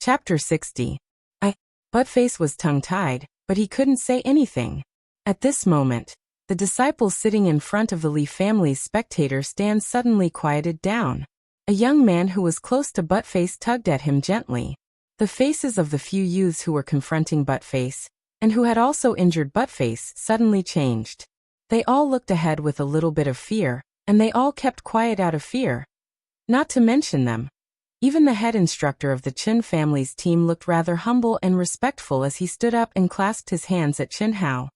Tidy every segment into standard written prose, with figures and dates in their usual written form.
Chapter 60. Buttface was tongue-tied, but he couldn't say anything. At this moment, the disciple sitting in front of the Lee family's spectator stand suddenly quieted down. A young man who was close to Buttface tugged at him gently. The faces of the few youths who were confronting Buttface, and who had also injured Buttface, suddenly changed. They all looked ahead with a little bit of fear, and they all kept quiet out of fear. Not to mention them. Even the head instructor of the Chen family's team looked rather humble and respectful as he stood up and clasped his hands at Chen Hao.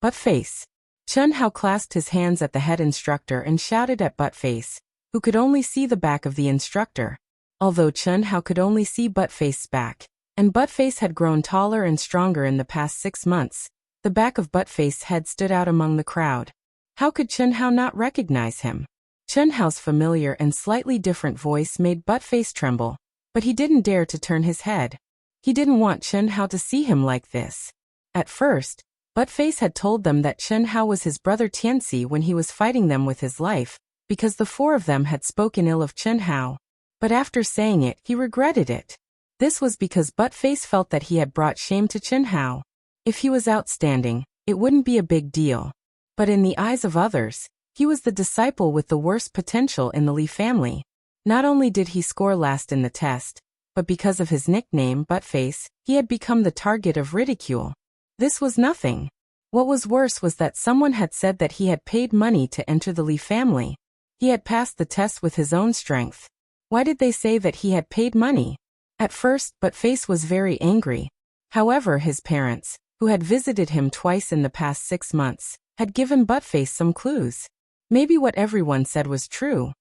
Buttface. Chen Hao clasped his hands at the head instructor and shouted at Buttface, who could only see the back of the instructor. Although Chen Hao could only see Buttface's back, and Buttface had grown taller and stronger in the past 6 months, the back of Buttface's head stood out among the crowd. How could Chen Hao not recognize him? Chen Hao's familiar and slightly different voice made Buttface tremble, but he didn't dare to turn his head. He didn't want Chen Hao to see him like this. At first, Buttface had told them that Chen Hao was his brother Tianxi when he was fighting them with his life, because the 4 of them had spoken ill of Chen Hao. But after saying it, he regretted it. This was because Buttface felt that he had brought shame to Chen Hao. If he was outstanding, it wouldn't be a big deal. But in the eyes of others, he was the disciple with the worst potential in the Lee family. Not only did he score last in the test, but because of his nickname Buttface, he had become the target of ridicule. This was nothing. What was worse was that someone had said that he had paid money to enter the Lee family. He had passed the test with his own strength. Why did they say that he had paid money? At first, Buttface was very angry. However, his parents, who had visited him twice in the past 6 months, had given Buttface some clues. Maybe what everyone said was true.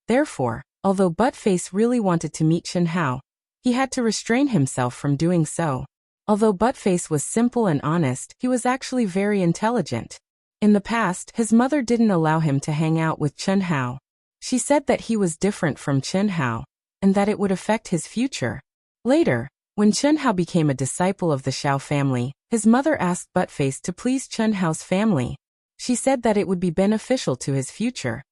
Therefore, although Buttface really wanted to meet Chen Hao, he had to restrain himself from doing so. Although Buttface was simple and honest, he was actually very intelligent. In the past, his mother didn't allow him to hang out with Chen Hao. She said that he was different from Chen Hao, and that it would affect his future. Later, when Chen Hao became a disciple of the Xiao family, his mother asked Buttface to please Chen Hao's family. She said that it would be beneficial to his future.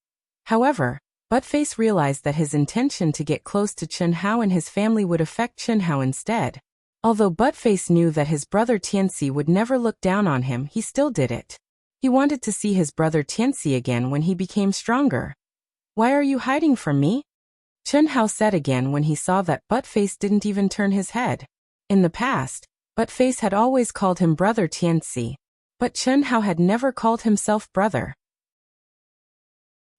However, Buttface realized that his intention to get close to Chen Hao and his family would affect Chen Hao instead. Although Buttface knew that his brother Tianxi would never look down on him, he still did it. He wanted to see his brother Tianxi again when he became stronger. "Why are you hiding from me?" Chen Hao said again when he saw that Buttface didn't even turn his head. In the past, Buttface had always called him brother Tianxi. But Chen Hao had never called himself brother.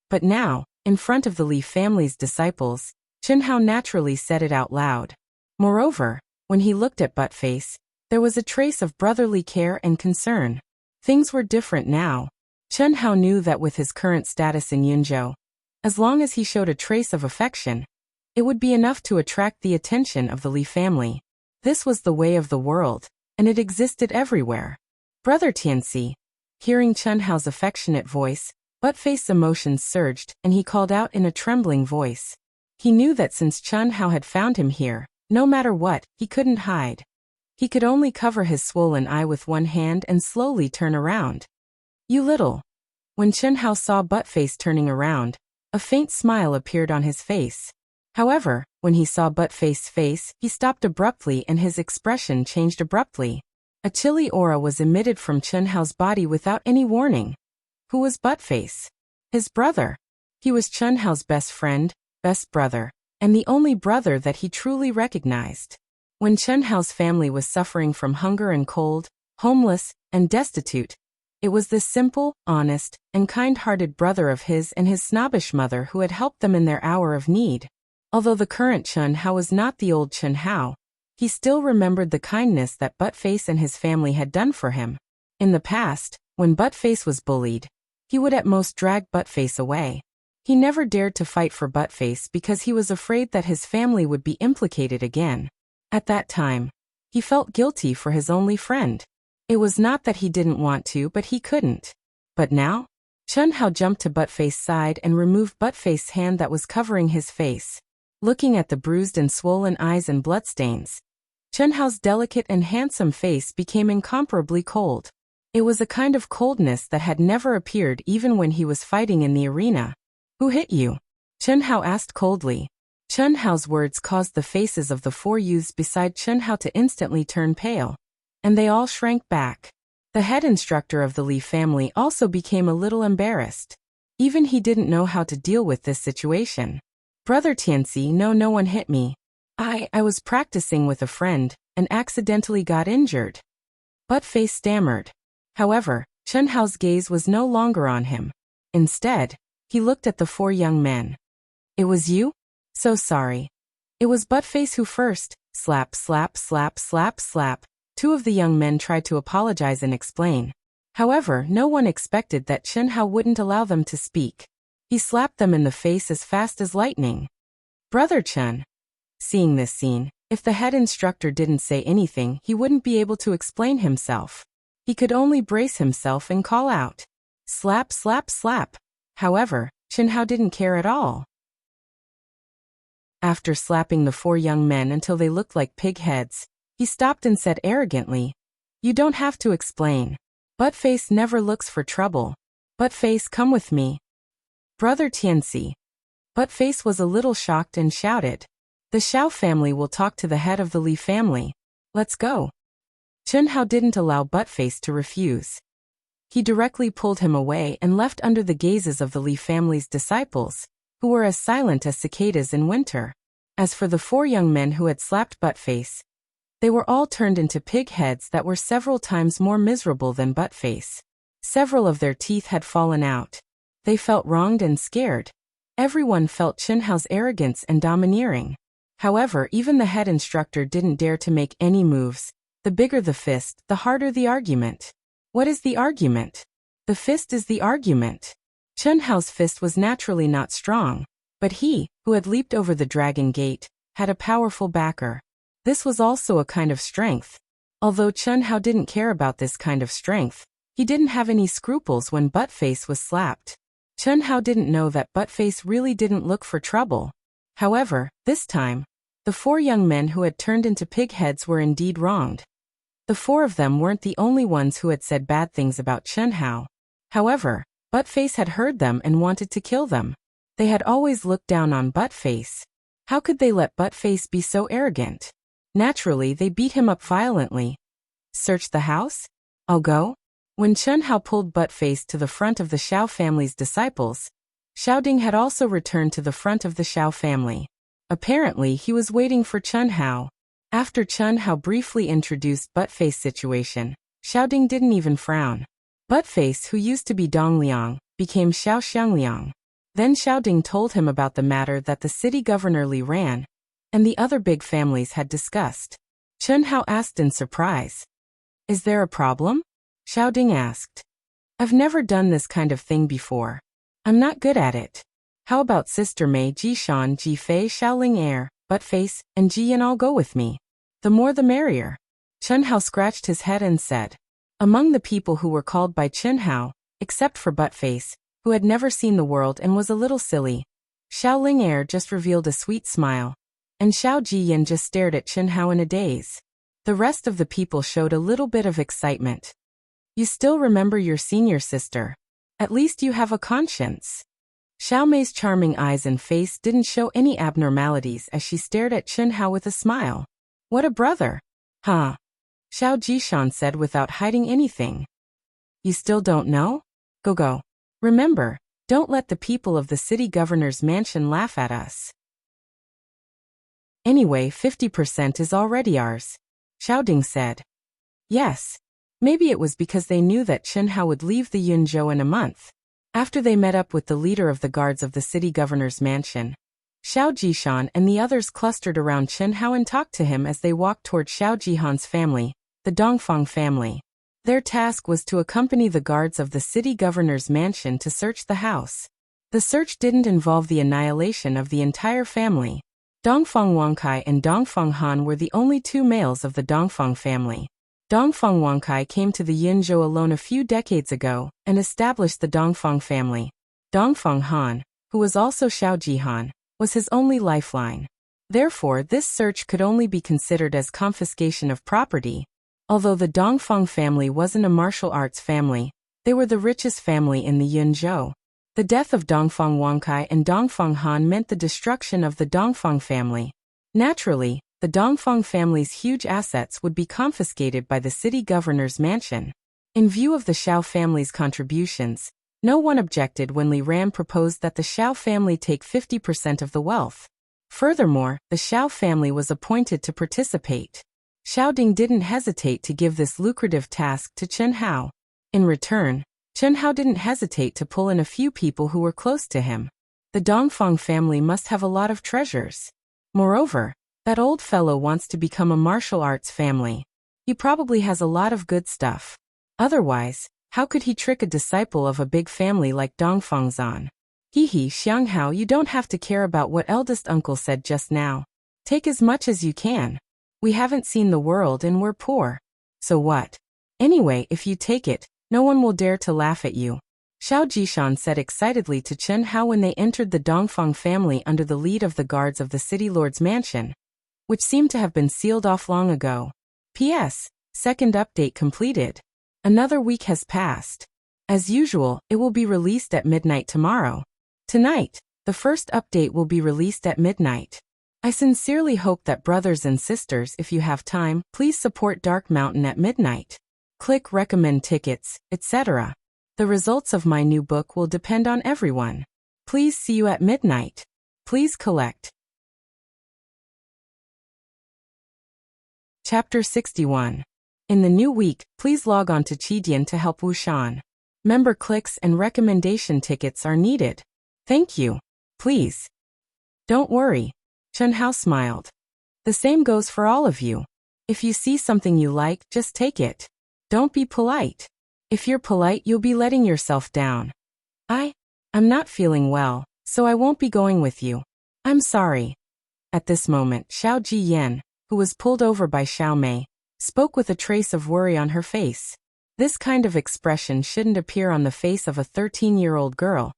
But now, in front of the Lee family's disciples, Chen Hao naturally said it out loud. Moreover, when he looked at Buttface, there was a trace of brotherly care and concern. Things were different now. Chen Hao knew that with his current status in Yunzhou, as long as he showed a trace of affection, it would be enough to attract the attention of the Lee family. This was the way of the world, and it existed everywhere. "Brother Tianxi." Hearing Chen Hao's affectionate voice, Buttface's emotions surged, and he called out in a trembling voice. He knew that since Chen Hao had found him here, no matter what, he couldn't hide. He could only cover his swollen eye with one hand and slowly turn around. "You little." When Chen Hao saw Buttface turning around, a faint smile appeared on his face. However, when he saw Buttface's face, he stopped abruptly and his expression changed abruptly. A chilly aura was emitted from Chen Hao's body without any warning. Who was Buttface? His brother. He was Chen Hao's best friend, best brother, and the only brother that he truly recognized. When Chen Hao's family was suffering from hunger and cold, homeless, and destitute, it was this simple, honest, and kind-hearted brother of his and his snobbish mother who had helped them in their hour of need. Although the current Chen Hao was not the old Chen Hao, he still remembered the kindness that Buttface and his family had done for him. In the past, when Buttface was bullied, he would at most drag Buttface away. He never dared to fight for Buttface because he was afraid that his family would be implicated again. At that time, he felt guilty for his only friend. It was not that he didn't want to, but he couldn't. But now, Chen Hao jumped to Buttface's side and removed Buttface's hand that was covering his face. Looking at the bruised and swollen eyes and bloodstains, Chen Hao's delicate and handsome face became incomparably cold. It was a kind of coldness that had never appeared even when he was fighting in the arena. "Who hit you?" Chen Hao asked coldly. Chen Hao's words caused the faces of the 4 youths beside Chen Hao to instantly turn pale, and they all shrank back. The head instructor of the Li family also became a little embarrassed. Even he didn't know how to deal with this situation. Brother Tianxi, no one hit me. I was practicing with a friend, and accidentally got injured. Buttface stammered. However, Chen Hao's gaze was no longer on him. Instead, he looked at the 4 young men. It was you? So sorry. It was Buttface who first, slap slap slap slap slap. 2 of the young men tried to apologize and explain. However, no one expected that Chen Hao wouldn't allow them to speak. He slapped them in the face as fast as lightning. Brother Chen. Seeing this scene, if the head instructor didn't say anything, he wouldn't be able to explain himself. He could only brace himself and call out, slap slap slap. However, Chen Hao didn't care at all. After slapping the 4 young men until they looked like pig heads, he stopped and said arrogantly, "You don't have to explain. Buttface never looks for trouble. Buttface, come with me." Brother Tianxi. Buttface was a little shocked and shouted, "The Xiao family will talk to the head of the Li family. Let's go." Chen Hao didn't allow Buttface to refuse. He directly pulled him away and left under the gazes of the Li family's disciples, who were as silent as cicadas in winter. As for the 4 young men who had slapped Buttface, they were all turned into pig heads that were several times more miserable than Buttface. Several of their teeth had fallen out. They felt wronged and scared. Everyone felt Chen Hao's arrogance and domineering. However, even the head instructor didn't dare to make any moves. The bigger the fist, the harder the argument. What is the argument? The fist is the argument. Chen Hao's fist was naturally not strong, but he, who had leaped over the dragon gate, had a powerful backer. This was also a kind of strength. Although Chen Hao didn't care about this kind of strength, he didn't have any scruples when Buttface was slapped. Chen Hao didn't know that Buttface really didn't look for trouble. However, this time, the 4 young men who had turned into pig heads were indeed wronged. The 4 of them weren't the only ones who had said bad things about Chen Hao. However, Buttface had heard them and wanted to kill them. They had always looked down on Buttface. How could they let Buttface be so arrogant? Naturally, they beat him up violently. Search the house? I'll go. When Chen Hao pulled Buttface to the front of the Xiao family's disciples, Xiao Ding had also returned to the front of the Xiao family. Apparently, he was waiting for Chen Hao. After Chen Hao briefly introduced Buttface's situation, Xiao Ding didn't even frown. Buttface, who used to be Dong Liang, became Xiao Xiangliang. Then Xiao Ding told him about the matter that the city governor Li Ran and the other big families had discussed. Chen Hao asked in surprise, "Is there a problem?" Xiao Ding asked. "I've never done this kind of thing before. I'm not good at it. How about Sister Mei, Jishan, Jifei, Xiaoling Air, Buttface, and Jiyan all go with me? The more the merrier." Chen Hao scratched his head and said. Among the people who were called by Chen Hao, except for Buttface, who had never seen the world and was a little silly, Xiaoling Air just revealed a sweet smile, and Xiao Jiyan just stared at Chen Hao in a daze. The rest of the people showed a little bit of excitement. You still remember your senior sister. At least you have a conscience. Xiao Mei's charming eyes and face didn't show any abnormalities as she stared at Chen Hao with a smile. What a brother. Huh? Xiao Jishan said without hiding anything. You still don't know? Go. Remember, don't let the people of the city governor's mansion laugh at us. Anyway, 50% is already ours. Xiao Ding said. Yes. Maybe it was because they knew that Chen Hao would leave the Yunzhou in a month. After they met up with the leader of the guards of the city governor's mansion, Xiao Jishan and the others clustered around Chen Hao and talked to him as they walked toward Xiao Jihan's family, the Dongfang family. Their task was to accompany the guards of the city governor's mansion to search the house. The search didn't involve the annihilation of the entire family. Dongfang Wangkai and Dongfang Han were the only 2 males of the Dongfang family. Dongfang Wangkai came to the Yunzhou alone a few decades ago and established the Dongfang family. Dongfang Han, who was also Xiao Jihan, was his only lifeline. Therefore, this search could only be considered as confiscation of property. Although the Dongfang family wasn't a martial arts family, they were the richest family in the Yunzhou. The death of Dongfang Wangkai and Dongfang Han meant the destruction of the Dongfang family. Naturally, the Dongfang family's huge assets would be confiscated by the city governor's mansion. In view of the Xiao family's contributions, no one objected when Li Ran proposed that the Xiao family take 50% of the wealth. Furthermore, the Xiao family was appointed to participate. Xiao Ding didn't hesitate to give this lucrative task to Chen Hao. In return, Chen Hao didn't hesitate to pull in a few people who were close to him. The Dongfang family must have a lot of treasures. Moreover, that old fellow wants to become a martial arts family. He probably has a lot of good stuff. Otherwise, how could he trick a disciple of a big family like Dongfang Zan? Hehe, Xiang Hao, you don't have to care about what eldest uncle said just now. Take as much as you can. We haven't seen the world and we're poor. So what? Anyway, if you take it, no one will dare to laugh at you. Xiao Jishan said excitedly to Chen Hao when they entered the Dongfang family under the lead of the guards of the city lord's mansion, which seemed to have been sealed off long ago. P.S. Second update completed. Another week has passed. As usual, it will be released at midnight tomorrow. Tonight, the first update will be released at midnight. I sincerely hope that brothers and sisters, if you have time, please support Dark Mountain at midnight. Click recommend tickets, etc. The results of my new book will depend on everyone. Please see you at midnight. Please collect. Chapter 61. In the new week, please log on to Qidian to help Wushan. Member clicks and recommendation tickets are needed. Thank you. Please. Don't worry. Chen Hao smiled. The same goes for all of you. If you see something you like, just take it. Don't be polite. If you're polite, you'll be letting yourself down. I'm not feeling well, so I won't be going with you. I'm sorry. At this moment, Xiao Jiyan, who was pulled over by Xiao Mei, spoke with a trace of worry on her face. This kind of expression shouldn't appear on the face of a 13-year-old girl,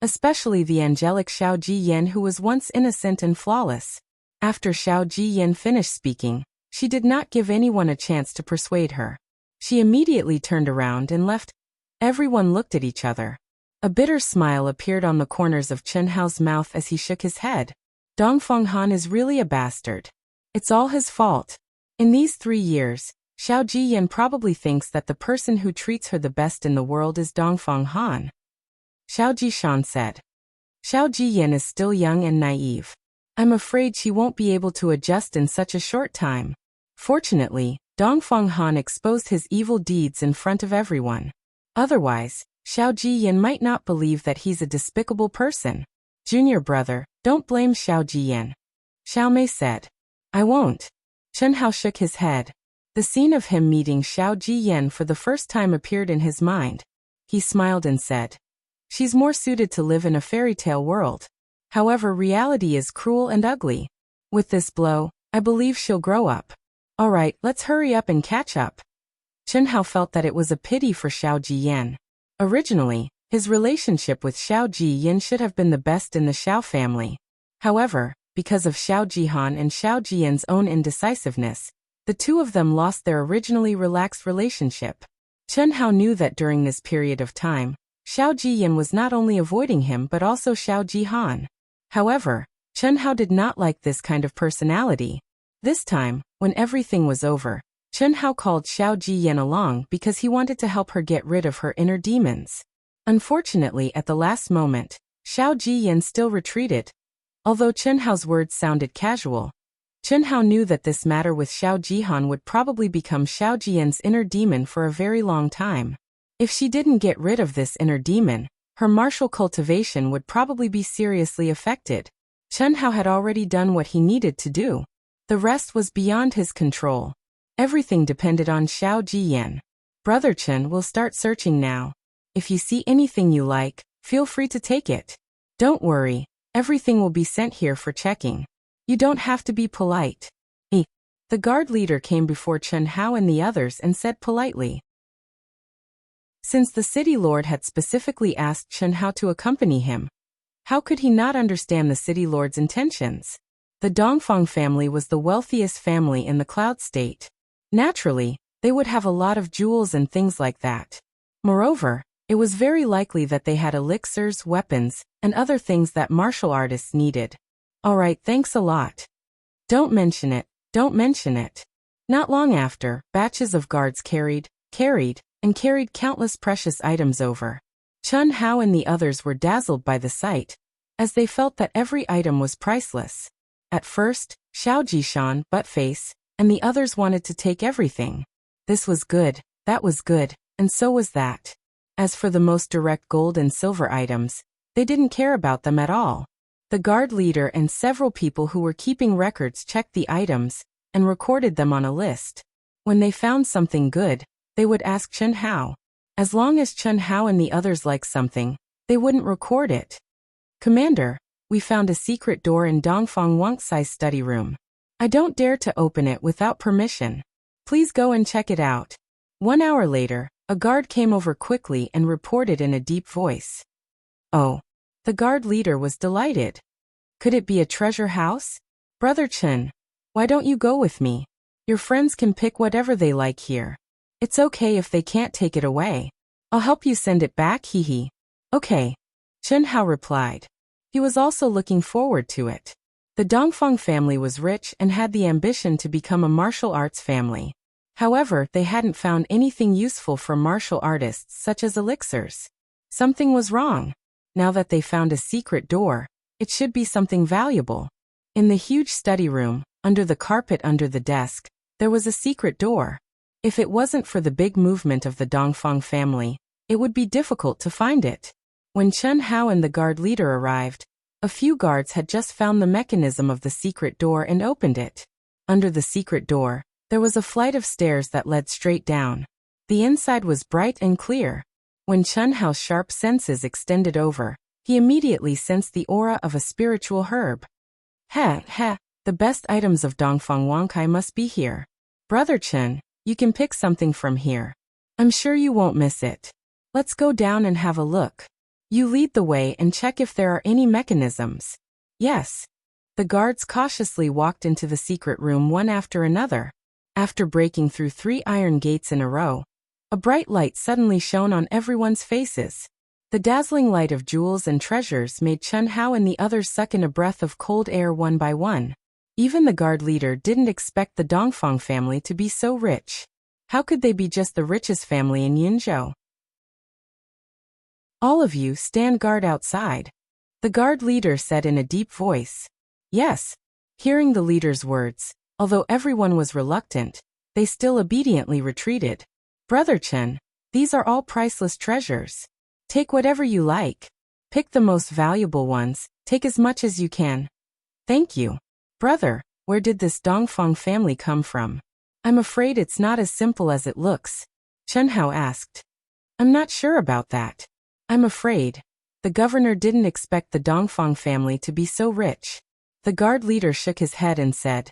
especially the angelic Xiao Jiyan who was once innocent and flawless. After Xiao Jiyan finished speaking, she did not give anyone a chance to persuade her. She immediately turned around and left. Everyone looked at each other. A bitter smile appeared on the corners of Chen Hao's mouth as he shook his head. Dongfang Han is really a bastard. It's all his fault. In these 3 years, Xiao Jiyan probably thinks that the person who treats her the best in the world is Dongfang Han. Xiao Jishan said. Xiao Jiyan is still young and naive. I'm afraid she won't be able to adjust in such a short time. Fortunately, Dongfang Han exposed his evil deeds in front of everyone. Otherwise, Xiao Jiyan might not believe that he's a despicable person. Junior brother, don't blame Xiao Jiyan. Xiao Mei said. I won't. Chen Hao shook his head. The scene of him meeting Xiao Jiyan for the first time appeared in his mind. He smiled and said, she's more suited to live in a fairy tale world. However, reality is cruel and ugly. With this blow, I believe she'll grow up. All right, let's hurry up and catch up. Chen Hao felt that it was a pity for Xiao Jiyan. Originally, his relationship with Xiao Jiyan should have been the best in the Xiao family. However, because of Xiao Jihan and Xiao Jian's own indecisiveness, the two of them lost their originally relaxed relationship. Chen Hao knew that during this period of time, Xiao Jiyan was not only avoiding him but also Xiao Jihan. However, Chen Hao did not like this kind of personality. This time, when everything was over, Chen Hao called Xiao Jiyan along because he wanted to help her get rid of her inner demons. Unfortunately, at the last moment, Xiao Jiyan still retreated. Although Chen Hao's words sounded casual, Chen Hao knew that this matter with Xiao Jihan would probably become Xiao Jian's inner demon for a very long time. If she didn't get rid of this inner demon, her martial cultivation would probably be seriously affected. Chen Hao had already done what he needed to do. The rest was beyond his control. Everything depended on Xiao Jiyan. Brother Chen will start searching now. If you see anything you like, feel free to take it. Don't worry, everything will be sent here for checking. You don't have to be polite. The guard leader came before Chen Hao and the others and said politely. Since the city lord had specifically asked Chen Hao to accompany him, how could he not understand the city lord's intentions? The Dongfang family was the wealthiest family in the Cloud State. Naturally, they would have a lot of jewels and things like that. Moreover, It was very likely that they had elixirs, weapons, and other things that martial artists needed. Alright, thanks a lot. Don't mention it, don't mention it. Not long after, batches of guards carried countless precious items over. Chun Hao and the others were dazzled by the sight, as they felt that every item was priceless. At first, Xiao Jishan, Buttface, and the others wanted to take everything. This was good, that was good, and so was that. As for the most direct gold and silver items, they didn't care about them at all. The guard leader and several people who were keeping records checked the items and recorded them on a list. When they found something good, they would ask Chun Hao. As long as Chun Hao and the others liked something, they wouldn't record it. Commander, we found a secret door in Dongfang Wuxia's study room. I don't dare to open it without permission. Please go and check it out. 1 hour later, a guard came over quickly and reported in a deep voice. Oh. The guard leader was delighted. Could it be a treasure house? Brother Chen, why don't you go with me? Your friends can pick whatever they like here. It's okay if they can't take it away. I'll help you send it back, hee. Okay. Chen Hao replied. He was also looking forward to it. The Dongfang family was rich and had the ambition to become a martial arts family. However, they hadn't found anything useful for martial artists such as elixirs. Something was wrong. Now that they found a secret door, it should be something valuable. In the huge study room, under the carpet under the desk, there was a secret door. If it wasn't for the big movement of the Dongfang family, it would be difficult to find it. When Chun Hao and the guard leader arrived, a few guards had just found the mechanism of the secret door and opened it. Under the secret door, there was a flight of stairs that led straight down. The inside was bright and clear. When Chun Hao's sharp senses extended over, he immediately sensed the aura of a spiritual herb. The best items of Dongfang Wuxia must be here. Brother Chen, you can pick something from here. I'm sure you won't miss it. Let's go down and have a look. You lead the way and check if there are any mechanisms. Yes. The guards cautiously walked into the secret room one after another. After breaking through 3 iron gates in a row, a bright light suddenly shone on everyone's faces. The dazzling light of jewels and treasures made Chun Hao and the others suck in a breath of cold air one by one. Even the guard leader didn't expect the Dongfang family to be so rich. How could they be just the richest family in Yunzhou? All of you stand guard outside. The guard leader said in a deep voice. Yes. Hearing the leader's words, although everyone was reluctant, they still obediently retreated. Brother Chen, these are all priceless treasures. Take whatever you like. Pick the most valuable ones, take as much as you can. Thank you. Brother, where did this Dongfang family come from? I'm afraid it's not as simple as it looks. Chen Hao asked. I'm not sure about that. I'm afraid. The governor didn't expect the Dongfang family to be so rich. The guard leader shook his head and said,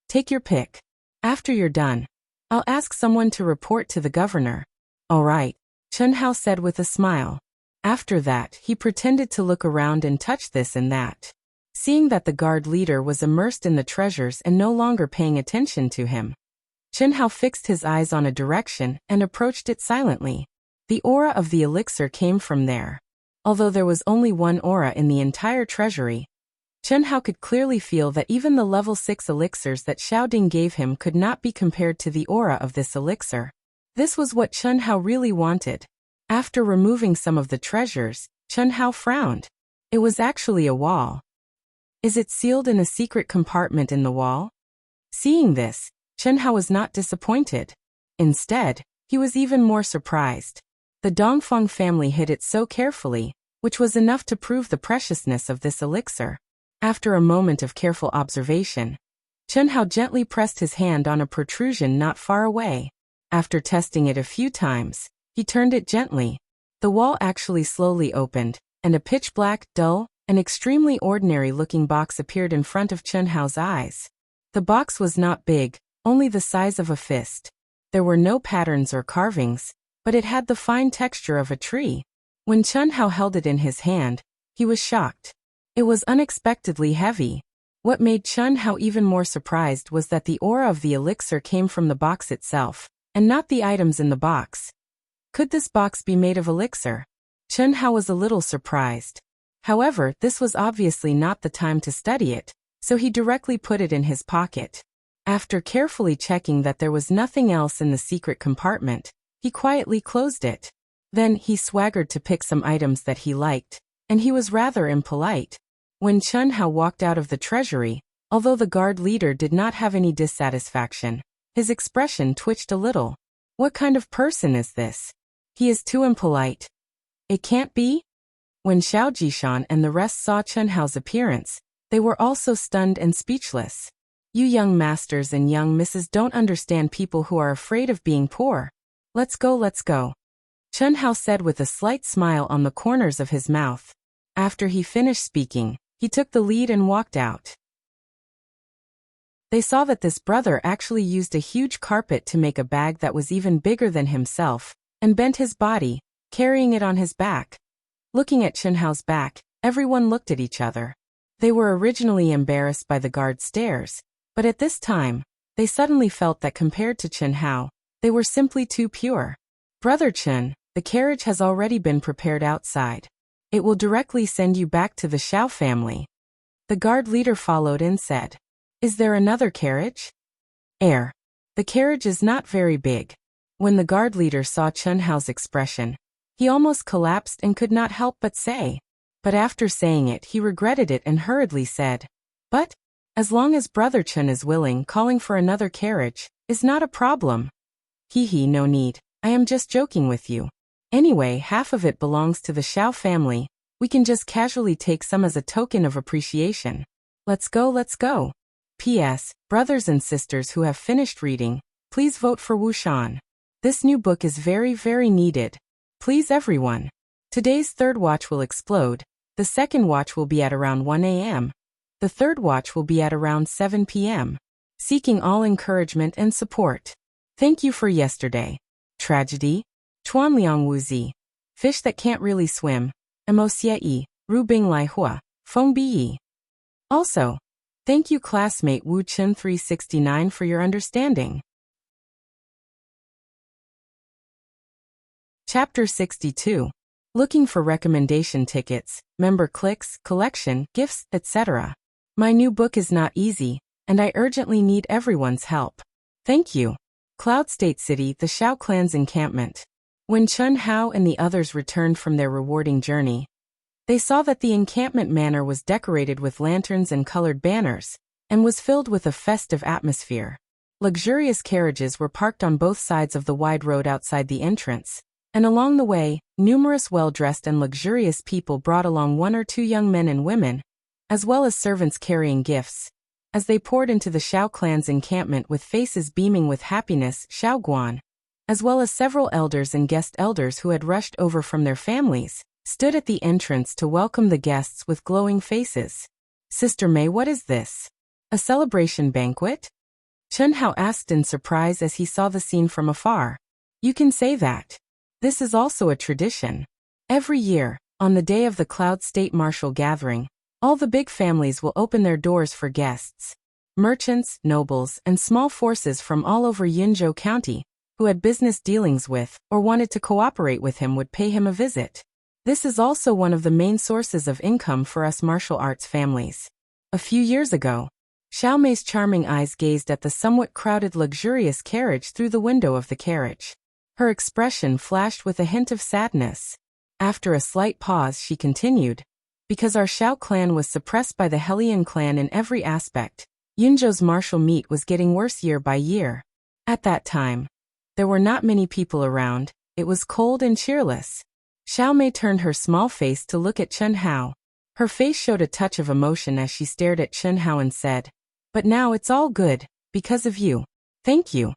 Take your pick. After you're done, I'll ask someone to report to the governor. All right, Chen Hao said with a smile. After that, he pretended to look around and touch this and that. Seeing that the guard leader was immersed in the treasures and no longer paying attention to him, Chen Hao fixed his eyes on a direction and approached it silently. The aura of the elixir came from there. Although there was only one aura in the entire treasury, Chen Hao could clearly feel that even the level 6 elixirs that Xiaoding gave him could not be compared to the aura of this elixir. This was what Chen Hao really wanted. After removing some of the treasures, Chen Hao frowned. It was actually a wall. Is it sealed in a secret compartment in the wall? Seeing this, Chen Hao was not disappointed. Instead, he was even more surprised. The Dongfang family hid it so carefully, which was enough to prove the preciousness of this elixir. After a moment of careful observation, Chen Hao gently pressed his hand on a protrusion not far away. After testing it a few times, he turned it gently. The wall actually slowly opened, and a pitch-black, dull, and extremely ordinary-looking box appeared in front of Chen Hao's eyes. The box was not big, only the size of a fist. There were no patterns or carvings, but it had the fine texture of a tree. When Chen Hao held it in his hand, he was shocked. It was unexpectedly heavy. What made Chen Hao even more surprised was that the aura of the elixir came from the box itself, and not the items in the box. Could this box be made of elixir? Chen Hao was a little surprised. However, this was obviously not the time to study it, so he directly put it in his pocket. After carefully checking that there was nothing else in the secret compartment, he quietly closed it. Then he swaggered to pick some items that he liked, and he was rather impolite. When Chen Hao walked out of the treasury, although the guard leader did not have any dissatisfaction, his expression twitched a little. What kind of person is this? He is too impolite. It can't be? When Xiao Jishan and the rest saw Chen Hao's appearance, they were also stunned and speechless. You young masters and young misses don't understand people who are afraid of being poor. Let's go, let's go. Chen Hao said with a slight smile on the corners of his mouth. After he finished speaking, he took the lead and walked out. They saw that this brother actually used a huge carpet to make a bag that was even bigger than himself, and bent his body, carrying it on his back. Looking at Chen Hao's back, everyone looked at each other. They were originally embarrassed by the guard's stares, but at this time, they suddenly felt that compared to Chen Hao, they were simply too pure. Brother Chen, the carriage has already been prepared outside. It will directly send you back to the Xiao family. The guard leader followed and said, Is there another carriage? The carriage is not very big. When the guard leader saw Chen Hao's expression, he almost collapsed and could not help but say. But after saying it, he regretted it and hurriedly said, But, as long as Brother Chen is willing, calling for another carriage is not a problem. No need. I am just joking with you. Anyway, half of it belongs to the Xiao family. We can just casually take some as a token of appreciation. Let's go, let's go. P.S. Brothers and sisters who have finished reading, please vote for Wuxian. This new book is very, very needed. Please everyone. Today's third watch will explode. The second watch will be at around 1 a.m. The third watch will be at around 7 p.m. Seeking all encouragement and support. Thank you for yesterday. Tragedy. Chuanliang Wuzi. Fish that can't really swim. Emosiei. Rubing Lai Hua. Feng Bi. Also, thank you classmate Wu Chen 369 for your understanding. Chapter 62. Looking for recommendation tickets, member clicks, collection, gifts, etc. My new book is not easy, and I urgently need everyone's help. Thank you. Cloud State City, the Xiao clan's encampment. When Chen Hao and the others returned from their rewarding journey, they saw that the encampment manor was decorated with lanterns and colored banners, and was filled with a festive atmosphere. Luxurious carriages were parked on both sides of the wide road outside the entrance, and along the way, numerous well-dressed and luxurious people brought along one or two young men and women, as well as servants carrying gifts. As they poured into the Xiao clan's encampment with faces beaming with happiness, Xiao Guan, as well as several elders and guest elders who had rushed over from their families, stood at the entrance to welcome the guests with glowing faces. Sister Mei, what is this? A celebration banquet? Chen Hao asked in surprise as he saw the scene from afar. You can say that. This is also a tradition. Every year, on the day of the Cloud State Martial Gathering, all the big families will open their doors for guests. Merchants, nobles, and small forces from all over Yinzhou County, who had business dealings with or wanted to cooperate with him, would pay him a visit. This is also one of the main sources of income for us martial arts families. A few years ago, Xiao Mei's charming eyes gazed at the somewhat crowded luxurious carriage through the window of the carriage. Her expression flashed with a hint of sadness. After a slight pause, she continued, Because our Xiao clan was suppressed by the Hellion clan in every aspect, Yunzhou's martial might was getting worse year by year. At that time, there were not many people around, it was cold and cheerless. Xiao Mei turned her small face to look at Chen Hao. Her face showed a touch of emotion as she stared at Chen Hao and said, But now it's all good, because of you. Thank you.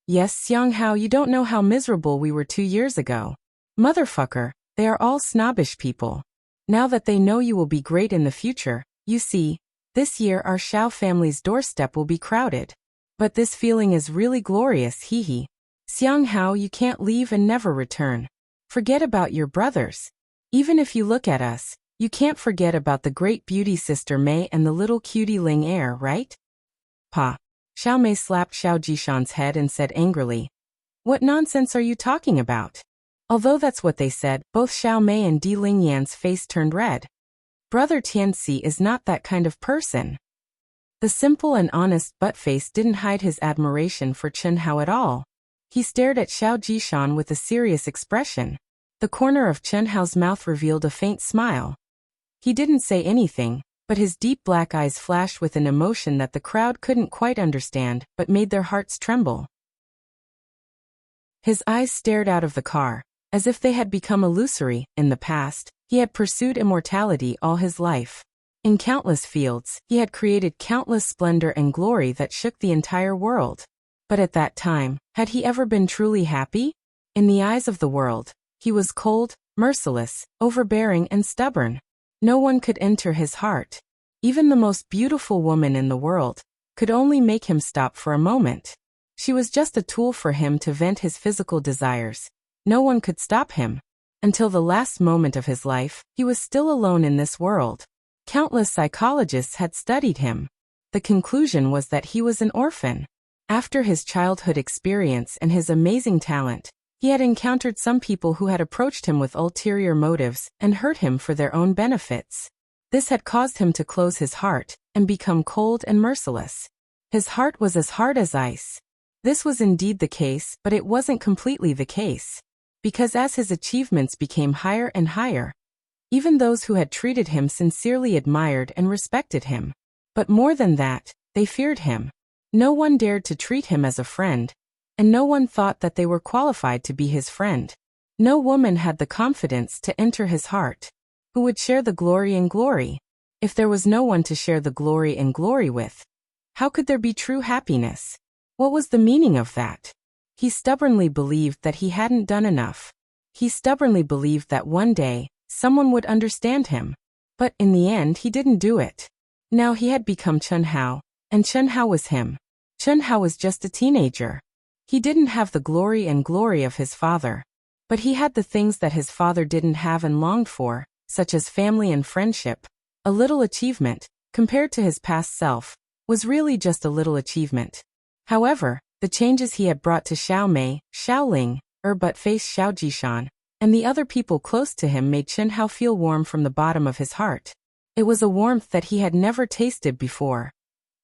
Yes, Xiang Hao, you don't know how miserable we were 2 years ago. Motherfucker, they are all snobbish people. Now that they know you will be great in the future, you see, this year our Xiao family's doorstep will be crowded. But this feeling is really glorious, hee. Xiang Hao, you can't leave and never return. Forget about your brothers. Even if you look at us, you can't forget about the great beauty Sister Mei and the little cutie Ling Er, right? Pa. Xiao Mei slapped Xiao Jishan's head and said angrily, What nonsense are you talking about? Although that's what they said, both Xiao Mei and Di Lingyan's face turned red. Brother Tianxi is not that kind of person. The simple and honest butt-face didn't hide his admiration for Chen Hao at all. He stared at Xiao Jishan with a serious expression. The corner of Chen Hao's mouth revealed a faint smile. He didn't say anything, but his deep black eyes flashed with an emotion that the crowd couldn't quite understand, but made their hearts tremble. His eyes stared out of the car, as if they had become illusory. In the past, he had pursued immortality all his life. In countless fields, he had created countless splendor and glory that shook the entire world. But at that time, had he ever been truly happy? In the eyes of the world, he was cold, merciless, overbearing and stubborn. No one could enter his heart. Even the most beautiful woman in the world could only make him stop for a moment. She was just a tool for him to vent his physical desires. No one could stop him. Until the last moment of his life, he was still alone in this world. Countless psychologists had studied him. The conclusion was that he was an orphan. After his childhood experience and his amazing talent, he had encountered some people who had approached him with ulterior motives and hurt him for their own benefits. This had caused him to close his heart and become cold and merciless. His heart was as hard as ice. This was indeed the case, but it wasn't completely the case. Because as his achievements became higher and higher, even those who had treated him sincerely admired and respected him. But more than that, they feared him. No one dared to treat him as a friend, and no one thought that they were qualified to be his friend. No woman had the confidence to enter his heart. Who would share the glory and glory? If there was no one to share the glory and glory with, how could there be true happiness? What was the meaning of that? He stubbornly believed that he hadn't done enough. He stubbornly believed that one day, someone would understand him. But in the end he didn't do it. Now he had become Chen Hao, and Chen Hao was him. Chen Hao was just a teenager. He didn't have the glory and glory of his father. But he had the things that his father didn't have and longed for, such as family and friendship. A little achievement, compared to his past self, was really just a little achievement. However, the changes he had brought to Xiao Mei, Xiao Ling, butt-face Xiao Jishan, and the other people close to him made Chen Hao feel warm from the bottom of his heart. It was a warmth that he had never tasted before.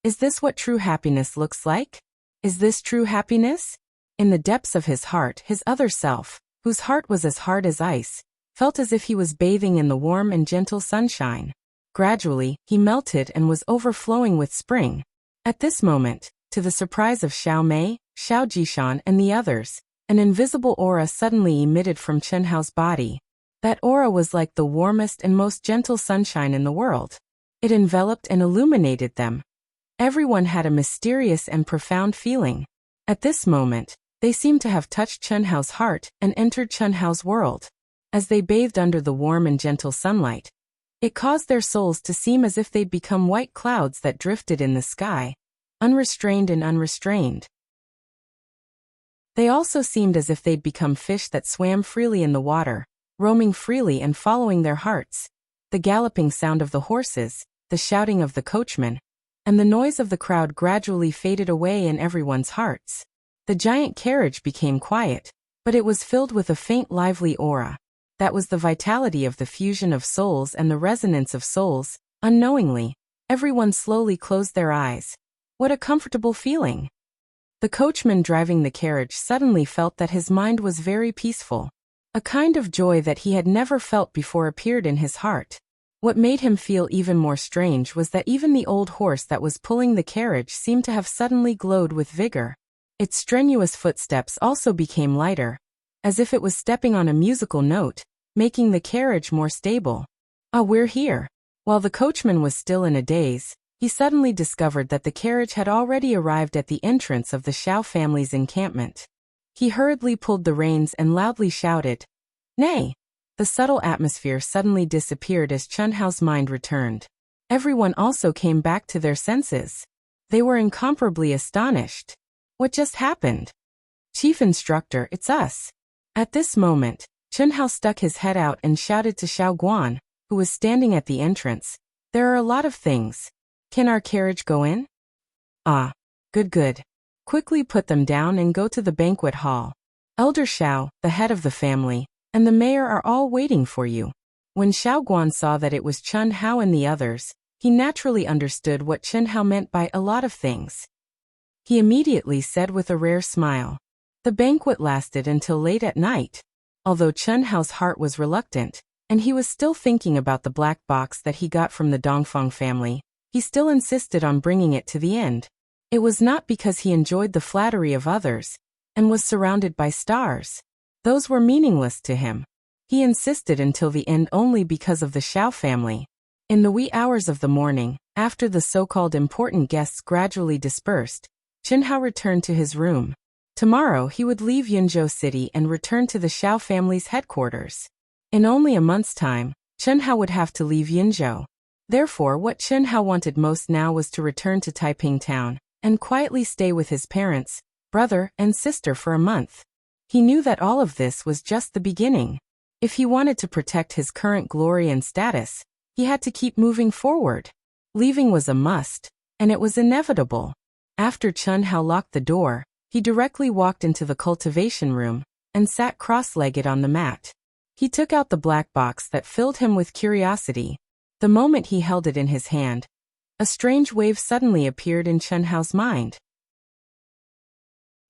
Is this what true happiness looks like? Is this true happiness? In the depths of his heart, his other self, whose heart was as hard as ice, felt as if he was bathing in the warm and gentle sunshine. Gradually, he melted and was overflowing with spring. At this moment, to the surprise of Xiao Mei, Xiao Jishan and the others, an invisible aura suddenly emitted from Chen Hao's body. That aura was like the warmest and most gentle sunshine in the world. It enveloped and illuminated them. Everyone had a mysterious and profound feeling. At this moment, they seemed to have touched Chen Hao's heart and entered Chen Hao's world. As they bathed under the warm and gentle sunlight, it caused their souls to seem as if they'd become white clouds that drifted in the sky, unrestrained and unrestrained. They also seemed as if they'd become fish that swam freely in the water, roaming freely and following their hearts. The galloping sound of the horses, the shouting of the coachman, and the noise of the crowd gradually faded away in everyone's hearts. The giant carriage became quiet, but it was filled with a faint lively aura. That was the vitality of the fusion of souls and the resonance of souls. Unknowingly, everyone slowly closed their eyes. What a comfortable feeling! The coachman driving the carriage suddenly felt that his mind was very peaceful. A kind of joy that he had never felt before appeared in his heart. What made him feel even more strange was that even the old horse that was pulling the carriage seemed to have suddenly glowed with vigor. Its strenuous footsteps also became lighter, as if it was stepping on a musical note, making the carriage more stable. Ah, we're here. While the coachman was still in a daze, he suddenly discovered that the carriage had already arrived at the entrance of the Xiao family's encampment. He hurriedly pulled the reins and loudly shouted, "Nay!" The subtle atmosphere suddenly disappeared as Chen Hao's mind returned. Everyone also came back to their senses. They were incomparably astonished. What just happened? Chief Instructor, it's us. At this moment, Chen Hao stuck his head out and shouted to Xiao Guan, who was standing at the entrance. There are a lot of things. Can our carriage go in? Ah, good. Quickly put them down and go to the banquet hall. Elder Xiao, the head of the family, and the mayor are all waiting for you." When Xiaoguan saw that it was Chen Hao and the others, he naturally understood what Chen Hao meant by a lot of things. He immediately said with a rare smile. The banquet lasted until late at night. Although Chen Hao's heart was reluctant, and he was still thinking about the black box that he got from the Dongfeng family, he still insisted on bringing it to the end. It was not because he enjoyed the flattery of others, and was surrounded by stars. Those were meaningless to him. He insisted until the end only because of the Xiao family. In the wee hours of the morning, after the so-called important guests gradually dispersed, Chen Hao returned to his room. Tomorrow he would leave Yunzhou City and return to the Xiao family's headquarters. In only a month's time, Chen Hao would have to leave Yunzhou. Therefore, what Chen Hao wanted most now was to return to Taiping town and quietly stay with his parents, brother, and sister for a month. He knew that all of this was just the beginning. If he wanted to protect his current glory and status, he had to keep moving forward. Leaving was a must, and it was inevitable. After Chen Hao locked the door, he directly walked into the cultivation room and sat cross-legged on the mat. He took out the black box that filled him with curiosity. The moment he held it in his hand, a strange wave suddenly appeared in Chen Hao's mind.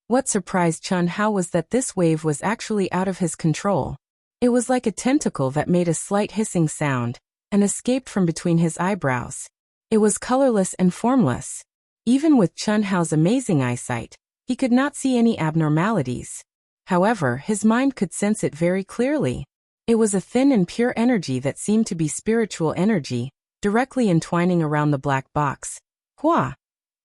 What surprised Chen Hao was that this wave was actually out of his control. It was like a tentacle that made a slight hissing sound and escaped from between his eyebrows. It was colorless and formless. Even with Chen Hao's amazing eyesight, he could not see any abnormalities. However, his mind could sense it very clearly. It was a thin and pure energy that seemed to be spiritual energy, directly entwining around the black box. Hua!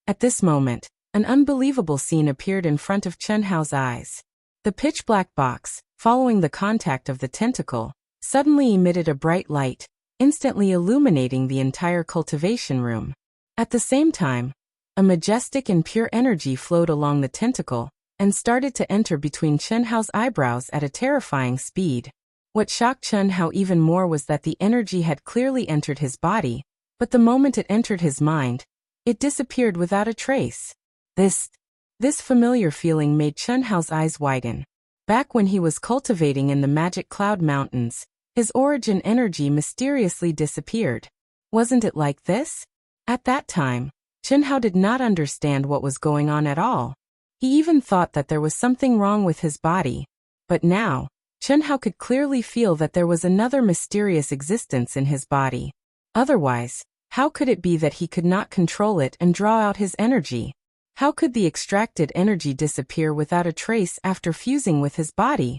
At this moment, an unbelievable scene appeared in front of Chen Hao's eyes. The pitch-black box, following the contact of the tentacle, suddenly emitted a bright light, instantly illuminating the entire cultivation room. At the same time, a majestic and pure energy flowed along the tentacle and started to enter between Chen Hao's eyebrows at a terrifying speed. What shocked Chen Hao even more was that the energy had clearly entered his body, but the moment it entered his mind, it disappeared without a trace. This familiar feeling made Chen Hao's eyes widen. Back when he was cultivating in the magic cloud mountains, his origin energy mysteriously disappeared. Wasn't it like this? At that time, Chen Hao did not understand what was going on at all. He even thought that there was something wrong with his body. But now, Chen Hao could clearly feel that there was another mysterious existence in his body. Otherwise, how could it be that he could not control it and draw out his energy? How could the extracted energy disappear without a trace after fusing with his body?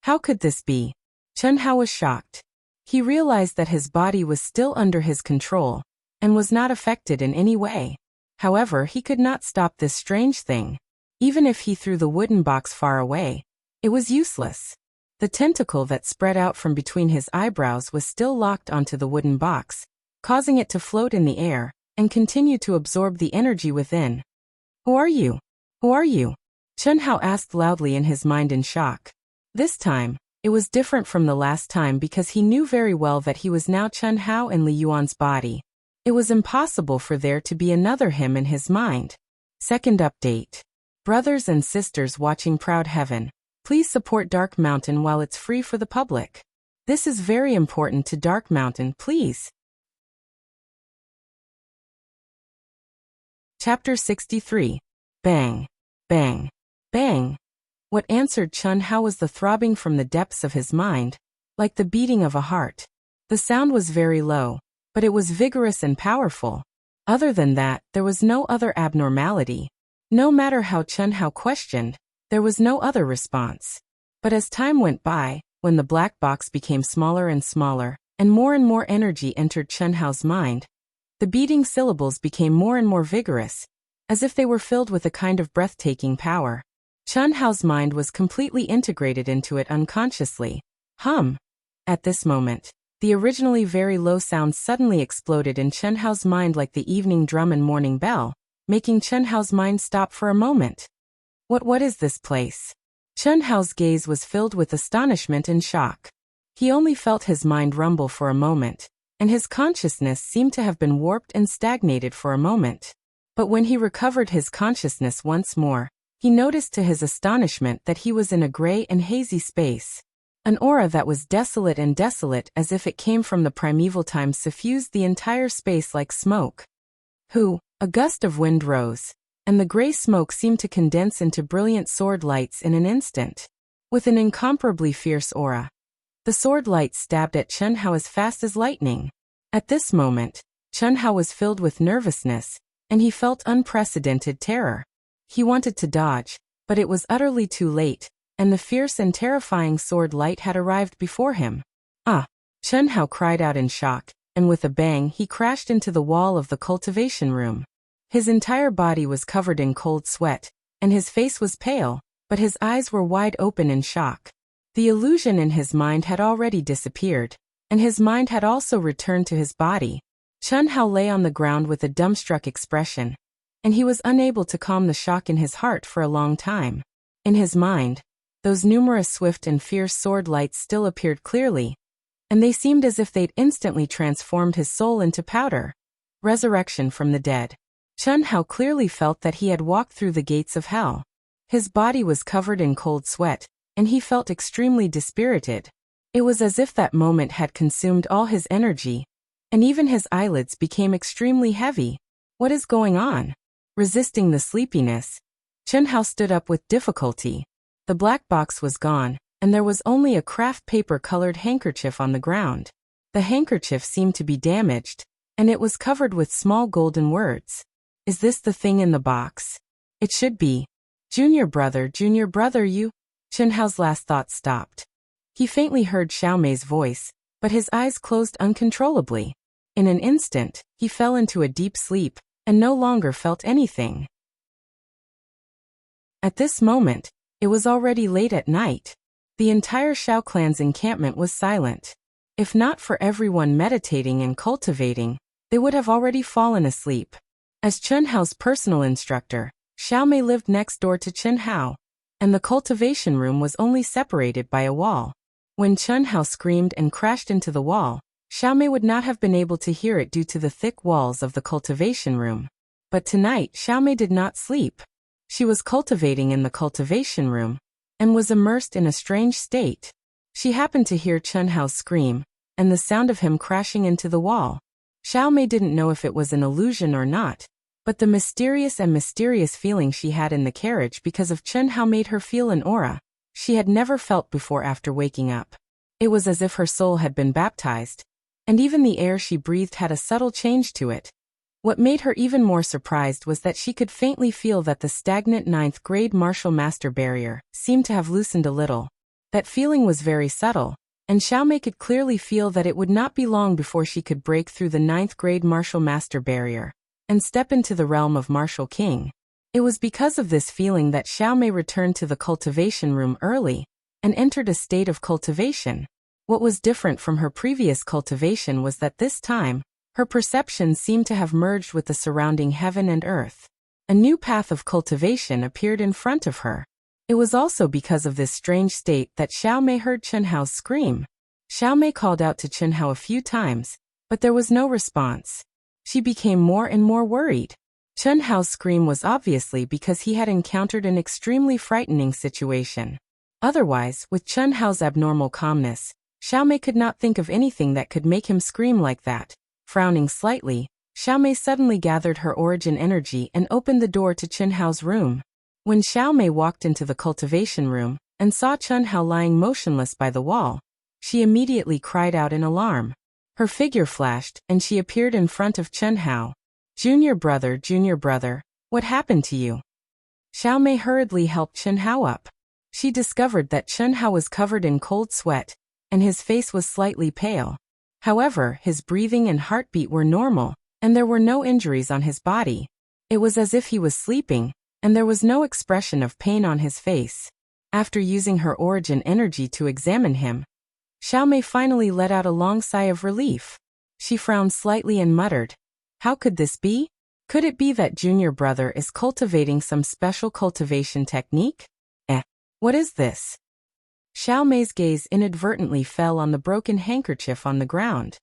How could this be? Chen Hao was shocked. He realized that his body was still under his control and was not affected in any way. However, he could not stop this strange thing. Even if he threw the wooden box far away, it was useless. The tentacle that spread out from between his eyebrows was still locked onto the wooden box, causing it to float in the air and continue to absorb the energy within. "Who are you? Who are you?" Chen Hao asked loudly in his mind in shock. This time, it was different from the last time because he knew very well that he was now Chen Hao in Li Yuan's body. It was impossible for there to be another him in his mind. Second update. Brothers and sisters watching Proud Heaven, please support Dark Mountain while it's free for the public. This is very important to Dark Mountain, please. Chapter 63. Bang. Bang. Bang. What answered Chen Hao was the throbbing from the depths of his mind, like the beating of a heart. The sound was very low, but it was vigorous and powerful. Other than that, there was no other abnormality. No matter how Chen Hao questioned, there was no other response. But as time went by, when the black box became smaller and smaller, and more energy entered Chen Hao's mind, the beating syllables became more and more vigorous, as if they were filled with a kind of breathtaking power. Chen Hao's mind was completely integrated into it unconsciously. Hum. At this moment, the originally very low sound suddenly exploded in Chen Hao's mind like the evening drum and morning bell, making Chen Hao's mind stop for a moment. What is this place? Chen Hao's gaze was filled with astonishment and shock. He only felt his mind rumble for a moment, and his consciousness seemed to have been warped and stagnated for a moment. But when he recovered his consciousness once more, he noticed to his astonishment that he was in a gray and hazy space. An aura that was desolate and desolate as if it came from the primeval times suffused the entire space like smoke. A gust of wind rose, and the gray smoke seemed to condense into brilliant sword lights in an instant. With an incomparably fierce aura, the sword lights stabbed at Chen Hao as fast as lightning. At this moment, Chen Hao was filled with nervousness, and he felt unprecedented terror. He wanted to dodge, but it was utterly too late, and the fierce and terrifying sword light had arrived before him. Ah! Chen Hao cried out in shock, and with a bang he crashed into the wall of the cultivation room. His entire body was covered in cold sweat, and his face was pale, but his eyes were wide open in shock. The illusion in his mind had already disappeared, and his mind had also returned to his body. Chen Hao lay on the ground with a dumbstruck expression, and he was unable to calm the shock in his heart for a long time. In his mind, those numerous swift and fierce sword lights still appeared clearly, and they seemed as if they'd instantly transformed his soul into powder. Resurrection from the dead. Chen Hao clearly felt that he had walked through the gates of hell. His body was covered in cold sweat, and he felt extremely dispirited. It was as if that moment had consumed all his energy, and even his eyelids became extremely heavy. What is going on? Resisting the sleepiness, Chen Hao stood up with difficulty. The black box was gone, and there was only a craft paper-colored handkerchief on the ground. The handkerchief seemed to be damaged, and it was covered with small golden words. Is this the thing in the box? It should be. Junior brother, you? Chen Hao's last thought stopped. He faintly heard Xiao Mei's voice, but his eyes closed uncontrollably. In an instant, he fell into a deep sleep, and no longer felt anything. At this moment, it was already late at night. The entire Xiao clan's encampment was silent. If not for everyone meditating and cultivating, they would have already fallen asleep. As Chen Hao's personal instructor, Xiao Mei lived next door to Chen Hao, and the cultivation room was only separated by a wall. When Chen Hao screamed and crashed into the wall, Xiao Mei would not have been able to hear it due to the thick walls of the cultivation room. But tonight Xiao Mei did not sleep. She was cultivating in the cultivation room, and was immersed in a strange state. She happened to hear Chen Hao scream, and the sound of him crashing into the wall. Xiao Mei didn't know if it was an illusion or not, but the mysterious feeling she had in the carriage because of Chen Hao made her feel an aura she had never felt before after waking up. It was as if her soul had been baptized, and even the air she breathed had a subtle change to it. What made her even more surprised was that she could faintly feel that the stagnant 9th grade martial master barrier seemed to have loosened a little. That feeling was very subtle, and Xiao Mei could clearly feel that it would not be long before she could break through the 9th grade martial master barrier and step into the realm of martial king. It was because of this feeling that Xiao Mei returned to the cultivation room early and entered a state of cultivation. What was different from her previous cultivation was that this time, her perception seemed to have merged with the surrounding heaven and earth. A new path of cultivation appeared in front of her. It was also because of this strange state that Xiao Mei heard Chen Hao scream. Xiao Mei called out to Chen Hao a few times, but there was no response. She became more and more worried. Chen Hao's scream was obviously because he had encountered an extremely frightening situation. Otherwise, with Chen Hao's abnormal calmness, Xiao Mei could not think of anything that could make him scream like that. Frowning slightly, Xiao Mei suddenly gathered her origin energy and opened the door to Chen Hao's room. When Xiao Mei walked into the cultivation room and saw Chen Hao lying motionless by the wall, she immediately cried out in alarm. Her figure flashed, and she appeared in front of Chen Hao. Junior brother, what happened to you? Xiao Mei hurriedly helped Chen Hao up. She discovered that Chen Hao was covered in cold sweat, and his face was slightly pale. However, his breathing and heartbeat were normal, and there were no injuries on his body. It was as if he was sleeping, and there was no expression of pain on his face. After using her origin energy to examine him, Xiao Mei finally let out a long sigh of relief. She frowned slightly and muttered, "How could this be? Could it be that junior brother is cultivating some special cultivation technique? What is this?" Xiao Mei's gaze inadvertently fell on the broken handkerchief on the ground.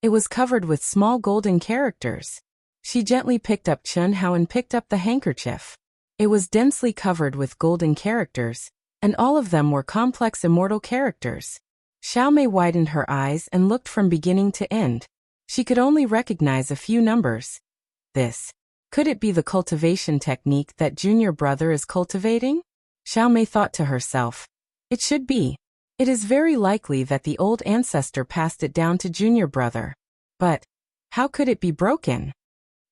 It was covered with small golden characters. She gently picked up Chen Hao and picked up the handkerchief. It was densely covered with golden characters, and all of them were complex immortal characters. Xiaomei widened her eyes and looked from beginning to end. She could only recognize a few numbers. Could it be the cultivation technique that junior brother is cultivating? Xiaomei thought to herself. It should be. It is very likely that the old ancestor passed it down to junior brother. But how could it be broken?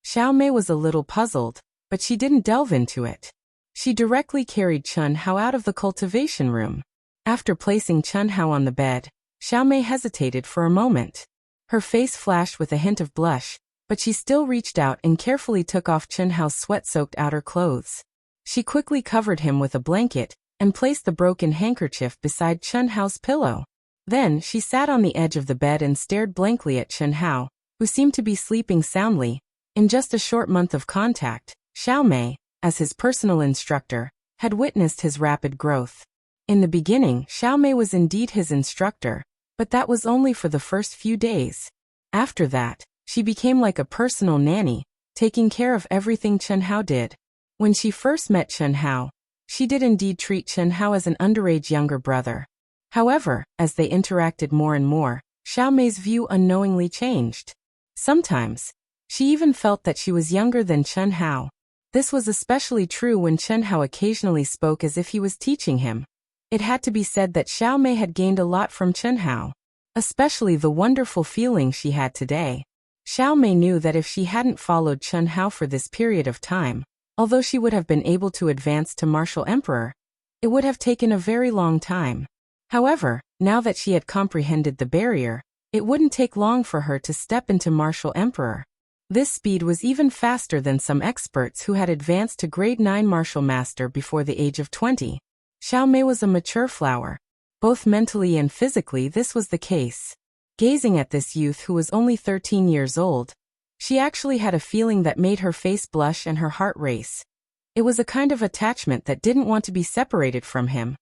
Xiaomei was a little puzzled, but she didn't delve into it. She directly carried Chun Hao out of the cultivation room. After placing Chun Hao on the bed, Xiaomei hesitated for a moment. Her face flashed with a hint of blush, but she still reached out and carefully took off Chun Hao's sweat-soaked outer clothes. She quickly covered him with a blanket and placed the broken handkerchief beside Chun Hao's pillow. Then she sat on the edge of the bed and stared blankly at Chun Hao, who seemed to be sleeping soundly. In just a short month of contact, Xiaomei, as his personal instructor, had witnessed his rapid growth. In the beginning, Xiaomei was indeed his instructor, but that was only for the first few days. After that, she became like a personal nanny, taking care of everything Chun Hao did. When she first met Chun Hao, she did indeed treat Chun Hao as an underage younger brother. However, as they interacted more and more, Xiaomei's view unknowingly changed. Sometimes, she even felt that she was younger than Chun Hao. This was especially true when Chun Hao occasionally spoke as if he was teaching him. It had to be said that Xiaomei had gained a lot from Chun Hao, especially the wonderful feeling she had today. Xiaomei knew that if she hadn't followed Chun Hao for this period of time, although she would have been able to advance to Martial Emperor, it would have taken a very long time. However, now that she had comprehended the barrier, it wouldn't take long for her to step into Martial Emperor. This speed was even faster than some experts who had advanced to grade 9 Martial Master before the age of 20. Xiaomei was a mature flower. Both mentally and physically this was the case. Gazing at this youth who was only 13 years old, she actually had a feeling that made her face blush and her heart race. It was a kind of attachment that didn't want to be separated from him.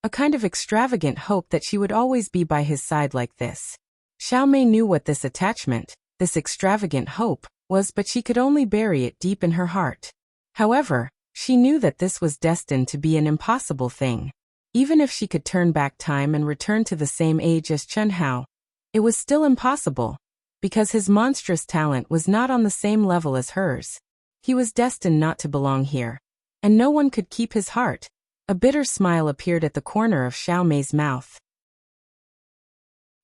A kind of extravagant hope that she would always be by his side like this. Xiaomei knew what this attachment, this extravagant hope, was, but she could only bury it deep in her heart. However, she knew that this was destined to be an impossible thing. Even if she could turn back time and return to the same age as Chun Hao, it was still impossible, because his monstrous talent was not on the same level as hers. He was destined not to belong here, and no one could keep his heart. A bitter smile appeared at the corner of Xiaomei's mouth.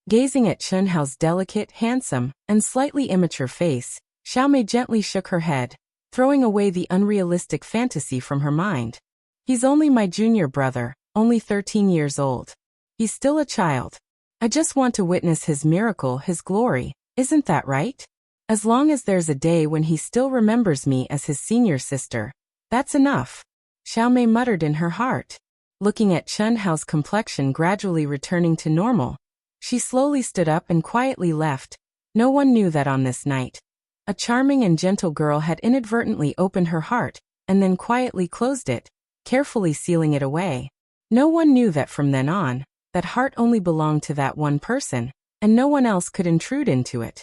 Gazing at Chun Hao's delicate, handsome, and slightly immature face, Xiaomei gently shook her head, throwing away the unrealistic fantasy from her mind. He's only my junior brother, only 13 years old. He's still a child. I just want to witness his miracle, his glory, isn't that right? As long as there's a day when he still remembers me as his senior sister, that's enough. Xiaomei muttered in her heart. Looking at Chun Hao's complexion gradually returning to normal, she slowly stood up and quietly left. No one knew that on this night, a charming and gentle girl had inadvertently opened her heart, and then quietly closed it, carefully sealing it away. No one knew that from then on, that heart only belonged to that one person, and no one else could intrude into it.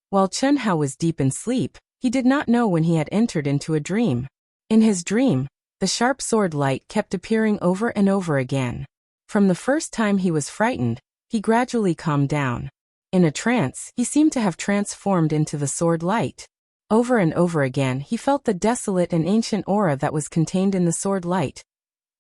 While Chun Hao was deep in sleep, he did not know when he had entered into a dream. In his dream, the sharp sword light kept appearing over and over again. From the first time he was frightened, he gradually calmed down. In a trance, he seemed to have transformed into the sword light. Over and over again he felt the desolate and ancient aura that was contained in the sword light.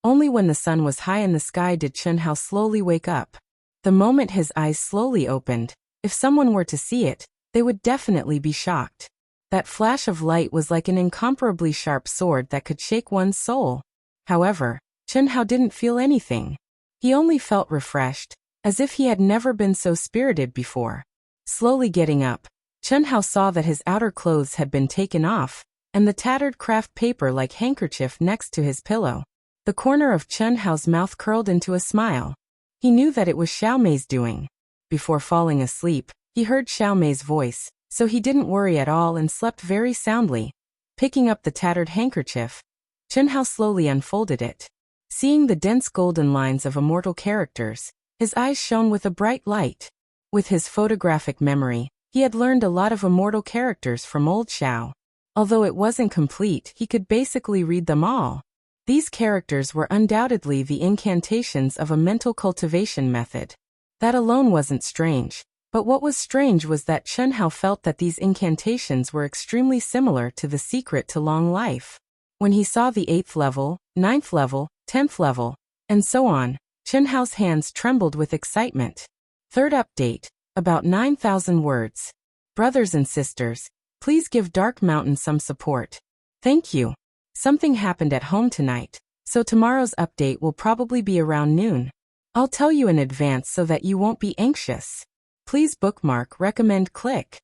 Only when the sun was high in the sky did Chun Hao slowly wake up. The moment his eyes slowly opened, if someone were to see it, they would definitely be shocked. That flash of light was like an incomparably sharp sword that could shake one's soul. However, Chun Hao didn't feel anything. He only felt refreshed, as if he had never been so spirited before. Slowly getting up, Chun Hao saw that his outer clothes had been taken off, and the tattered craft paper-like handkerchief next to his pillow. The corner of Chun Hao's mouth curled into a smile. He knew that it was Xiaomei's doing. Before falling asleep, he heard Xiaomei's voice, so he didn't worry at all and slept very soundly. Picking up the tattered handkerchief, Chun Hao slowly unfolded it. Seeing the dense golden lines of immortal characters, his eyes shone with a bright light. With his photographic memory, he had learned a lot of immortal characters from old Xiao. Although it wasn't complete, he could basically read them all. These characters were undoubtedly the incantations of a mental cultivation method. That alone wasn't strange, but what was strange was that Chen Hao felt that these incantations were extremely similar to the secret to long life. When he saw the 8th level, 9th level, 10th level, and so on, Chen Hao's hands trembled with excitement. Third update, about 9,000 words. Brothers and sisters, please give Dark Mountain some support. Thank you. Something happened at home tonight, so tomorrow's update will probably be around noon. I'll tell you in advance so that you won't be anxious. Please bookmark, recommend, click.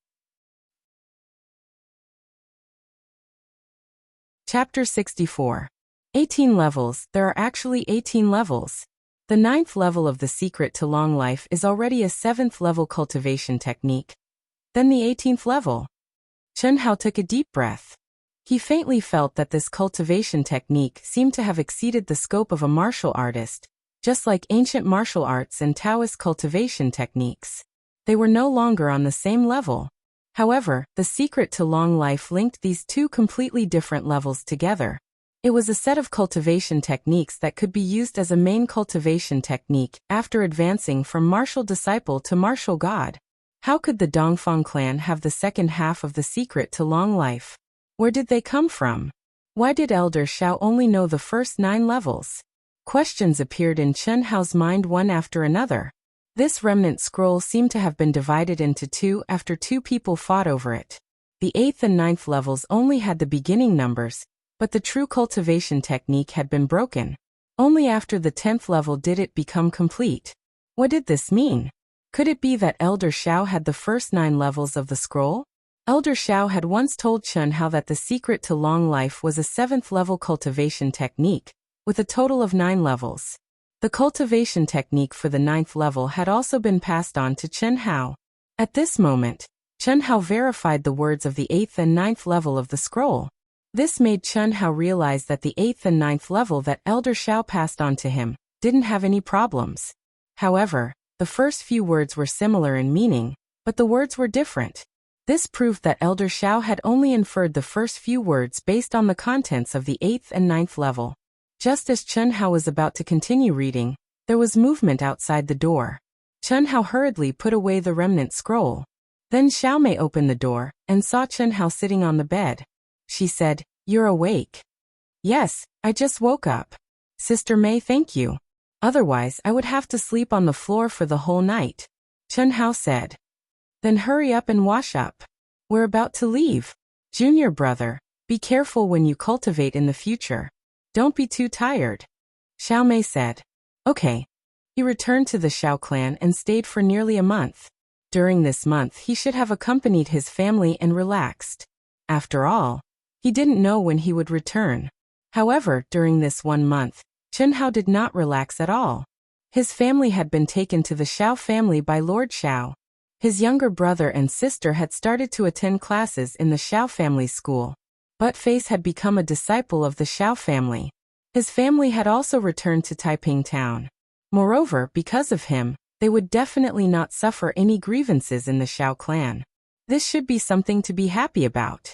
Chapter 64. 18 levels. There are actually 18 levels. The 9th level of the secret to long life is already a 7th level cultivation technique. Then the 18th level. Chen Hao took a deep breath. He faintly felt that this cultivation technique seemed to have exceeded the scope of a martial artist, just like ancient martial arts and Taoist cultivation techniques. They were no longer on the same level. However, the secret to long life linked these two completely different levels together. It was a set of cultivation techniques that could be used as a main cultivation technique after advancing from martial disciple to martial god. How could the Dongfang clan have the second half of the secret to long life? Where did they come from? Why did Elder Xiao only know the first 9 levels? Questions appeared in Chen Hao's mind one after another. This remnant scroll seemed to have been divided into two after two people fought over it. The 8th and 9th levels only had the beginning numbers, but the true cultivation technique had been broken. Only after the 10th level did it become complete. What did this mean? Could it be that Elder Xiao had the first 9 levels of the scroll? Elder Xiao had once told Chen Hao that the secret to long life was a 7th level cultivation technique, with a total of 9 levels. The cultivation technique for the 9th level had also been passed on to Chen Hao. At this moment, Chen Hao verified the words of the 8th and 9th level of the scroll. This made Chen Hao realize that the 8th and 9th level that Elder Xiao passed on to him didn't have any problems. However, the first few words were similar in meaning, but the words were different. This proved that Elder Xiao had only inferred the first few words based on the contents of the 8th and 9th level. Just as Chen Hao was about to continue reading, there was movement outside the door. Chen Hao hurriedly put away the remnant scroll. Then Xiao Mei opened the door and saw Chen Hao sitting on the bed. She said, "You're awake?" "Yes, I just woke up. Sister Mei, thank you. Otherwise, I would have to sleep on the floor for the whole night," Chen Hao said. "Then hurry up and wash up. We're about to leave. Junior brother, be careful when you cultivate in the future. Don't be too tired," Xiao Mei said. Okay. He returned to the Xiao clan and stayed for nearly a month. During this month he should have accompanied his family and relaxed. After all, he didn't know when he would return. However, during this 1 month, Chen Hao did not relax at all. His family had been taken to the Xiao family by Lord Xiao. His younger brother and sister had started to attend classes in the Xiao family school. Buttface had become a disciple of the Xiao family. His family had also returned to Taiping town. Moreover, because of him, they would definitely not suffer any grievances in the Xiao clan. This should be something to be happy about.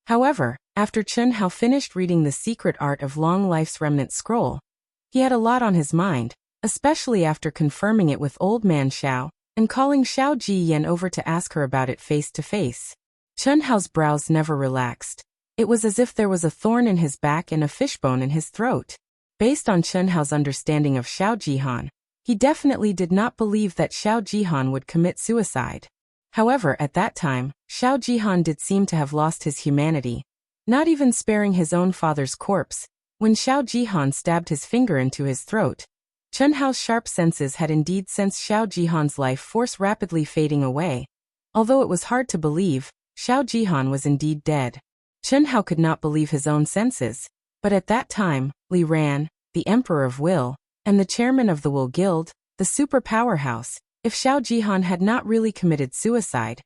However, after Chen Hao finished reading The Secret Art of Long Life's remnant scroll, he had a lot on his mind, especially after confirming it with Old Man Xiao and calling Xiao Jiyan over to ask her about it face to face. Chen Hao's brows never relaxed. It was as if there was a thorn in his back and a fishbone in his throat. Based on Chen Hao's understanding of Xiao Jihan, he definitely did not believe that Xiao Jihan would commit suicide. However, at that time, Xiao Jihan did seem to have lost his humanity, not even sparing his own father's corpse. When Xiao Jihan stabbed his finger into his throat, Chen Hao's sharp senses had indeed sensed Xiao Jihan's life force rapidly fading away. Although it was hard to believe, Xiao Jihan was indeed dead. Chen Hao could not believe his own senses, but at that time, Li Ran, the Emperor of Will, and the chairman of the Will Guild, the super powerhouse, if Xiao Jihan had not really committed suicide,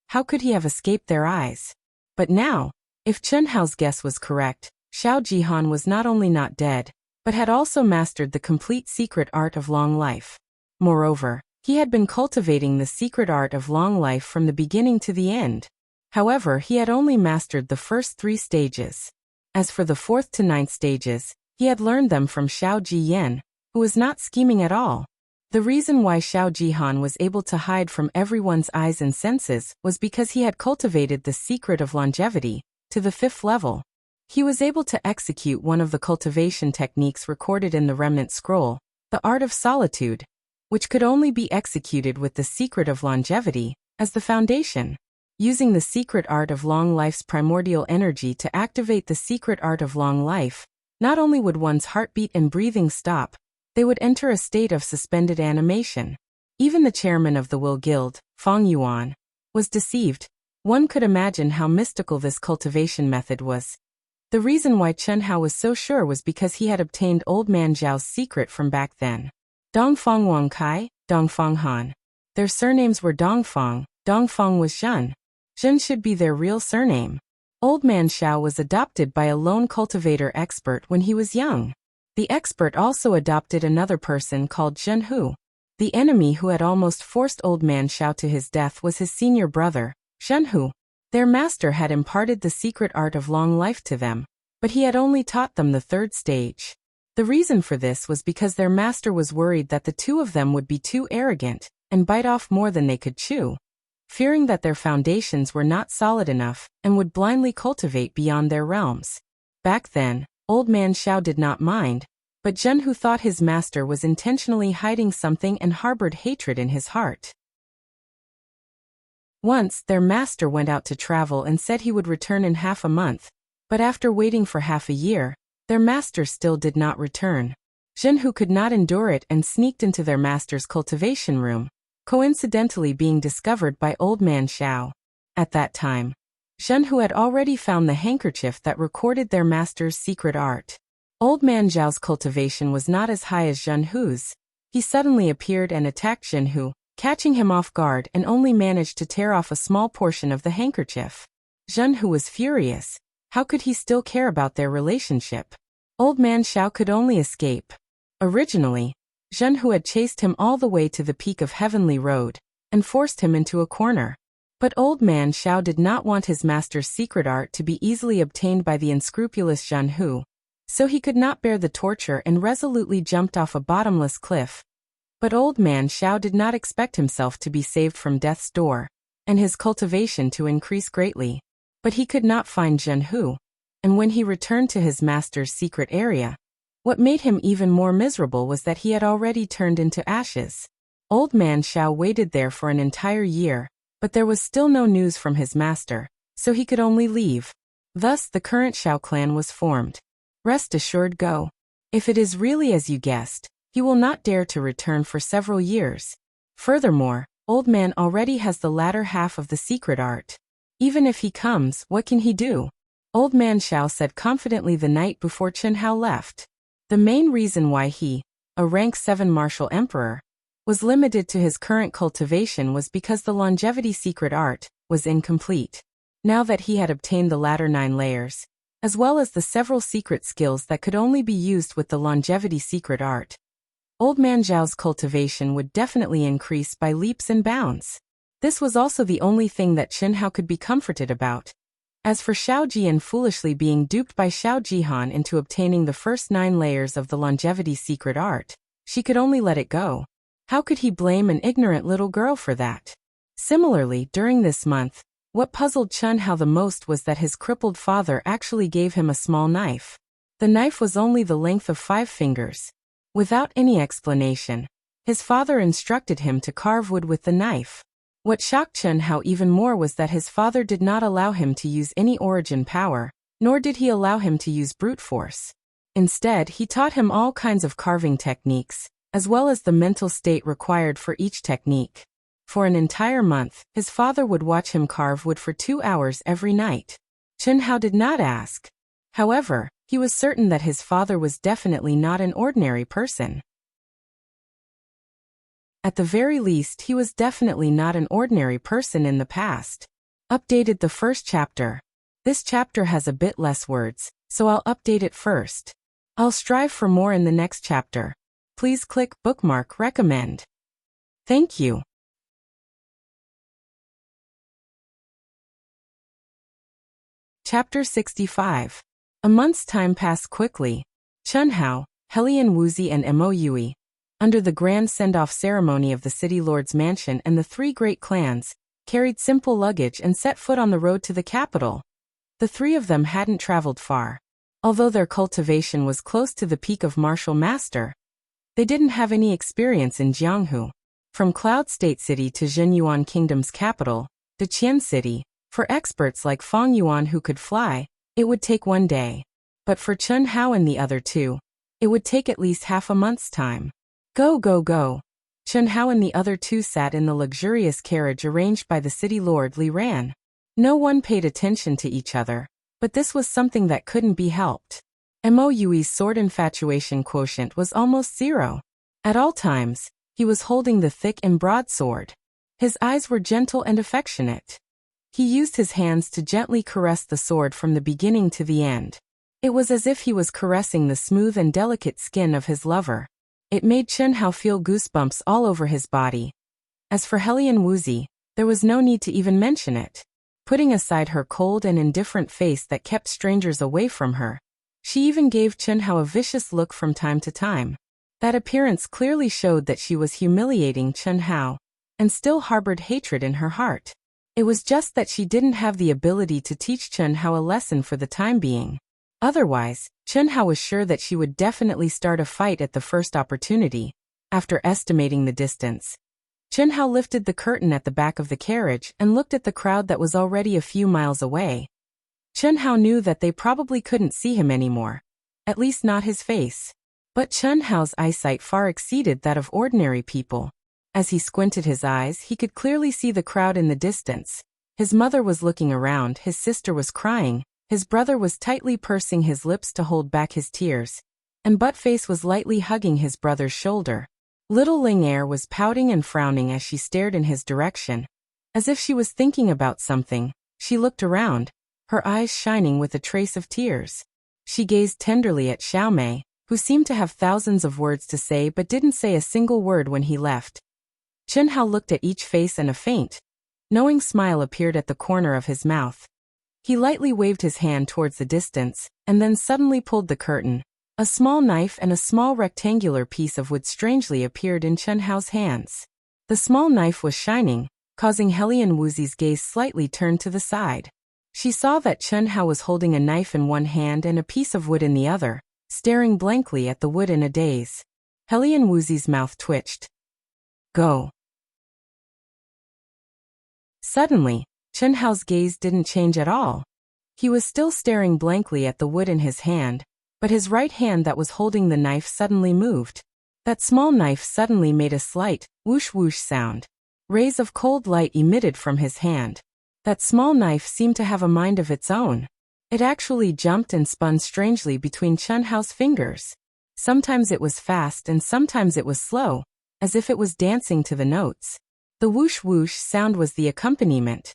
how could he have escaped their eyes? But now, if Chen Hao's guess was correct, Xiao Jihan was not only not dead, but had also mastered the complete secret art of long life. Moreover, he had been cultivating the secret art of long life from the beginning to the end. However, he had only mastered the first 3 stages. As for the 4th to 9th stages, he had learned them from Xiao Jiyan, who was not scheming at all. The reason why Xiao Jihan was able to hide from everyone's eyes and senses was because he had cultivated the secret of longevity to the 5th level. He was able to execute one of the cultivation techniques recorded in the Remnant Scroll, the Art of Solitude, which could only be executed with the secret of longevity as the foundation. Using the secret art of long life's primordial energy to activate the secret art of long life, not only would one's heartbeat and breathing stop, they would enter a state of suspended animation. Even the chairman of the Will Guild, Fang Yuan, was deceived. One could imagine how mystical this cultivation method was. The reason why Chen Hao was so sure was because he had obtained Old Man Zhao's secret from back then. Dongfang Wang Kai, Dongfang Han. Their surnames were Dongfang. Dongfang was Zhen. Zhen should be their real surname. Old Man Xiao was adopted by a lone cultivator expert when he was young. The expert also adopted another person called Zhen Hu. The enemy who had almost forced Old Man Xiao to his death was his senior brother, Zhen Hu. Their master had imparted the secret art of long life to them, but he had only taught them the 3rd stage. The reason for this was because their master was worried that the two of them would be too arrogant and bite off more than they could chew, fearing that their foundations were not solid enough and would blindly cultivate beyond their realms. Back then, Old Man Xiao did not mind, but Zhen Hu thought his master was intentionally hiding something and harbored hatred in his heart. Once, their master went out to travel and said he would return in half a month, but after waiting for half a year, their master still did not return. Zhen Hu could not endure it and sneaked into their master's cultivation room, coincidentally being discovered by Old Man Xiao. At that time, Zhen Hu had already found the handkerchief that recorded their master's secret art. Old Man Zhao's cultivation was not as high as Zhen Hu's. He suddenly appeared and attacked Zhen Hu, catching him off guard and only managed to tear off a small portion of the handkerchief. Zhen Hu was furious. How could he still care about their relationship? Old Man Xiao could only escape. Originally, Zhen Hu had chased him all the way to the peak of Heavenly Road and forced him into a corner. But Old Man Xiao did not want his master's secret art to be easily obtained by the unscrupulous Zhen Hu, so he could not bear the torture and resolutely jumped off a bottomless cliff. But Old Man Xiao did not expect himself to be saved from death's door, and his cultivation to increase greatly. But he could not find Zhen Hu, and when he returned to his master's secret area, what made him even more miserable was that he had already turned into ashes. Old Man Xiao waited there for an entire year, but there was still no news from his master, so he could only leave. Thus the current Xiao clan was formed. Rest assured, go. If it is really as you guessed, he will not dare to return for several years. Furthermore, Old Man already has the latter half of the secret art. Even if he comes, what can he do? Old Man Xiao said confidently the night before Chen Hao left. The main reason why he, a rank 7 martial emperor, was limited to his current cultivation was because the longevity secret art was incomplete. Now that he had obtained the latter 9 layers, as well as the several secret skills that could only be used with the longevity secret art, Old Man Zhao's cultivation would definitely increase by leaps and bounds. This was also the only thing that Chen Hao could be comforted about. As for Xiao Jian foolishly being duped by Xiao Jihan into obtaining the first 9 layers of the longevity secret art, she could only let it go. How could he blame an ignorant little girl for that? Similarly, during this month, what puzzled Chen Hao the most was that his crippled father actually gave him a small knife. The knife was only the length of 5 fingers. Without any explanation, his father instructed him to carve wood with the knife. What shocked Chen Hao even more was that his father did not allow him to use any origin power, nor did he allow him to use brute force. Instead, he taught him all kinds of carving techniques, as well as the mental state required for each technique. For an entire month, his father would watch him carve wood for 2 hours every night. Chen Hao did not ask. However, he was certain that his father was definitely not an ordinary person. At the very least, he was definitely not an ordinary person in the past. Updated the first chapter. This chapter has a bit less words, so I'll update it first. I'll strive for more in the next chapter. Please click bookmark recommend. Thank you. Chapter 65. A month's time passed quickly. Chun Hao, Helian Wuxi and Mo Yui, under the grand send-off ceremony of the city lord's mansion and the three great clans, carried simple luggage and set foot on the road to the capital. The three of them hadn't traveled far. Although their cultivation was close to the peak of martial master, they didn't have any experience in Jianghu. From Cloud State City to Zhenyuan Kingdom's capital, the Qian City, for experts like Feng Yuan who could fly, it would take 1 day. But for Chun Hao and the other two, it would take at least half a month's time. Go, go, go. Chun Hao and the other two sat in the luxurious carriage arranged by the city lord Li Ran. No one paid attention to each other, but this was something that couldn't be helped. Mo Yui's sword infatuation quotient was almost 0. At all times, he was holding the thick and broad sword. His eyes were gentle and affectionate. He used his hands to gently caress the sword from the beginning to the end. It was as if he was caressing the smooth and delicate skin of his lover. It made Chun Hao feel goosebumps all over his body. As for Helian Wuxi, there was no need to even mention it. Putting aside her cold and indifferent face that kept strangers away from her, she even gave Chun Hao a vicious look from time to time. That appearance clearly showed that she was humiliating Chun Hao, and still harbored hatred in her heart. It was just that she didn't have the ability to teach Chun Hao a lesson for the time being. Otherwise, Chun Hao was sure that she would definitely start a fight at the first opportunity. After estimating the distance, Chun Hao lifted the curtain at the back of the carriage and looked at the crowd that was already a few miles away. Chun Hao knew that they probably couldn't see him anymore, at least not his face. But Chun Hao's eyesight far exceeded that of ordinary people. As he squinted his eyes, he could clearly see the crowd in the distance. His mother was looking around, his sister was crying, his brother was tightly pursing his lips to hold back his tears, and Buttface was lightly hugging his brother's shoulder. Little Ling Er was pouting and frowning as she stared in his direction. As if she was thinking about something, she looked around, her eyes shining with a trace of tears. She gazed tenderly at Xiaomei, who seemed to have thousands of words to say but didn't say a single word when he left. Chun Hao looked at each face and a faint, knowing smile appeared at the corner of his mouth. He lightly waved his hand towards the distance, and then suddenly pulled the curtain. A small knife and a small rectangular piece of wood strangely appeared in Chun Hao's hands. The small knife was shining, causing Helian Wuxi's gaze slightly turn to the side. She saw that Chun Hao was holding a knife in one hand and a piece of wood in the other, staring blankly at the wood in a daze. Helian Wuxi's mouth twitched. Go. Suddenly, Chun Hao's gaze didn't change at all. He was still staring blankly at the wood in his hand, but his right hand that was holding the knife suddenly moved. That small knife suddenly made a slight, whoosh-whoosh sound. Rays of cold light emitted from his hand. That small knife seemed to have a mind of its own. It actually jumped and spun strangely between Chun Hao's fingers. Sometimes it was fast and sometimes it was slow, as if it was dancing to the notes. The whoosh-whoosh sound was the accompaniment.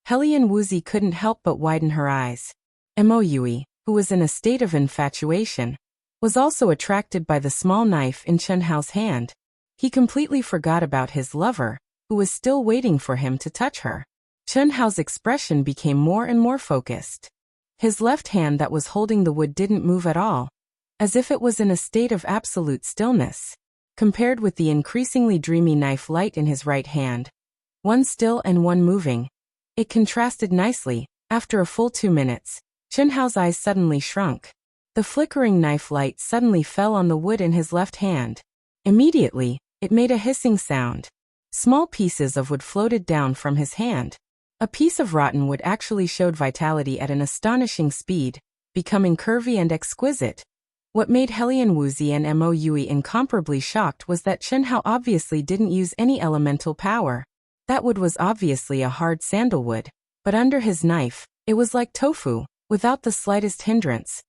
Helian Wuxi couldn't help but widen her eyes. Mo Yui, who was in a state of infatuation, was also attracted by the small knife in Chun Hao's hand. He completely forgot about his lover, who was still waiting for him to touch her. Chun Hao's expression became more and more focused. His left hand that was holding the wood didn't move at all, as if it was in a state of absolute stillness. Compared with the increasingly dreamy knife light in his right hand, one still and one moving, it contrasted nicely. After a full 2 minutes, Chun Hao's eyes suddenly shrunk. The flickering knife light suddenly fell on the wood in his left hand. Immediately, it made a hissing sound. Small pieces of wood floated down from his hand. A piece of rotten wood actually showed vitality at an astonishing speed, becoming curvy and exquisite. What made Helian Wuxi and Mo Yui incomparably shocked was that Chun Hao obviously didn't use any elemental power. That wood was obviously a hard sandalwood, but under his knife, it was like tofu, without the slightest hindrance.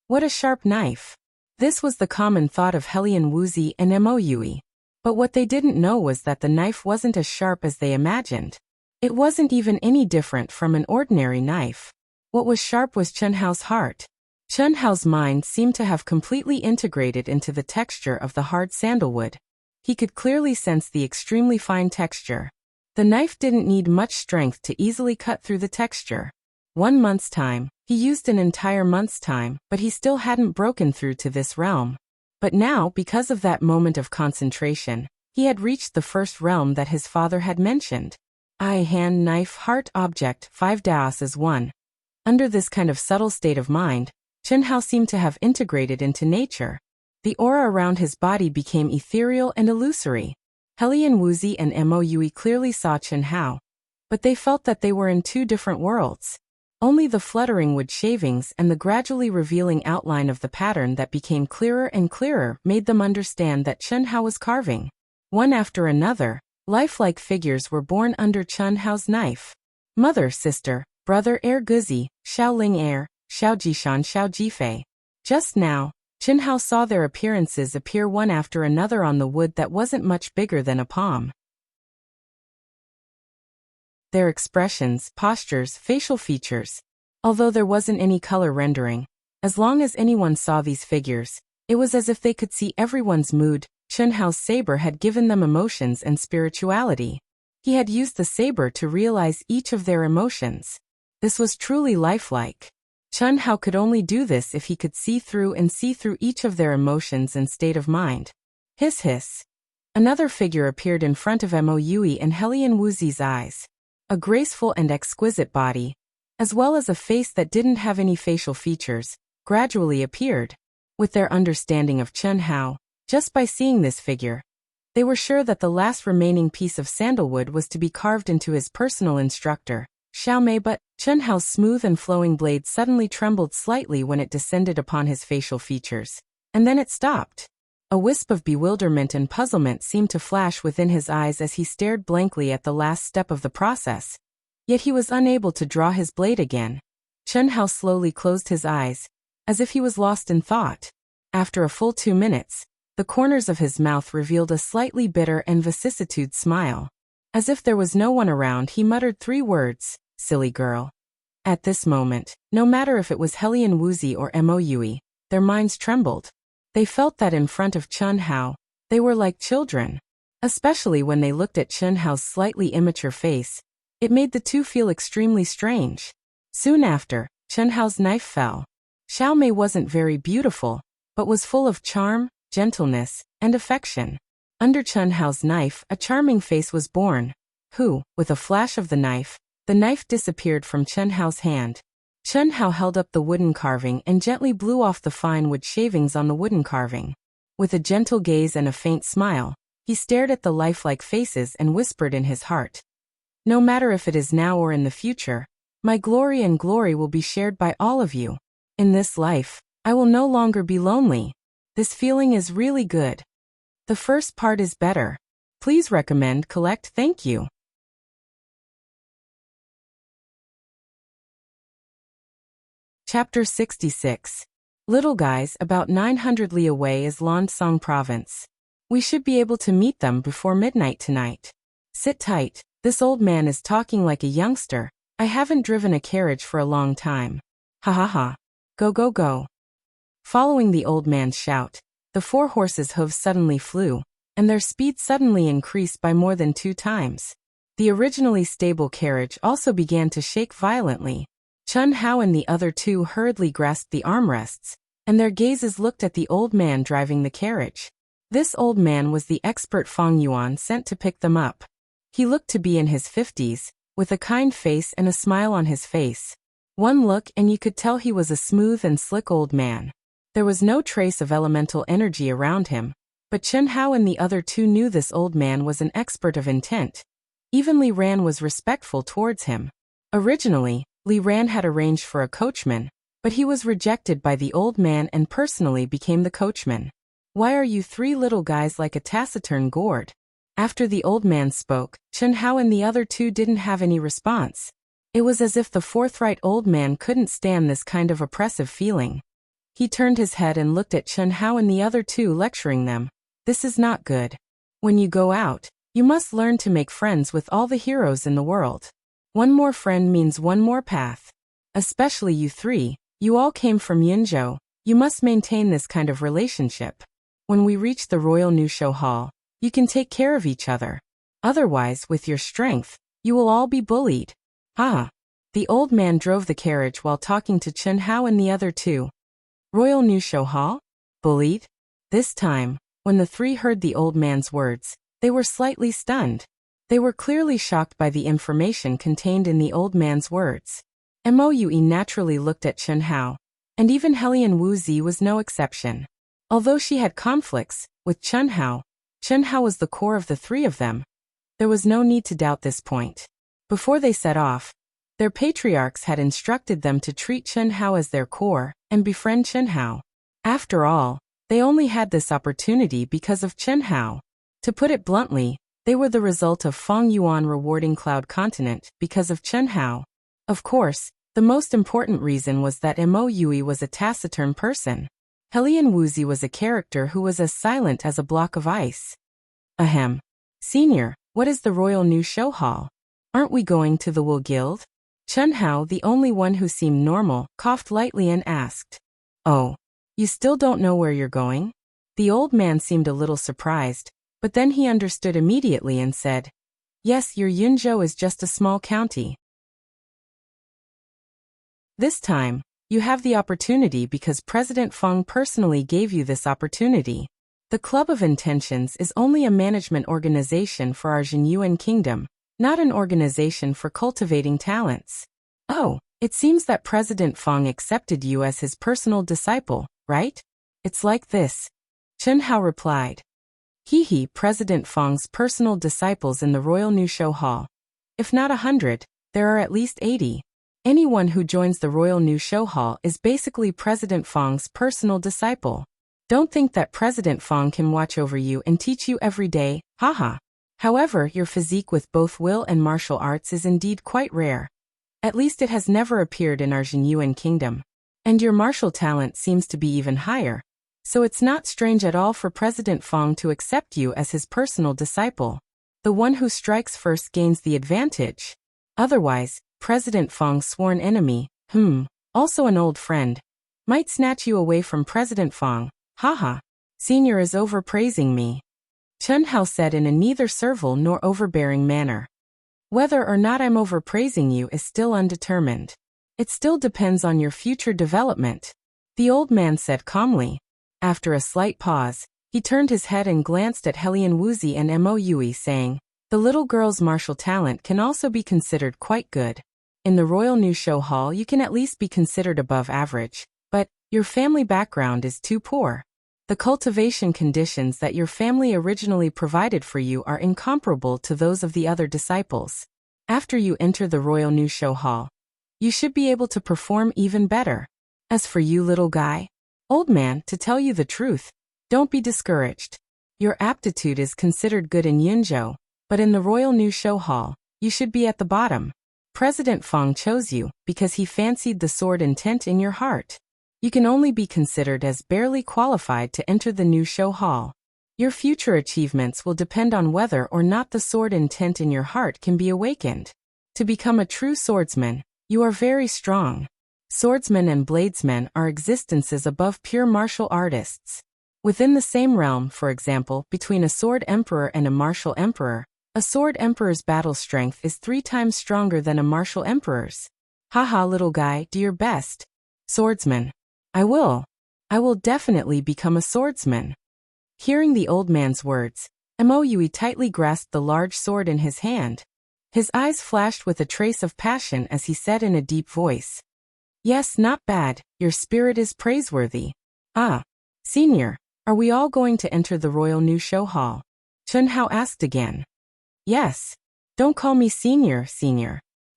What a sharp knife! This was the common thought of Helian Wuxi and Mo Yui. But what they didn't know was that the knife wasn't as sharp as they imagined. It wasn't even any different from an ordinary knife. What was sharp was Chun Hao's heart. Chun Hao's mind seemed to have completely integrated into the texture of the hard sandalwood. He could clearly sense the extremely fine texture. The knife didn't need much strength to easily cut through the texture. 1 month's time. He used an entire month's time, but he still hadn't broken through to this realm. But now, because of that moment of concentration, he had reached the first realm that his father had mentioned. Eye, hand, knife, heart, object, 5 daos as one. Under this kind of subtle state of mind, Chen Hao seemed to have integrated into nature. The aura around his body became ethereal and illusory. Helian Wuxia and Moue clearly saw Chen Hao, but they felt that they were in 2 different worlds. Only the fluttering wood shavings and the gradually revealing outline of the pattern that became clearer and clearer made them understand that Chen Hao was carving. One after another, lifelike figures were born under Chen Hao's knife. Mother, sister, brother, Guzi, Xiao Ling Xiao Jishan, Xiao Jifei. Just now, Chen Hao saw their appearances appear one after another on the wood that wasn't much bigger than a palm. Their expressions, postures, facial features. Although there wasn't any color rendering, as long as anyone saw these figures, it was as if they could see everyone's mood. Chen Hao's saber had given them emotions and spirituality. He had used the saber to realize each of their emotions. This was truly lifelike. Chen Hao could only do this if he could see through each of their emotions and state of mind. Hiss hiss. Another figure appeared in front of Moue and Helian Wuxia's eyes. A graceful and exquisite body, as well as a face that didn't have any facial features, gradually appeared. With their understanding of Chen Hao, just by seeing this figure, they were sure that the last remaining piece of sandalwood was to be carved into his personal instructor, Xiao Mei, but Chen Hao's smooth and flowing blade suddenly trembled slightly when it descended upon his facial features, and then it stopped. A wisp of bewilderment and puzzlement seemed to flash within his eyes as he stared blankly at the last step of the process. Yet he was unable to draw his blade again. Chen Hao slowly closed his eyes, as if he was lost in thought. After a full 2 minutes, the corners of his mouth revealed a slightly bitter and vicissitude smile. As if there was no one around, he muttered 3 words, "Silly girl." At this moment, no matter if it was Helian Wuxia or Moue, their minds trembled. They felt that in front of Chen Hao, they were like children. Especially when they looked at Chen Hao's slightly immature face, it made the 2 feel extremely strange. Soon after, Chen Hao's knife fell. Xiao Mei wasn't very beautiful, but was full of charm, gentleness, and affection. Under Chen Hao's knife, a charming face was born, who, with a flash of the knife disappeared from Chen Hao's hand. Chen Hao held up the wooden carving and gently blew off the fine wood shavings on the wooden carving. With a gentle gaze and a faint smile, he stared at the lifelike faces and whispered in his heart, "No matter if it is now or in the future, my glory and glory will be shared by all of you. In this life, I will no longer be lonely. This feeling is really good. The first part is better. Please recommend, collect, thank you." Chapter 66. Little guys, about 900 li away is Lansong province. We should be able to meet them before midnight tonight. Sit tight, this old man is talking like a youngster. I haven't driven a carriage for a long time. Ha ha ha. Go go go. Following the old man's shout, the 4 horses' hooves suddenly flew, and their speed suddenly increased by more than 2 times. The originally stable carriage also began to shake violently. Chen Hao and the other 2 hurriedly grasped the armrests, and their gazes looked at the old man driving the carriage. This old man was the expert Feng Yuan sent to pick them up. He looked to be in his 50s, with a kind face and a smile on his face. One look and you could tell he was a smooth and slick old man. There was no trace of elemental energy around him, but Chen Hao and the other 2 knew this old man was an expert of intent. Even Li Ran was respectful towards him. Originally, Li Ran had arranged for a coachman, but he was rejected by the old man and personally became the coachman. Why are you 3 little guys like a taciturn gourd? After the old man spoke, Chen Hao and the other 2 didn't have any response. It was as if the forthright old man couldn't stand this kind of oppressive feeling. He turned his head and looked at Chen Hao and the other 2, lecturing them. This is not good. When you go out, you must learn to make friends with all the heroes in the world. One more friend means one more path. Especially you 3, you all came from Yinzhou, you must maintain this kind of relationship. When we reach the Royal New Show Hall, you can take care of each other. Otherwise, with your strength, you will all be bullied. Ah. The old man drove the carriage while talking to Chen Hao and the other two. Royal New Show Hall? Bullied? This time, when the three heard the old man's words, they were slightly stunned. They were clearly shocked by the information contained in the old man's words. Moue naturally looked at Chen Hao, and even Helian Wuxia was no exception. Although she had conflicts with Chen Hao was the core of the three of them. There was no need to doubt this point. Before they set off, their patriarchs had instructed them to treat Chen Hao as their core and befriend Chen Hao. After all, they only had this opportunity because of Chen Hao. To put it bluntly, they were the result of Feng Yuan rewarding Cloud Continent because of Chen Hao. Of course, the most important reason was that Moue was a taciturn person. Helian Wuxia was a character who was as silent as a block of ice. Ahem. Senior, what is the Royal New Show Hall? Aren't we going to the Wool Guild? Chen Hao, the only one who seemed normal, coughed lightly and asked. Oh, you still don't know where you're going? The old man seemed a little surprised, but then he understood immediately and said, yes, your Yunzhou is just a small county. This time, you have the opportunity because President Feng personally gave you this opportunity. The Club of Intentions is only a management organization for our Jinyuan Kingdom, not an organization for cultivating talents. Oh, it seems that President Feng accepted you as his personal disciple, right? It's like this. Chen Hao replied. President Feng's personal disciples in the Royal New Show Hall. If not 100, there are at least 80. Anyone who joins the Royal New Show Hall is basically President Feng's personal disciple. Don't think that President Feng can watch over you and teach you every day, haha. However, your physique with both will and martial arts is indeed quite rare. At least it has never appeared in our Jinyuan Kingdom. And your martial talent seems to be even higher. So it's not strange at all for President Feng to accept you as his personal disciple. The one who strikes first gains the advantage. Otherwise, President Feng's sworn enemy, also an old friend, might snatch you away from President Feng. Haha. Senior is overpraising me. Chen Hao said in a neither servile nor overbearing manner. Whether or not I'm overpraising you is still undetermined. It still depends on your future development, the old man said calmly. After a slight pause, he turned his head and glanced at Helian Wuxia and Moue, saying, the little girl's martial talent can also be considered quite good. In the Royal New Show Hall you can at least be considered above average, but your family background is too poor. The cultivation conditions that your family originally provided for you are incomparable to those of the other disciples. After you enter the Royal New Show Hall, you should be able to perform even better. As for you, little guy, old man, to tell you the truth, don't be discouraged. Your aptitude is considered good in Yunzhou, but in the Royal New Show Hall, you should be at the bottom. President Feng chose you because he fancied the sword intent in your heart. You can only be considered as barely qualified to enter the New Show Hall. Your future achievements will depend on whether or not the sword intent in your heart can be awakened. To become a true swordsman, you are very strong. Swordsmen and bladesmen are existences above pure martial artists. Within the same realm, for example, between a sword emperor and a martial emperor, a sword emperor's battle strength is 3 times stronger than a martial emperor's. Haha, little guy, do your best. Swordsman. I will definitely become a swordsman. Hearing the old man's words, Moue tightly grasped the large sword in his hand. His eyes flashed with a trace of passion as he said in a deep voice. Yes, not bad, your spirit is praiseworthy. Ah, senior, are we all going to enter the Royal New Show Hall? Chen Hao asked again. Yes. Don't call me senior.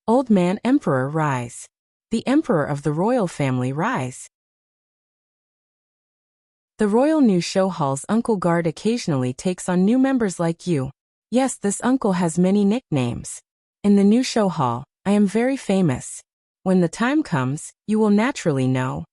Old man emperor, rise. The emperor of the royal family, rise. The Royal New Show Hall's Uncle Guard occasionally takes on new members like you. Yes, this uncle has many nicknames. In the New Show Hall, I am very famous. When the time comes, you will naturally know.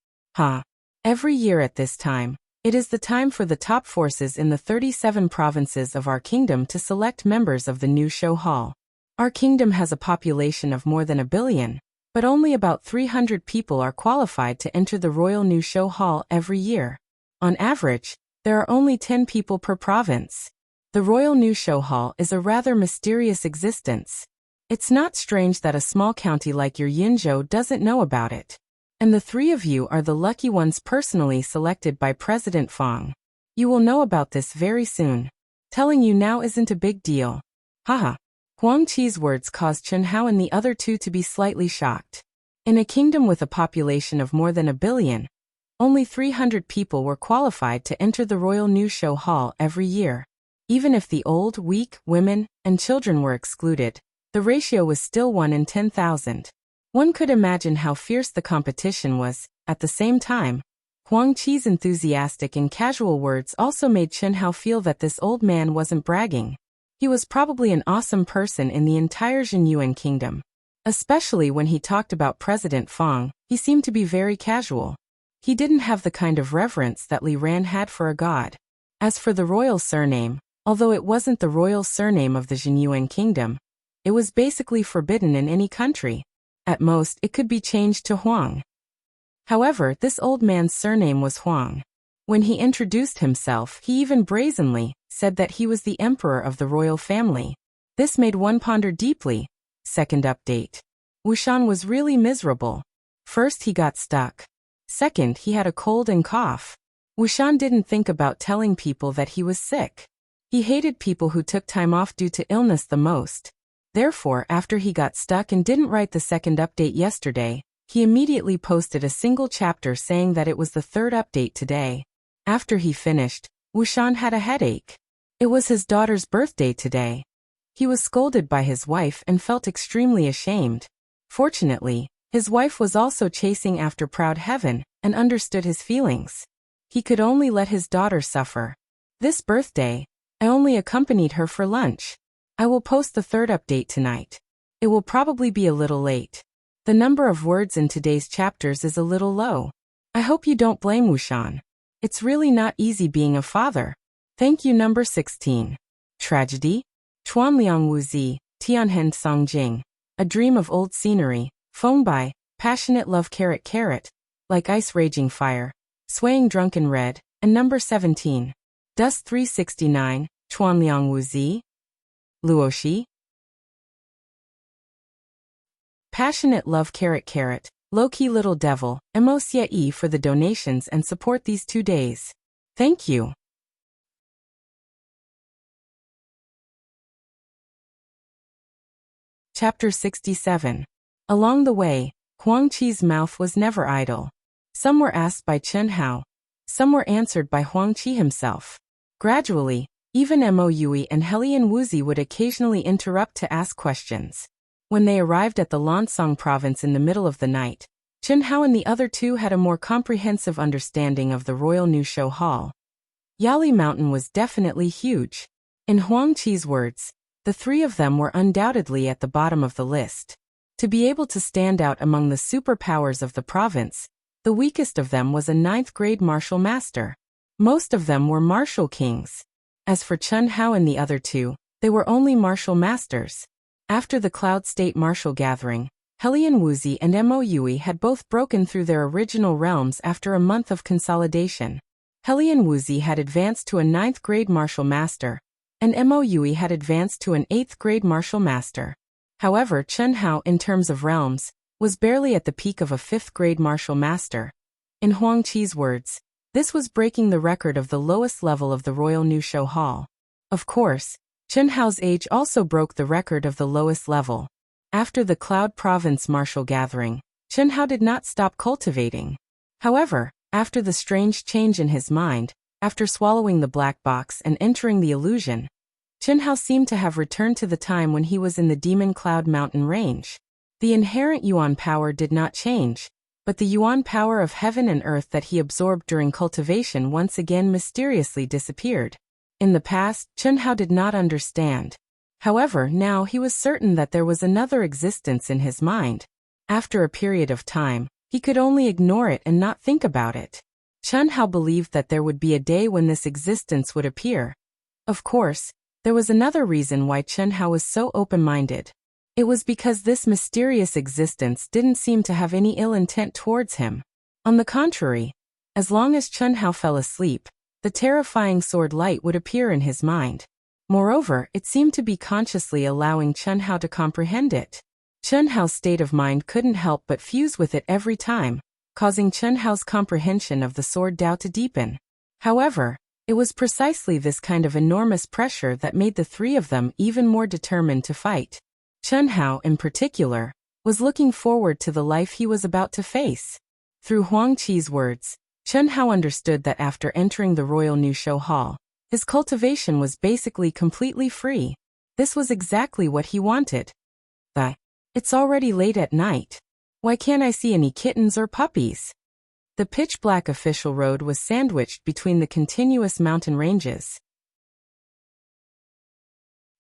Every year at this time, it is the time for the top forces in the 37 provinces of our kingdom to select members of the New Show Hall. Our kingdom has a population of more than 1 billion, but only about 300 people are qualified to enter the Royal New Show Hall every year. On average, there are only 10 people per province. The Royal New Show Hall is a rather mysterious existence. It's not strange that a small county like your Yinzhou doesn't know about it. And the three of you are the lucky ones personally selected by President Fang. You will know about this very soon. Telling you now isn't a big deal. Haha. Huang Qi's words caused Chen Hao and the other two to be slightly shocked. In a kingdom with a population of more than 1 billion, only 300 people were qualified to enter the Royal New Show Hall every year. Even if the old, weak, women, and children were excluded, the ratio was still 1 in 10,000. One could imagine how fierce the competition was. At the same time, Huang Qi's enthusiastic and casual words also made Chen Hao feel that this old man wasn't bragging. He was probably an awesome person in the entire Zhenyuan kingdom. Especially when he talked about President Fang, he seemed to be very casual. He didn't have the kind of reverence that Li Ran had for a god. As for the royal surname, although it wasn't the royal surname of the Zhenyuan kingdom, it was basically forbidden in any country. At most, it could be changed to Huang. However, this old man's surname was Huang. When he introduced himself, he even brazenly said that he was the emperor of the royal family. This made one ponder deeply. Second update. Wuxian was really miserable. First, he got stuck. Second, he had a cold and cough. Wuxian didn't think about telling people that he was sick. He hated people who took time off due to illness the most. Therefore, after he got stuck and didn't write the second update yesterday, he immediately posted a single chapter saying that it was the third update today. After he finished, Wuxian had a headache. It was his daughter's birthday today. He was scolded by his wife and felt extremely ashamed. Fortunately, his wife was also chasing after Proud Heaven and understood his feelings. He could only let his daughter suffer. This birthday, I only accompanied her for lunch. I will post the third update tonight. It will probably be a little late. The number of words in today's chapters is a little low. I hope you don't blame Wuxian. It's really not easy being a father. Thank you. Number 16. Tragedy? Chuanliang Wuzi, Tianhen Songjing. A dream of old scenery, phone by, passionate love like ice raging fire, swaying drunken red, and number 17. Dust 369, Chuanliang Wuzi? Luoshi? Passionate love low-key little devil, Emocia for the donations and support these 2 days. Thank you. Chapter 67. Along the way, Huang Qi's mouth was never idle. Some were asked by Chen Hao. Some were answered by Huang Qi himself. Gradually, even Mo Yui and Helian Wuzi would occasionally interrupt to ask questions. When they arrived at the Lansong province in the middle of the night, Chen Hao and the other two had a more comprehensive understanding of the Royal New Show Hall. Yali Mountain was definitely huge. In Huang Qi's words, the three of them were undoubtedly at the bottom of the list. To be able to stand out among the superpowers of the province, the weakest of them was a 9th-grade martial master. Most of them were martial kings. As for Chen Hao and the other two, they were only martial masters. After the Cloud State martial gathering, Helian Wuzi and Mo Yui had both broken through their original realms after a month of consolidation. Helian Wuzi had advanced to a 9th-grade martial master, and Mo Yui had advanced to an 8th-grade martial master. However, Chen Hao, in terms of realms, was barely at the peak of a 5th-grade martial master. In Huang Qi's words, this was breaking the record of the lowest level of the Royal New Show Hall. Of course, Chen Hao's age also broke the record of the lowest level. After the Cloud Province martial gathering, Chen Hao did not stop cultivating. However, after the strange change in his mind, after swallowing the black box and entering the illusion, Chen Hao seemed to have returned to the time when he was in the Demon Cloud Mountain range. The inherent Yuan power did not change, but the Yuan power of heaven and earth that he absorbed during cultivation once again mysteriously disappeared. In the past, Chen Hao did not understand. However, now he was certain that there was another existence in his mind. After a period of time, he could only ignore it and not think about it. Chen Hao believed that there would be a day when this existence would appear. Of course, there was another reason why Chen Hao was so open-minded. It was because this mysterious existence didn't seem to have any ill intent towards him. On the contrary, as long as Chen Hao fell asleep, the terrifying sword light would appear in his mind. Moreover, it seemed to be consciously allowing Chen Hao to comprehend it. Chen Hao's state of mind couldn't help but fuse with it every time, causing Chen Hao's comprehension of the sword Dao to deepen. However, it was precisely this kind of enormous pressure that made the three of them even more determined to fight. Chen Hao, in particular, was looking forward to the life he was about to face. Through Huang Qi's words, Chen Hao understood that after entering the Royal New Show Hall, his cultivation was basically completely free. This was exactly what he wanted. It's already late at night. Why can't I see any kittens or puppies? The pitch-black official road was sandwiched between the continuous mountain ranges.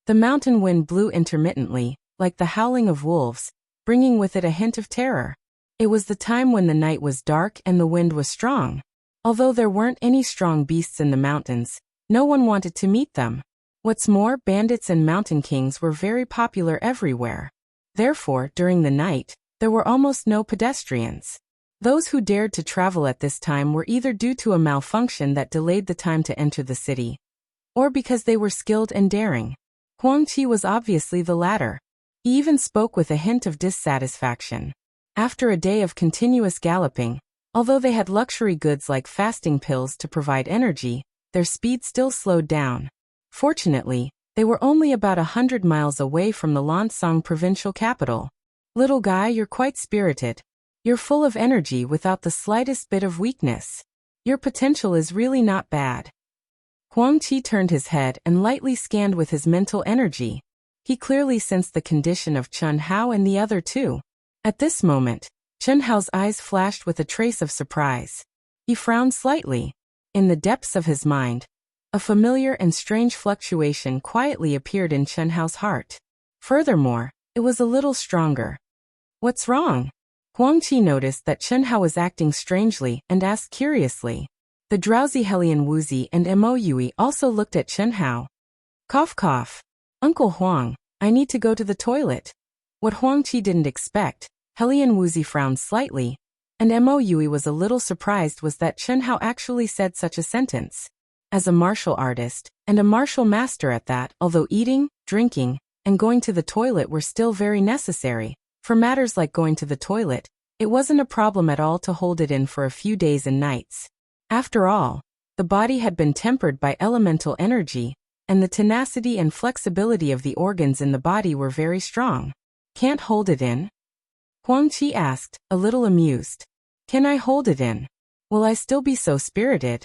The mountain wind blew intermittently, like the howling of wolves, bringing with it a hint of terror. It was the time when the night was dark and the wind was strong. Although there weren't any strong beasts in the mountains, no one wanted to meet them. What's more, bandits and mountain kings were very popular everywhere. Therefore, during the night, there were almost no pedestrians. Those who dared to travel at this time were either due to a malfunction that delayed the time to enter the city, or because they were skilled and daring. Huang Qi was obviously the latter. He even spoke with a hint of dissatisfaction. After a day of continuous galloping, although they had luxury goods like fasting pills to provide energy, their speed still slowed down. Fortunately, they were only about 100 miles away from the Lansong provincial capital. Little guy, you're quite spirited. You're full of energy without the slightest bit of weakness. Your potential is really not bad. Huang Qi turned his head and lightly scanned with his mental energy. He clearly sensed the condition of Chen Hao and the other two. At this moment, Chen Hao's eyes flashed with a trace of surprise. He frowned slightly. In the depths of his mind, a familiar and strange fluctuation quietly appeared in Chen Hao's heart. Furthermore, it was a little stronger. What's wrong? Huang Qi noticed that Chen Hao was acting strangely and asked curiously. The drowsy Helian Wuxia and Mo Yui also looked at Chen Hao. Cough cough. Uncle Huang, I need to go to the toilet. What Huang Qi didn't expect, Helian Wuxia frowned slightly, and Mo Yui was a little surprised was that Chen Hao actually said such a sentence. As a martial artist, and a martial master at that, although eating, drinking, and going to the toilet were still very necessary, for matters like going to the toilet, it wasn't a problem at all to hold it in for a few days and nights. After all, the body had been tempered by elemental energy, and the tenacity and flexibility of the organs in the body were very strong. Can't hold it in? Huang Qi asked, a little amused. Can I hold it in? Will I still be so spirited?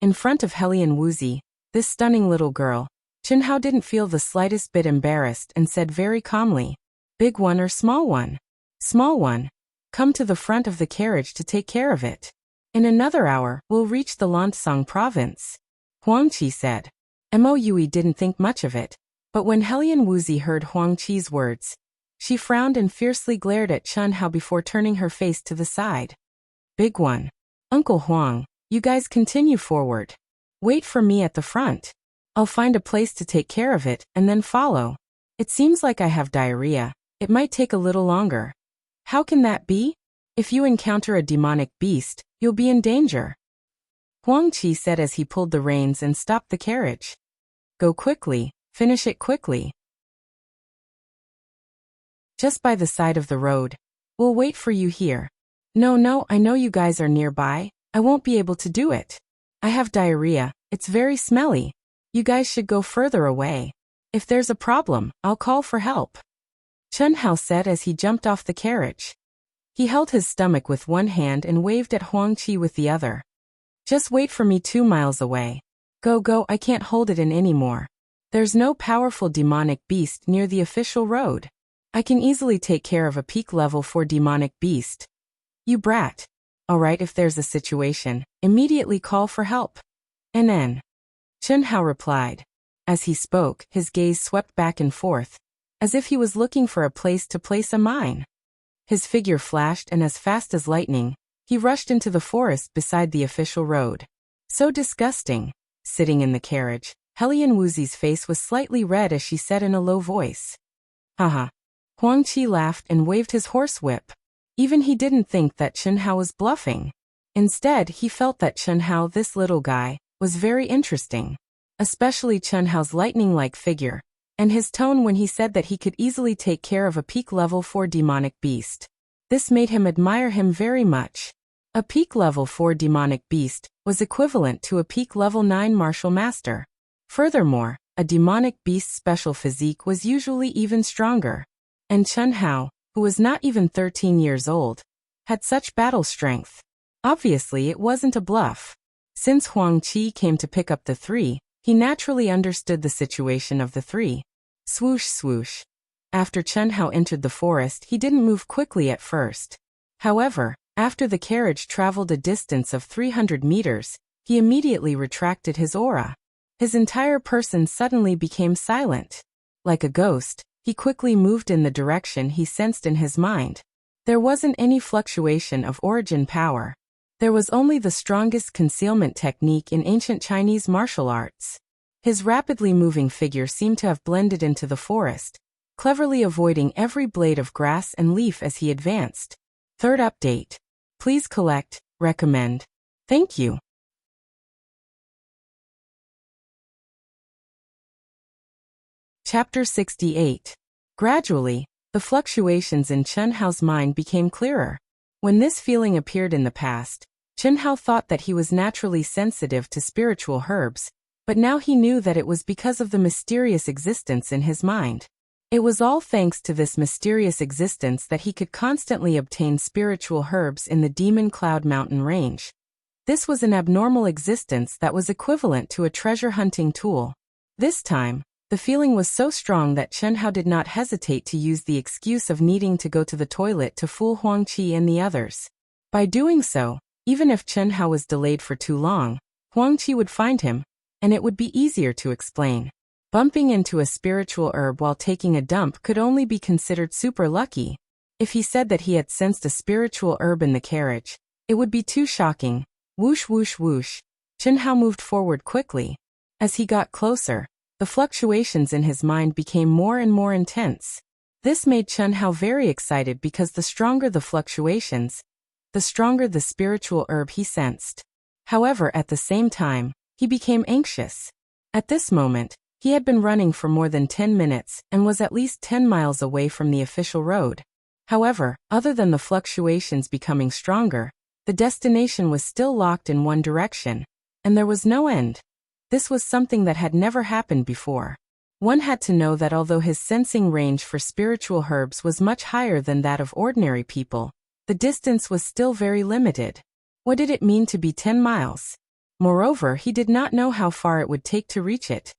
In front of Helian Wuxia, this stunning little girl, Chen Hao didn't feel the slightest bit embarrassed and said very calmly, Big one or small one? Small one. Come to the front of the carriage to take care of it. In another hour, we'll reach the Lansong province. Huang Qi said. Mo Yui didn't think much of it, but when Helian Wuxia heard Huang Qi's words, she frowned and fiercely glared at Chen Hao before turning her face to the side. Big one. Uncle Huang, you guys continue forward. Wait for me at the front. I'll find a place to take care of it and then follow. It seems like I have diarrhea. It might take a little longer. How can that be? If you encounter a demonic beast, you'll be in danger. Huang Qi said as he pulled the reins and stopped the carriage. Go quickly, finish it quickly. Just by the side of the road. We'll wait for you here. No, I know you guys are nearby. I won't be able to do it. I have diarrhea. It's very smelly. You guys should go further away. If there's a problem, I'll call for help. Chen Hao said as he jumped off the carriage. He held his stomach with one hand and waved at Huang Qi with the other. Just wait for me 2 miles away. Go, I can't hold it in anymore. There's no powerful demonic beast near the official road. I can easily take care of a peak level 4 demonic beast. You brat. Alright, if there's a situation, immediately call for help. NN. Chen Hao replied. As he spoke, his gaze swept back and forth, as if he was looking for a place to place a mine. His figure flashed and as fast as lightning, he rushed into the forest beside the official road. So disgusting. Sitting in the carriage, Helian Wuxia's face was slightly red as she said in a low voice. Haha. Huang Qi laughed and waved his horsewhip. Even he didn't think that Chen Hao was bluffing. Instead, he felt that Chen Hao, this little guy, was very interesting. especially Chen Hao's lightning-like figure, and his tone when he said that he could easily take care of a peak level 4 demonic beast. This made him admire him very much. A peak level 4 demonic beast was equivalent to a peak level 9 martial master. Furthermore, a demonic beast's special physique was usually even stronger. And Chen Hao, who was not even 13 years old, had such battle strength. Obviously it wasn't a bluff. Since Huang Qi came to pick up the three, he naturally understood the situation of the three. Swoosh swoosh. After Chen Hao entered the forest, he didn't move quickly at first. However, after the carriage traveled a distance of 300 meters, he immediately retracted his aura. His entire person suddenly became silent. Like a ghost, he quickly moved in the direction he sensed in his mind. There wasn't any fluctuation of origin power. There was only the strongest concealment technique in ancient Chinese martial arts. His rapidly moving figure seemed to have blended into the forest, cleverly avoiding every blade of grass and leaf as he advanced. Third update. Please collect, recommend. Thank you. Chapter 68. Gradually, the fluctuations in Chen Hao's mind became clearer. When this feeling appeared in the past, Chen Hao thought that he was naturally sensitive to spiritual herbs, but now he knew that it was because of the mysterious existence in his mind. It was all thanks to this mysterious existence that he could constantly obtain spiritual herbs in the Demon Cloud Mountain range. This was an abnormal existence that was equivalent to a treasure hunting tool. This time, the feeling was so strong that Chen Hao did not hesitate to use the excuse of needing to go to the toilet to fool Huang Qi and the others. By doing so, even if Chen Hao was delayed for too long, Huang Qi would find him, and it would be easier to explain. Bumping into a spiritual herb while taking a dump could only be considered super lucky. If he said that he had sensed a spiritual herb in the carriage, it would be too shocking. Whoosh whoosh whoosh. Chen Hao moved forward quickly. As he got closer, the fluctuations in his mind became more and more intense. This made Chen Hao very excited because the stronger the fluctuations, the stronger the spiritual herb he sensed. However, at the same time, he became anxious. At this moment, he had been running for more than 10 minutes and was at least 10 miles away from the official road. However, other than the fluctuations becoming stronger, the destination was still locked in one direction, and there was no end. This was something that had never happened before. One had to know that although his sensing range for spiritual herbs was much higher than that of ordinary people, the distance was still very limited. What did it mean to be 10 miles? Moreover, he did not know how far it would take to reach it.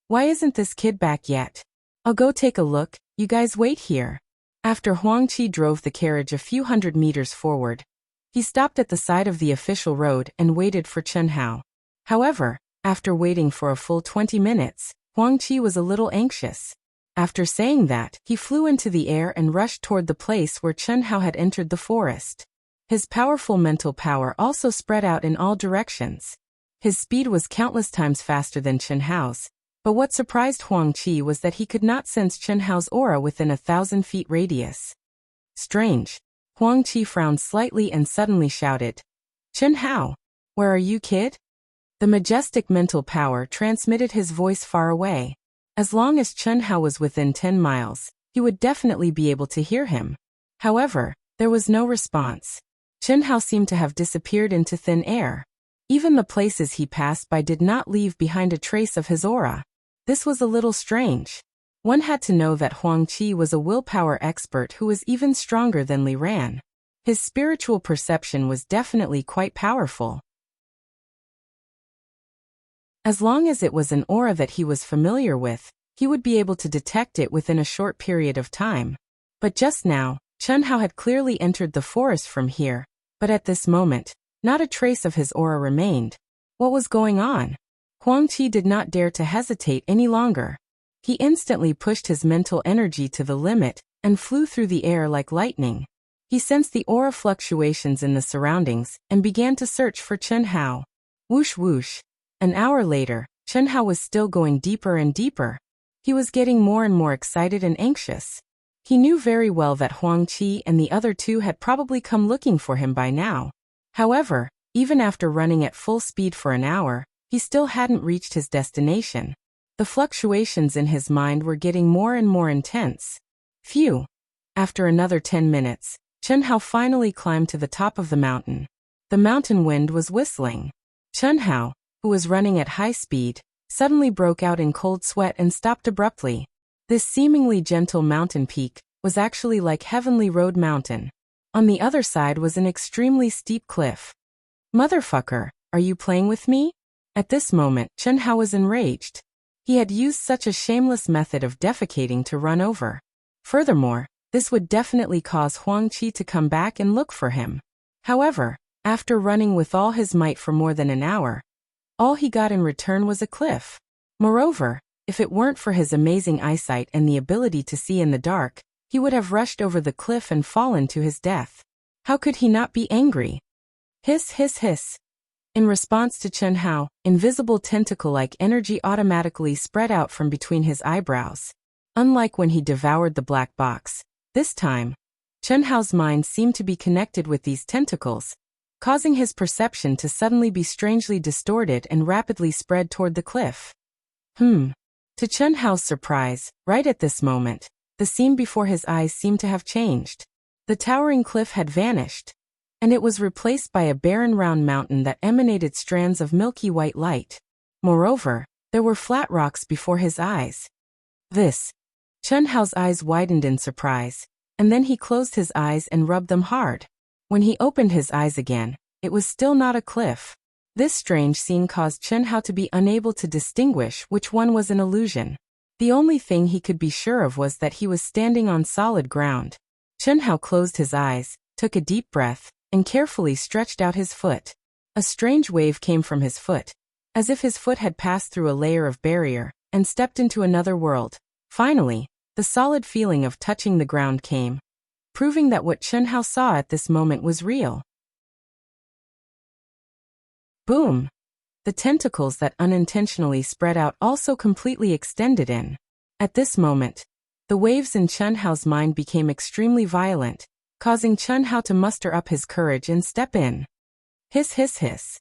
Why isn't this kid back yet? I'll go take a look, you guys wait here. After Huang Qi drove the carriage a few hundred meters forward, he stopped at the side of the official road and waited for Chen Hao. However, after waiting for a full 20 minutes, Huang Qi was a little anxious. After saying that, he flew into the air and rushed toward the place where Chen Hao had entered the forest. His powerful mental power also spread out in all directions. His speed was countless times faster than Chen Hao's, but what surprised Huang Qi was that he could not sense Chen Hao's aura within 1,000 feet radius. Strange. Huang Qi frowned slightly and suddenly shouted, "Chen Hao, where are you, kid?" The majestic mental power transmitted his voice far away. As long as Chen Hao was within 10 miles, he would definitely be able to hear him. However, there was no response. Chen Hao seemed to have disappeared into thin air. Even the places he passed by did not leave behind a trace of his aura. This was a little strange. One had to know that Huang Qi was a willpower expert who was even stronger than Li Ran. His spiritual perception was definitely quite powerful. As long as it was an aura that he was familiar with, he would be able to detect it within a short period of time. But just now, Chen Hao had clearly entered the forest from here, but at this moment, not a trace of his aura remained. What was going on? Huang Qi did not dare to hesitate any longer. He instantly pushed his mental energy to the limit and flew through the air like lightning. He sensed the aura fluctuations in the surroundings and began to search for Chen Hao. Whoosh whoosh. An hour later, Chen Hao was still going deeper and deeper. He was getting more and more excited and anxious. He knew very well that Huang Qi and the other two had probably come looking for him by now. However, even after running at full speed for an hour, He still hadn't reached his destination. The fluctuations in his mind were getting more and more intense. Phew! After another 10 minutes, Chen Hao finally climbed to the top of the mountain. The mountain wind was whistling. Chen Hao, who was running at high speed, suddenly broke out in cold sweat and stopped abruptly. This seemingly gentle mountain peak was actually like Heavenly Road Mountain. On the other side was an extremely steep cliff. Motherfucker, are you playing with me? At this moment, Chen Hao was enraged. He had used such a shameless method of defecating to run over. Furthermore, this would definitely cause Huang Qi to come back and look for him. However, after running with all his might for more than an hour, all he got in return was a cliff. Moreover, if it weren't for his amazing eyesight and the ability to see in the dark, he would have rushed over the cliff and fallen to his death. How could he not be angry? Hiss, hiss, hiss. In response to Chen Hao, invisible tentacle-like energy automatically spread out from between his eyebrows. Unlike when he devoured the black box, this time, Chen Hao's mind seemed to be connected with these tentacles, causing his perception to suddenly be strangely distorted and rapidly spread toward the cliff. To Chen Hao's surprise, right at this moment, the scene before his eyes seemed to have changed. The towering cliff had vanished, and it was replaced by a barren round mountain that emanated strands of milky white light. Moreover, there were flat rocks before his eyes. Chen Hao's eyes widened in surprise, and then he closed his eyes and rubbed them hard. When he opened his eyes again, it was still not a cliff. This strange scene caused Chen Hao to be unable to distinguish which one was an illusion. The only thing he could be sure of was that he was standing on solid ground. Chen Hao closed his eyes, took a deep breath, and carefully stretched out his foot. A strange wave came from his foot, as if his foot had passed through a layer of barrier and stepped into another world. Finally, the solid feeling of touching the ground came, proving that what Chen Hao saw at this moment was real. Boom! The tentacles that unintentionally spread out also completely extended in. At this moment, the waves in Chen Hao's mind became extremely violent, causing Chen Hao to muster up his courage and step in. Hiss, hiss, hiss.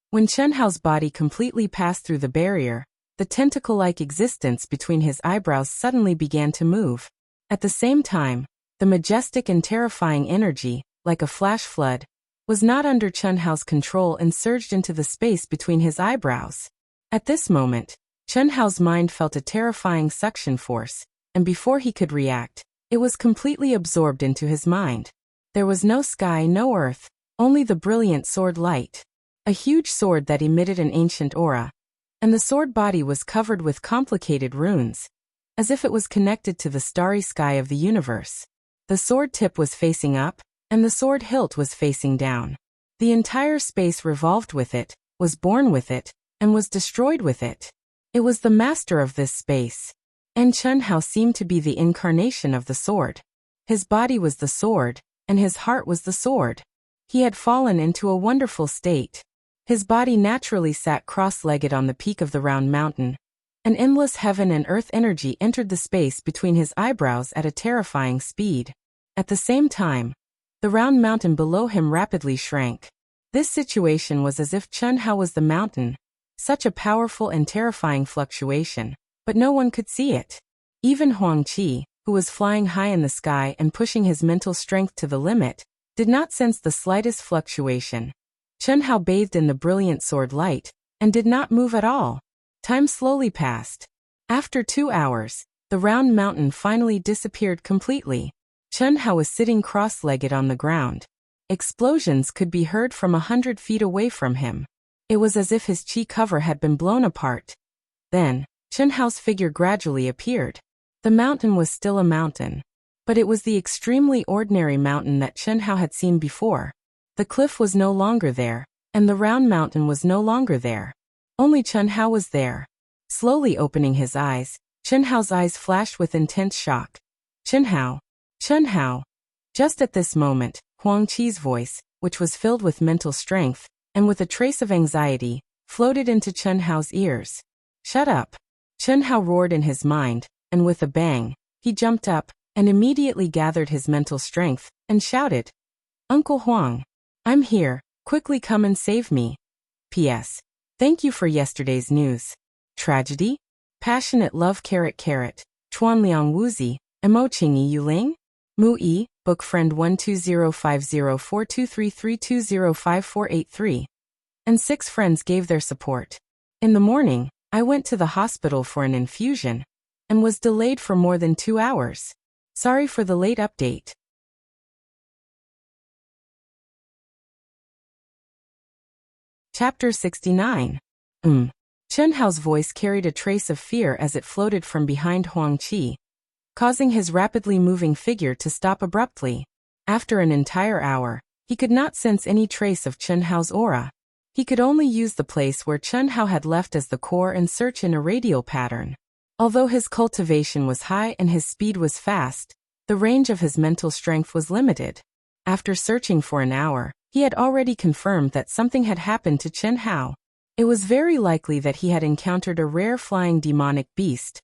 When Chen Hao's body completely passed through the barrier, the tentacle-like existence between his eyebrows suddenly began to move. At the same time, the majestic and terrifying energy, like a flash flood, was not under Chen Hao's control and surged into the space between his eyebrows. At this moment, Chen Hao's mind felt a terrifying suction force, and before he could react, it was completely absorbed into his mind. There was no sky, no earth, only the brilliant sword light. A huge sword that emitted an ancient aura, and the sword body was covered with complicated runes, as if it was connected to the starry sky of the universe. The sword tip was facing up, and the sword hilt was facing down. The entire space revolved with it, was born with it, and was destroyed with it. It was the master of this space. And Chen Hao seemed to be the incarnation of the sword. His body was the sword, and his heart was the sword. He had fallen into a wonderful state. His body naturally sat cross-legged on the peak of the round mountain. An endless heaven and earth energy entered the space between his eyebrows at a terrifying speed. At the same time, the round mountain below him rapidly shrank. This situation was as if Chen Hao was the mountain, such a powerful and terrifying fluctuation, but no one could see it. Even Huang Qi, who was flying high in the sky and pushing his mental strength to the limit, did not sense the slightest fluctuation. Chen Hao bathed in the brilliant sword light, and did not move at all. Time slowly passed. After 2 hours, the round mountain finally disappeared completely. Chen Hao was sitting cross-legged on the ground. Explosions could be heard from 100 feet away from him. It was as if his chi cover had been blown apart. Then, Chen Hao's figure gradually appeared. The mountain was still a mountain, but it was the extremely ordinary mountain that Chen Hao had seen before. The cliff was no longer there, and the round mountain was no longer there. Only Chen Hao was there. Slowly opening his eyes, Chen Hao's eyes flashed with intense shock. Chen Hao! Chen Hao! Just at this moment, Huang Qi's voice, which was filled with mental strength, and with a trace of anxiety, floated into Chen Hao's ears. Shut up! Chen Hao roared in his mind, and with a bang, he jumped up, and immediately gathered his mental strength, and shouted, Uncle Huang! I'm here, quickly come and save me. P.S. Thank you for yesterday's news. Tragedy? Passionate love Chuan Liang Wuzi, Emo Qingyi Yuling? Mu Yi, Book Friend 120504233205483. And 6 friends gave their support. In the morning, I went to the hospital for an infusion and was delayed for more than 2 hours. Sorry for the late update. Chapter 69. Chen Hao's voice carried a trace of fear as it floated from behind Huang Qi, causing his rapidly moving figure to stop abruptly. After an entire hour, he could not sense any trace of Chen Hao's aura. He could only use the place where Chen Hao had left as the core and search in a radial pattern. Although his cultivation was high and his speed was fast, the range of his mental strength was limited. After searching for an hour, he had already confirmed that something had happened to Chen Hao. It was very likely that he had encountered a rare flying demonic beast,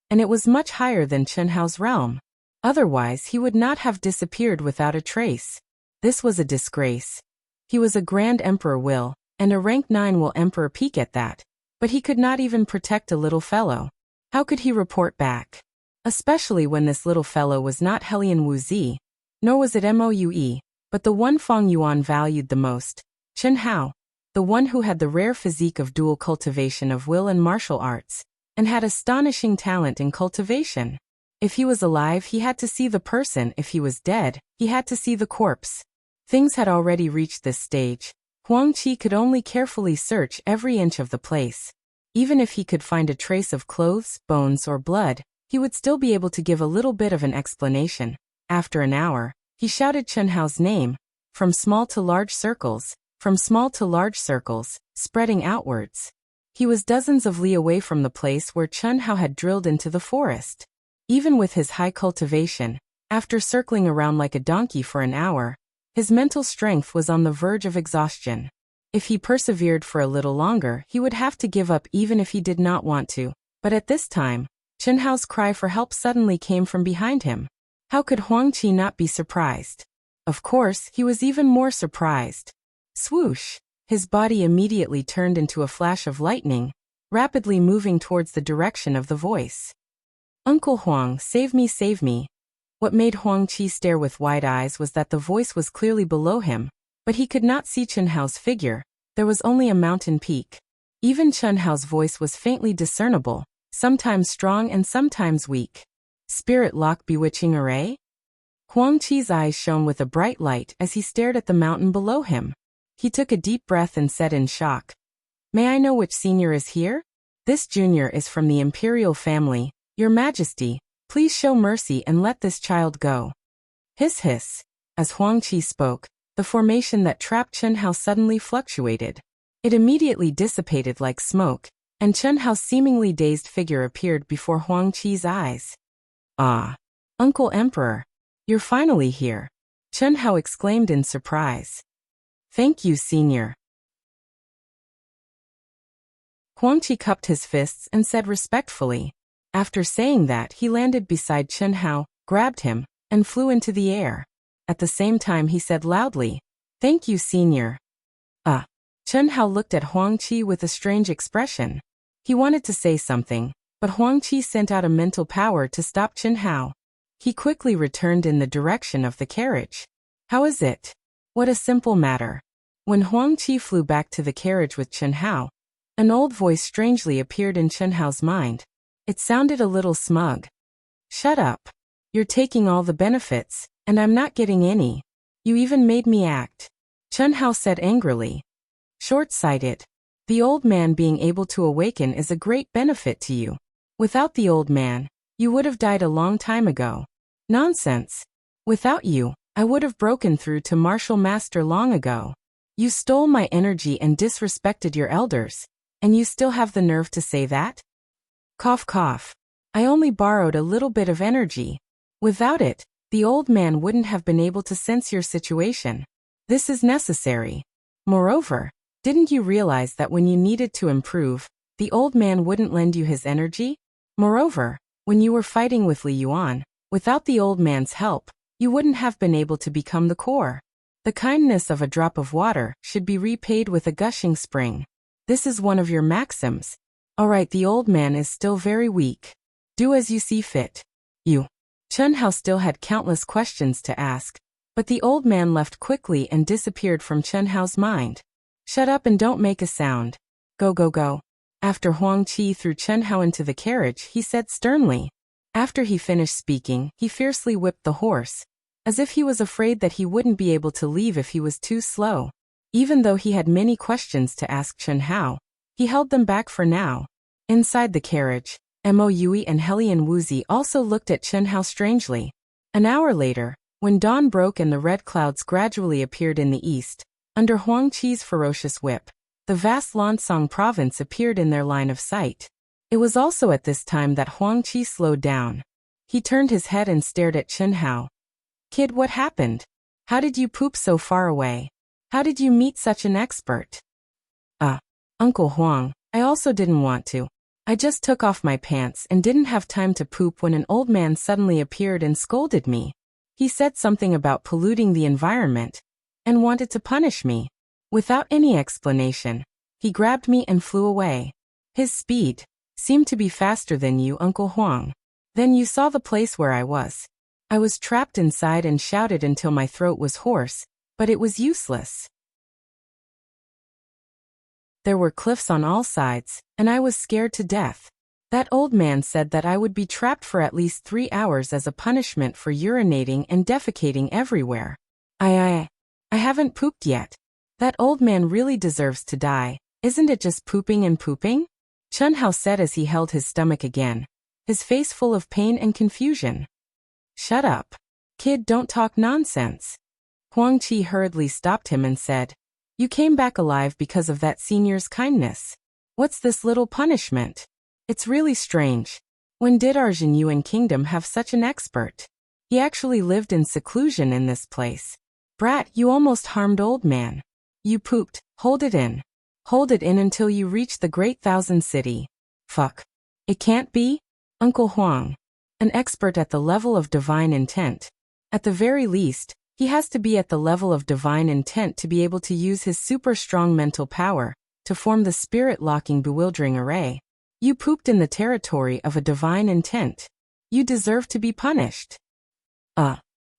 and it was much higher than Chen Hao's realm. Otherwise, he would not have disappeared without a trace. This was a disgrace. He was a Grand Emperor Will, and a rank 9 Will Emperor Peak at that, but he could not even protect a little fellow. How could he report back? Especially when this little fellow was not Helian Wuzi, nor was it Moue, but the one Feng Yuan valued the most, Chen Hao, the one who had the rare physique of dual cultivation of will and martial arts, and had astonishing talent in cultivation. If he was alive, he had to see the person. If he was dead, he had to see the corpse. Things had already reached this stage. Huang Qi could only carefully search every inch of the place. Even if he could find a trace of clothes, bones, or blood, he would still be able to give a little bit of an explanation. After an hour, he shouted Chen Hao's name, from small to large circles, spreading outwards. He was dozens of li away from the place where Chen Hao had drilled into the forest. Even with his high cultivation, after circling around like a donkey for an hour, his mental strength was on the verge of exhaustion. If he persevered for a little longer, he would have to give up even if he did not want to. But at this time, Chen Hao's cry for help suddenly came from behind him. How could Huang Qi not be surprised? Of course, he was even more surprised. Swoosh! His body immediately turned into a flash of lightning, rapidly moving towards the direction of the voice. Uncle Huang, save me, save me. What made Huang Qi stare with wide eyes was that the voice was clearly below him, but he could not see Chen Hao's figure. There was only a mountain peak. Even Chen Hao's voice was faintly discernible, sometimes strong and sometimes weak. Spirit lock bewitching array? Huang Qi's eyes shone with a bright light as he stared at the mountain below him. He took a deep breath and said in shock, "May I know which senior is here? This junior is from the imperial family. Your Majesty, please show mercy and let this child go." Hiss hiss. As Huang Qi spoke, the formation that trapped Chen Hao suddenly fluctuated. It immediately dissipated like smoke, and Chen Hao's seemingly dazed figure appeared before Huang Qi's eyes. "Ah, Uncle Emperor, you're finally here," Chen Hao exclaimed in surprise. "Thank you, Senior." Huang Qi cupped his fists and said respectfully. After saying that, he landed beside Chen Hao, grabbed him, and flew into the air. At the same time he said loudly, "Thank you, Senior." Chen Hao looked at Huang Qi with a strange expression. He wanted to say something, but Huang Qi sent out a mental power to stop Chen Hao. He quickly returned in the direction of the carriage. "How is it?" What a simple matter. When Huang Qi flew back to the carriage with Chen Hao, an old voice strangely appeared in Chen Hao's mind. It sounded a little smug. "Shut up. You're taking all the benefits, and I'm not getting any. You even made me act," Chen Hao said angrily. "Short-sighted. The old man being able to awaken is a great benefit to you. Without the old man, you would have died a long time ago." "Nonsense. Without you, I would have broken through to martial master long ago. You stole my energy and disrespected your elders, and you still have the nerve to say that?" Cough cough. "I only borrowed a little bit of energy. Without it, the old man wouldn't have been able to sense your situation. This is necessary. Moreover, didn't you realize that when you needed to improve, the old man wouldn't lend you his energy? Moreover, when you were fighting with Li Yuan, without the old man's help, you wouldn't have been able to become the core. The kindness of a drop of water should be repaid with a gushing spring. This is one of your maxims. All right, the old man is still very weak. Do as you see fit. You. Chen Hao still had countless questions to ask, but the old man left quickly and disappeared from Chen Hao's mind. Shut up and don't make a sound. Go, go, go. After Huang Qi threw Chen Hao into the carriage, he said sternly. After he finished speaking, he fiercely whipped the horse, as if he was afraid that he wouldn't be able to leave if he was too slow. Even though he had many questions to ask Chen Hao, he held them back for now. Inside the carriage, Mo Yui and Helian Wuxia also looked at Chen Hao strangely. An hour later, when dawn broke and the red clouds gradually appeared in the east, under Huang Qi's ferocious whip, the vast Lansong province appeared in their line of sight. It was also at this time that Huang Qi slowed down. He turned his head and stared at Chen Hao. Kid, what happened? How did you poop so far away? How did you meet such an expert? Uncle Huang, I also didn't want to. I just took off my pants and didn't have time to poop when an old man suddenly appeared and scolded me. He said something about polluting the environment and wanted to punish me. Without any explanation, he grabbed me and flew away. His speed seemed to be faster than you, Uncle Huang. Then you saw the place where I was. I was trapped inside and shouted until my throat was hoarse, but it was useless. There were cliffs on all sides, and I was scared to death. That old man said that I would be trapped for at least 3 hours as a punishment for urinating and defecating everywhere. I haven't pooped yet. That old man really deserves to die. Isn't it just pooping and pooping? Chen Hao said as he held his stomach again, his face full of pain and confusion. Shut up. Kid, don't talk nonsense. Huang Qi hurriedly stopped him and said, You came back alive because of that senior's kindness. What's this little punishment? It's really strange. When did our Zhenyuan kingdom have such an expert? He actually lived in seclusion in this place. Brat, you almost harmed old man. You pooped. Hold it in. Hold it in until you reach the Great Thousand City. Fuck. It can't be? Uncle Huang. An expert at the level of divine intent. At the very least, he has to be at the level of divine intent to be able to use his super strong mental power to form the spirit-locking bewildering array. You pooped in the territory of a divine intent. You deserve to be punished.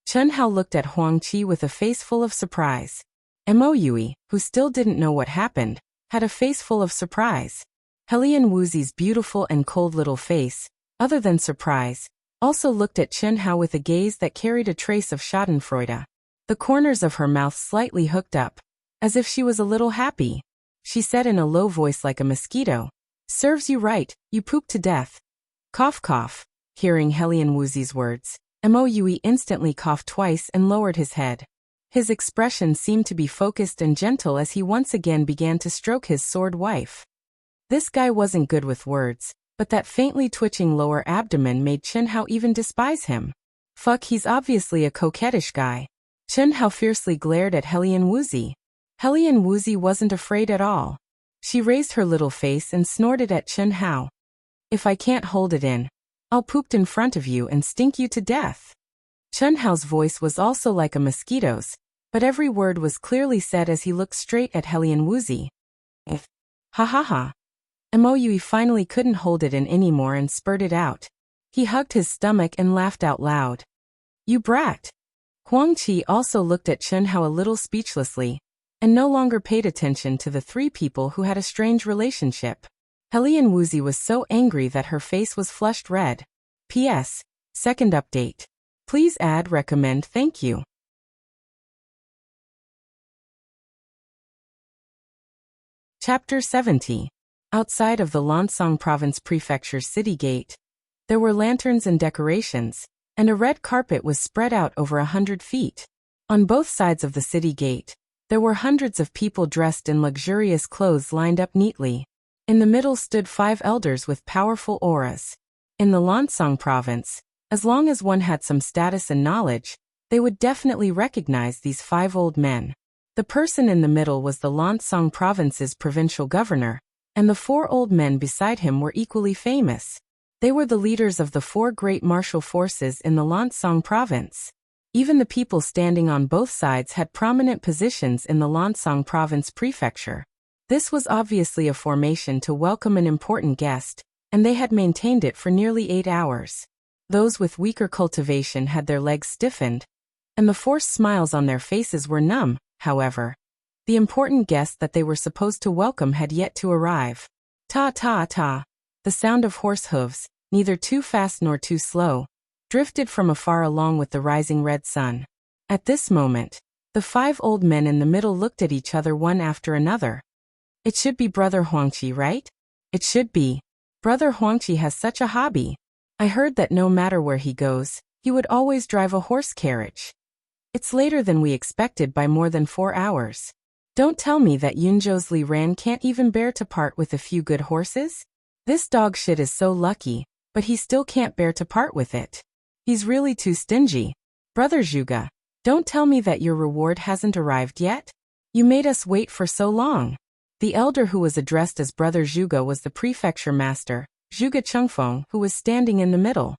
Chen Hao looked at Huang Qi with a face full of surprise. Mo Yui, who still didn't know what happened, had a face full of surprise. Helian Wuxia's beautiful and cold little face, other than surprise, also looked at Chen Hao with a gaze that carried a trace of schadenfreude. The corners of her mouth slightly hooked up, as if she was a little happy. She said in a low voice like a mosquito, Serves you right, you pooped to death. Cough cough. Hearing Helian Wuxia's words, Mo Yui instantly coughed twice and lowered his head. His expression seemed to be focused and gentle as he once again began to stroke his sword wife. This guy wasn't good with words, but that faintly twitching lower abdomen made Chen Hao even despise him. Fuck, he's obviously a coquettish guy. Chen Hao fiercely glared at Helian Wuxia. Helian Wuxia wasn't afraid at all. She raised her little face and snorted at Chen Hao. If I can't hold it in, I'll poop in front of you and stink you to death. Chen Hao's voice was also like a mosquito's, but every word was clearly said as he looked straight at Helian Wuxia. Ha ha ha. Mo Yui finally couldn't hold it in anymore and spurted out. He hugged his stomach and laughed out loud. You brat. Huang Qi also looked at Chen Hao a little speechlessly, and no longer paid attention to the 3 people who had a strange relationship. Helian Wuxia was so angry that her face was flushed red. P.S. Second update. Please add recommend thank you. Chapter 70. Outside of the Lansong Province Prefecture's city gate, there were lanterns and decorations, and a red carpet was spread out over 100 feet. On both sides of the city gate, there were hundreds of people dressed in luxurious clothes lined up neatly. In the middle stood 5 elders with powerful auras. In the Lansong province, as long as one had some status and knowledge, they would definitely recognize these 5 old men. The person in the middle was the Lansong province's provincial governor, and the 4 old men beside him were equally famous. They were the leaders of the 4 great martial forces in the Lansong province. Even the people standing on both sides had prominent positions in the Lansong province prefecture. This was obviously a formation to welcome an important guest, and they had maintained it for nearly 8 hours. Those with weaker cultivation had their legs stiffened, and the forced smiles on their faces were numb, however. The important guest that they were supposed to welcome had yet to arrive. Ta-ta-ta. The sound of horse hooves, neither too fast nor too slow, drifted from afar along with the rising red sun. At this moment, the 5 old men in the middle looked at each other one after another. It should be Brother Huangqi, right? It should be. Brother Huangqi has such a hobby. I heard that no matter where he goes, he would always drive a horse carriage. It's later than we expected by more than 4 hours. Don't tell me that Yunzhou's Li Ran can't even bear to part with a few good horses? This dog shit is so lucky, but he still can't bear to part with it. He's really too stingy. Brother Zhuge, don't tell me that your reward hasn't arrived yet? You made us wait for so long. The elder who was addressed as Brother Zhuge was the prefecture master, Zhuge Chengfeng, who was standing in the middle.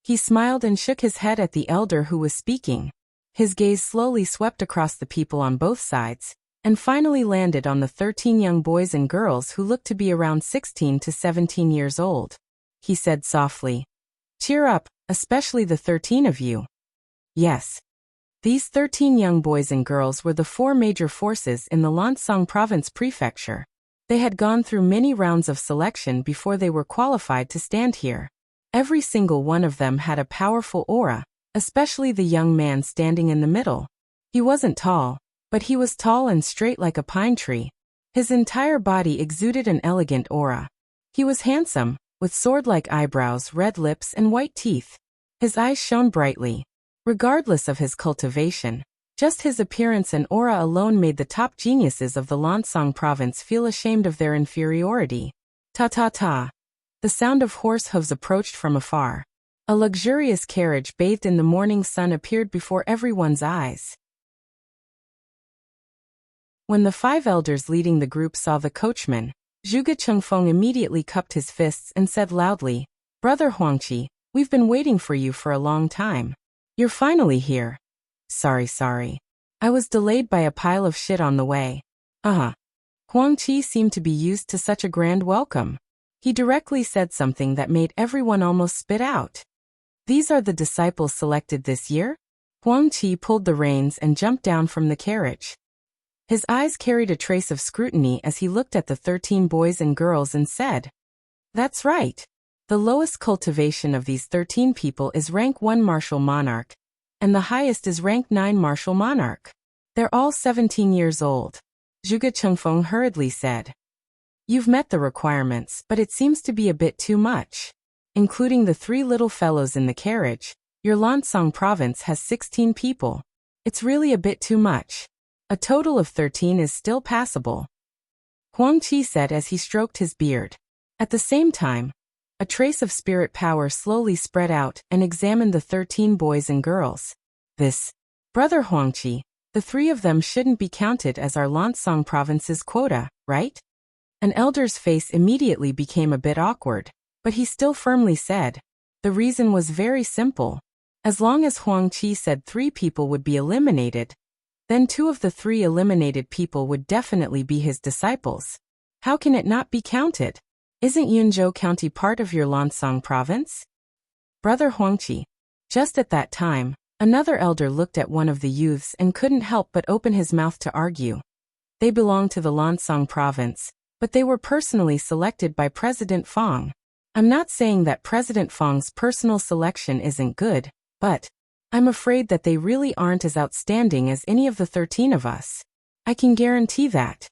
He smiled and shook his head at the elder who was speaking. His gaze slowly swept across the people on both sides, and finally landed on the 13 young boys and girls who looked to be around 16 to 17 years old. He said softly, "Cheer up, especially the 13 of you." Yes. These 13 young boys and girls were the 4 major forces in the Lancang Province Prefecture. They had gone through many rounds of selection before they were qualified to stand here. Every single one of them had a powerful aura, especially the young man standing in the middle. He wasn't tall, but he was tall and straight like a pine tree. His entire body exuded an elegant aura. He was handsome, with sword-like eyebrows, red lips, and white teeth. His eyes shone brightly. Regardless of his cultivation, just his appearance and aura alone made the top geniuses of the Lancang province feel ashamed of their inferiority. Ta-ta-ta. The sound of horse hooves approached from afar. A luxurious carriage bathed in the morning sun appeared before everyone's eyes. When the 5 elders leading the group saw the coachman, Zhuge Chengfeng immediately cupped his fists and said loudly, "Brother Huangqi, we've been waiting for you for a long time. You're finally here." Sorry. I was delayed by a pile of shit on the way. Huangqi seemed to be used to such a grand welcome. He directly said something that made everyone almost spit out. "These are the disciples selected this year?" Huangqi pulled the reins and jumped down from the carriage. His eyes carried a trace of scrutiny as he looked at the 13 boys and girls and said, "That's right. The lowest cultivation of these 13 people is rank 1 martial monarch, and the highest is rank 9 martial monarch. They're all 17 years old." Zhuge Chengfeng hurriedly said, "You've met the requirements, but it seems to be a bit too much. Including the 3 little fellows in the carriage, your Lancang province has 16 people. It's really a bit too much. A total of 13 is still passable," Huangqi said as he stroked his beard. At the same time, a trace of spirit power slowly spread out and examined the 13 boys and girls. "This, Brother Huangqi, the 3 of them shouldn't be counted as our Lancang province's quota, right?" An elder's face immediately became a bit awkward, but he still firmly said, "The reason was very simple. As long as Huangqi said 3 people would be eliminated, then 2 of the 3 eliminated people would definitely be his disciples. How can it not be counted? Isn't Yunzhou County part of your Lancang province?" Brother Huangqi. Just at that time, another elder looked at one of the youths and couldn't help but open his mouth to argue. They belonged to the Lancang province, but they were personally selected by President Fang. I'm not saying that President Fang's personal selection isn't good, but I'm afraid that they really aren't as outstanding as any of the 13 of us. I can guarantee that.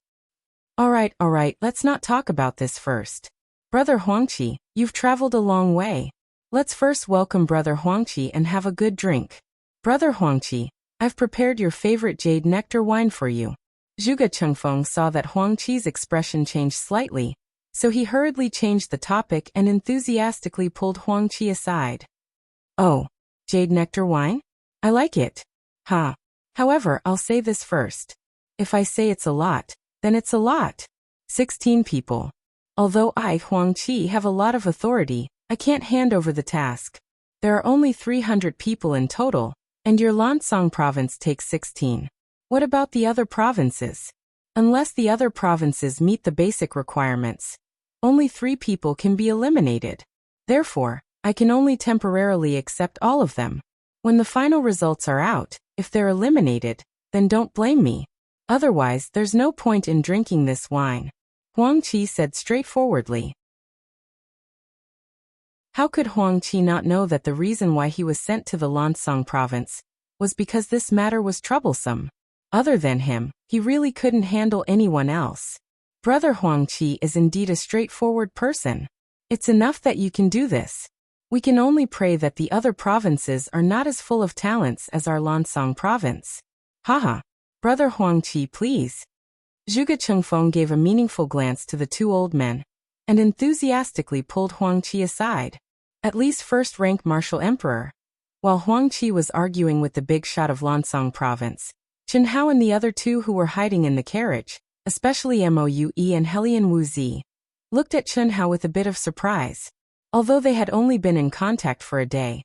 All right, let's not talk about this first. Brother Huangqi, you've traveled a long way. Let's first welcome Brother Huangqi and have a good drink. Brother Huangqi, I've prepared your favorite jade nectar wine for you." Zhuge Chengfeng saw that Huangqi's expression changed slightly, so he hurriedly changed the topic and enthusiastically pulled Huangqi aside. "Oh, jade nectar wine? I like it. However, I'll say this first. If I say it's a lot, then it's a lot. 16 people. Although I, Huangqi, have a lot of authority, I can't hand over the task. There are only 300 people in total, and your Lancang province takes 16. What about the other provinces? Unless the other provinces meet the basic requirements, only 3 people can be eliminated. Therefore, I can only temporarily accept all of them. When the final results are out, if they're eliminated, then don't blame me. Otherwise, there's no point in drinking this wine, Huang Qi said straightforwardly. How could Huang Qi not know that the reason why he was sent to the Lansong province was because this matter was troublesome? Other than him, he really couldn't handle anyone else. Brother Huang Qi is indeed a straightforward person. It's enough that you can do this. We can only pray that the other provinces are not as full of talents as our Lansong province. Haha. Brother Huang Qi, please. Zhuge Chengfeng gave a meaningful glance to the 2 old men and enthusiastically pulled Huang Qi aside. At least first-rank martial emperor. While Huang Qi was arguing with the big shot of Lansong province, Chen Hao and the other 2 who were hiding in the carriage, especially Moue and Helian Wuxia, looked at Chen Hao with a bit of surprise. Although they had only been in contact for a day,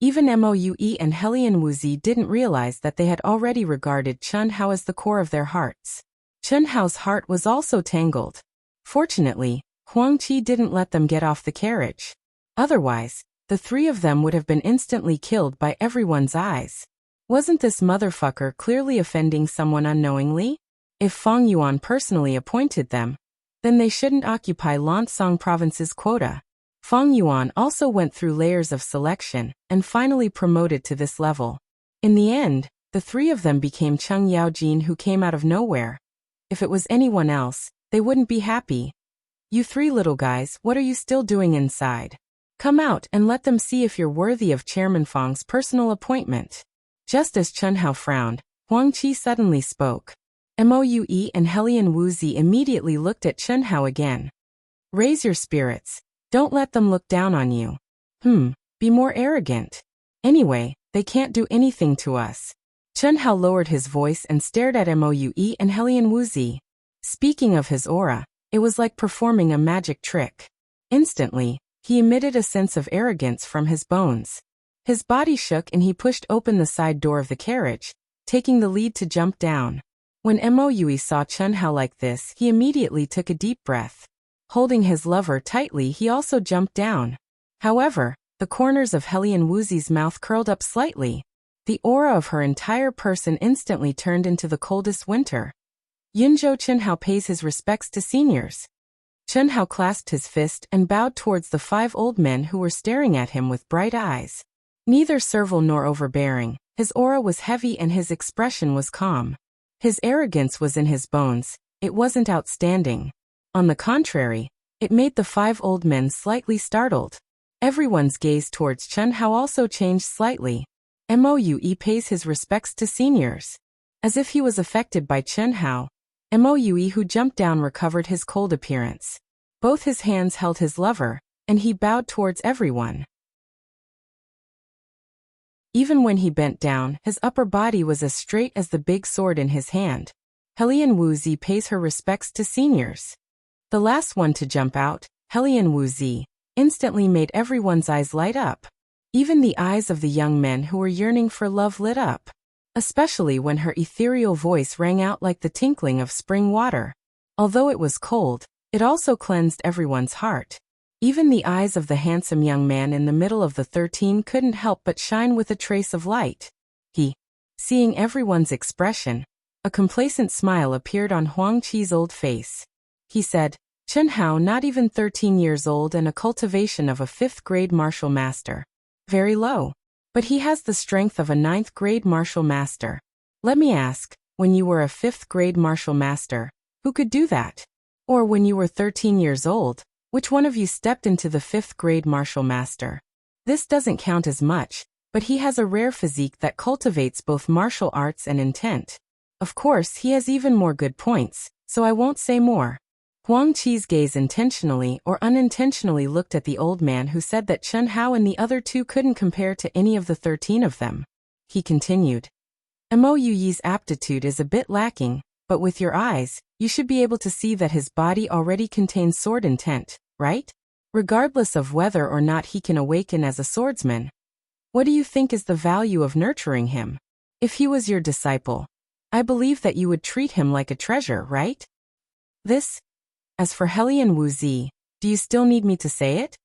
even Moue and Helian Wuxia didn't realize that they had already regarded Chen Hao as the core of their hearts. Chen Hao's heart was also tangled. Fortunately, Huang Qi didn't let them get off the carriage. Otherwise, the 3 of them would have been instantly killed by everyone's eyes. Wasn't this motherfucker clearly offending someone unknowingly? If Feng Yuan personally appointed them, then they shouldn't occupy Lansong province's quota. Feng Yuan also went through layers of selection and finally promoted to this level. In the end, the 3 of them became Cheng Yaojin, who came out of nowhere. If it was anyone else, they wouldn't be happy. You 3 little guys, what are you still doing inside? Come out and let them see if you're worthy of Chairman Feng's personal appointment. Just as Chen Hao frowned, Huang Qi suddenly spoke. Moue and Helian Wuxia immediately looked at Chen Hao again. Raise your spirits. Don't let them look down on you. Be more arrogant. Anyway, they can't do anything to us. Chen Hao lowered his voice and stared at Moue and Helian Wuxia. Speaking of his aura, it was like performing a magic trick. Instantly, he emitted a sense of arrogance from his bones. His body shook and he pushed open the side door of the carriage, taking the lead to jump down. When Moue saw Chen Hao like this, he immediately took a deep breath. Holding his lover tightly, he also jumped down. However, the corners of Helian Wuxia's mouth curled up slightly. The aura of her entire person instantly turned into the coldest winter. Yunzhou Chen Hao pays his respects to seniors. Chen Hao clasped his fist and bowed towards the 5 old men who were staring at him with bright eyes. Neither servile nor overbearing, his aura was heavy and his expression was calm. His arrogance was in his bones, it wasn't outstanding. On the contrary, it made the 5 old men slightly startled. Everyone's gaze towards Chen Hao also changed slightly. Moue pays his respects to seniors. As if he was affected by Chen Hao, Moue, who jumped down, recovered his cold appearance. Both his hands held his lover, and he bowed towards everyone. Even when he bent down, his upper body was as straight as the big sword in his hand. Helian Wuxia pays her respects to seniors. The last one to jump out, Helian Wuxia, instantly made everyone's eyes light up. Even the eyes of the young men who were yearning for love lit up. Especially when her ethereal voice rang out like the tinkling of spring water. Although it was cold, it also cleansed everyone's heart. Even the eyes of the handsome young man in the middle of the 13 couldn't help but shine with a trace of light. Seeing everyone's expression, a complacent smile appeared on Huang Qi's old face. He said, Chen Hao, not even 13 years old and a cultivation of a 5th-grade martial master. Very low. But he has the strength of a 9th-grade martial master. Let me ask, when you were a 5th-grade martial master, who could do that? Or when you were 13 years old, which one of you stepped into the 5th-grade martial master? This doesn't count as much, but he has a rare physique that cultivates both martial arts and intent. Of course, he has even more good points, so I won't say more. Huang Qi's gaze intentionally or unintentionally looked at the old man who said that Chen Hao and the other 2 couldn't compare to any of the 13 of them. He continued. Mou's aptitude is a bit lacking, but with your eyes, you should be able to see that his body already contains sword intent, right? Regardless of whether or not he can awaken as a swordsman. What do you think is the value of nurturing him? If he was your disciple, I believe that you would treat him like a treasure, right? This? As for Helian Wuxia, do you still need me to say it?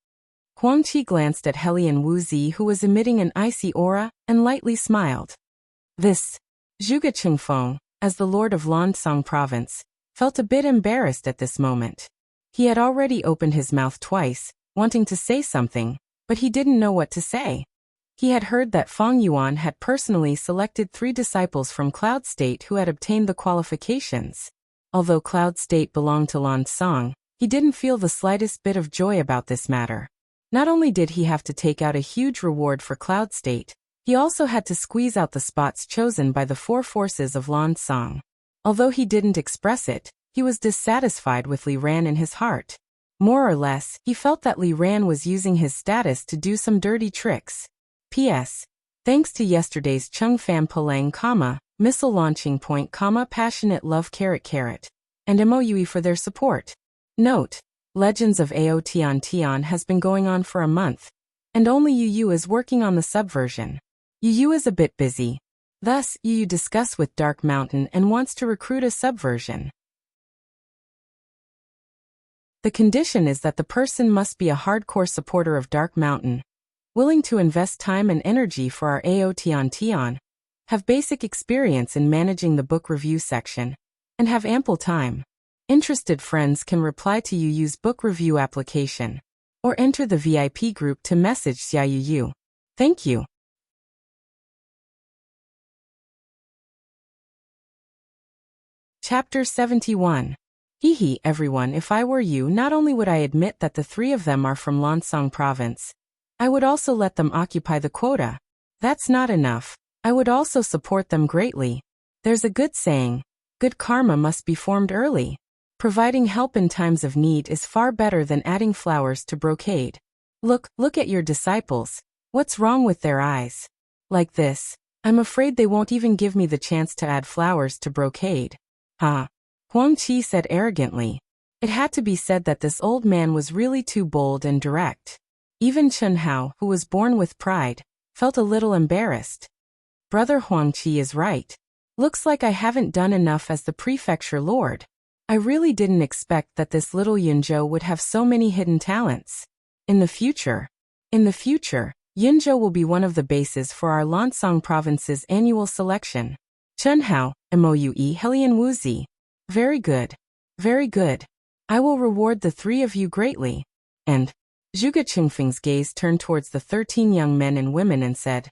Huang Qi glanced at Helian Wuxia, who was emitting an icy aura, and lightly smiled. This, Zhuge Qingfeng, as the lord of Lansong province, felt a bit embarrassed at this moment. He had already opened his mouth twice, wanting to say something, but he didn't know what to say. He had heard that Feng Yuan had personally selected 3 disciples from Cloud State who had obtained the qualifications. Although Cloud State belonged to Lansong, he didn't feel the slightest bit of joy about this matter. Not only did he have to take out a huge reward for Cloud State, he also had to squeeze out the spots chosen by the 4 forces of Lansong. Although he didn't express it, he was dissatisfied with Li Ran in his heart. More or less, he felt that Li Ran was using his status to do some dirty tricks. P.S. Thanks to yesterday's Chung Fan Palang, missile launching point, passionate love, and MOUE for their support. Note: Legends of Ao Tian has been going on for a month, and only Yu is working on the subversion. Yu is a bit busy. Thus, Yu discuss with Dark Mountain and wants to recruit a subversion. The condition is that the person must be a hardcore supporter of Dark Mountain, willing to invest time and energy for our Ao Tian, have basic experience in managing the book review section, and have ample time. Interested friends can reply to Yu's book review application, or enter the VIP group to message Xia Yu. Thank you. Chapter 71. Hehe, everyone, if I were you, not only would I admit that the 3 of them are from Lansong province, I would also let them occupy the quota. That's not enough. I would also support them greatly. There's a good saying, good karma must be formed early. Providing help in times of need is far better than adding flowers to brocade. Look at your disciples. What's wrong with their eyes? Like this, I'm afraid they won't even give me the chance to add flowers to brocade. Ha! Huang Qi said arrogantly. It had to be said that this old man was really too bold and direct. Even Chen Hao, who was born with pride, felt a little embarrassed. Brother Huang Qi is right. Looks like I haven't done enough as the prefecture lord. I really didn't expect that this little Yunzhou would have so many hidden talents. In the future, Yunzhou will be one of the bases for our Lansong province's annual selection. Chen Hao, MOUE, Helian Wuxia. Very good. Very good. I will reward the 3 of you greatly. And Zhuge Qingfeng's gaze turned towards the 13 young men and women and said,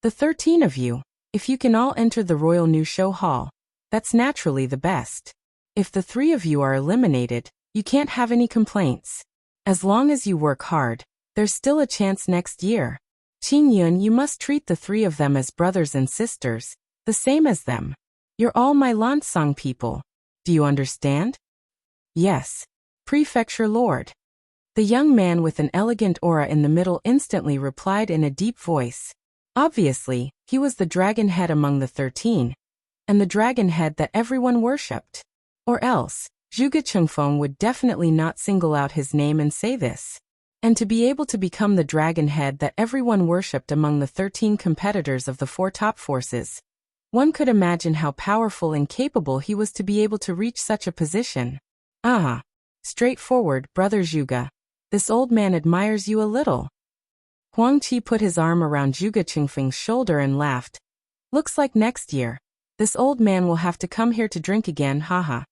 the 13 of you, if you can all enter the Royal New Show Hall, that's naturally the best. If the 3 of you are eliminated, you can't have any complaints. As long as you work hard, there's still a chance next year. Qing Yun, you must treat the 3 of them as brothers and sisters, the same as them. You're all my Lansong people. Do you understand? Yes. Prefecture Lord. The young man with an elegant aura in the middle instantly replied in a deep voice. Obviously, he was the dragon head among the 13, and the dragon head that everyone worshipped. Or else, Zhuge Qingfeng would definitely not single out his name and say this. And to be able to become the dragon head that everyone worshipped among the 13 competitors of the 4 top forces, one could imagine how powerful and capable he was to be able to reach such a position. Ah, straightforward, Brother Zhuge. This old man admires you a little. Huang Qi put his arm around Zhuge Qingfeng's shoulder and laughed. Looks like next year, this old man will have to come here to drink again, haha.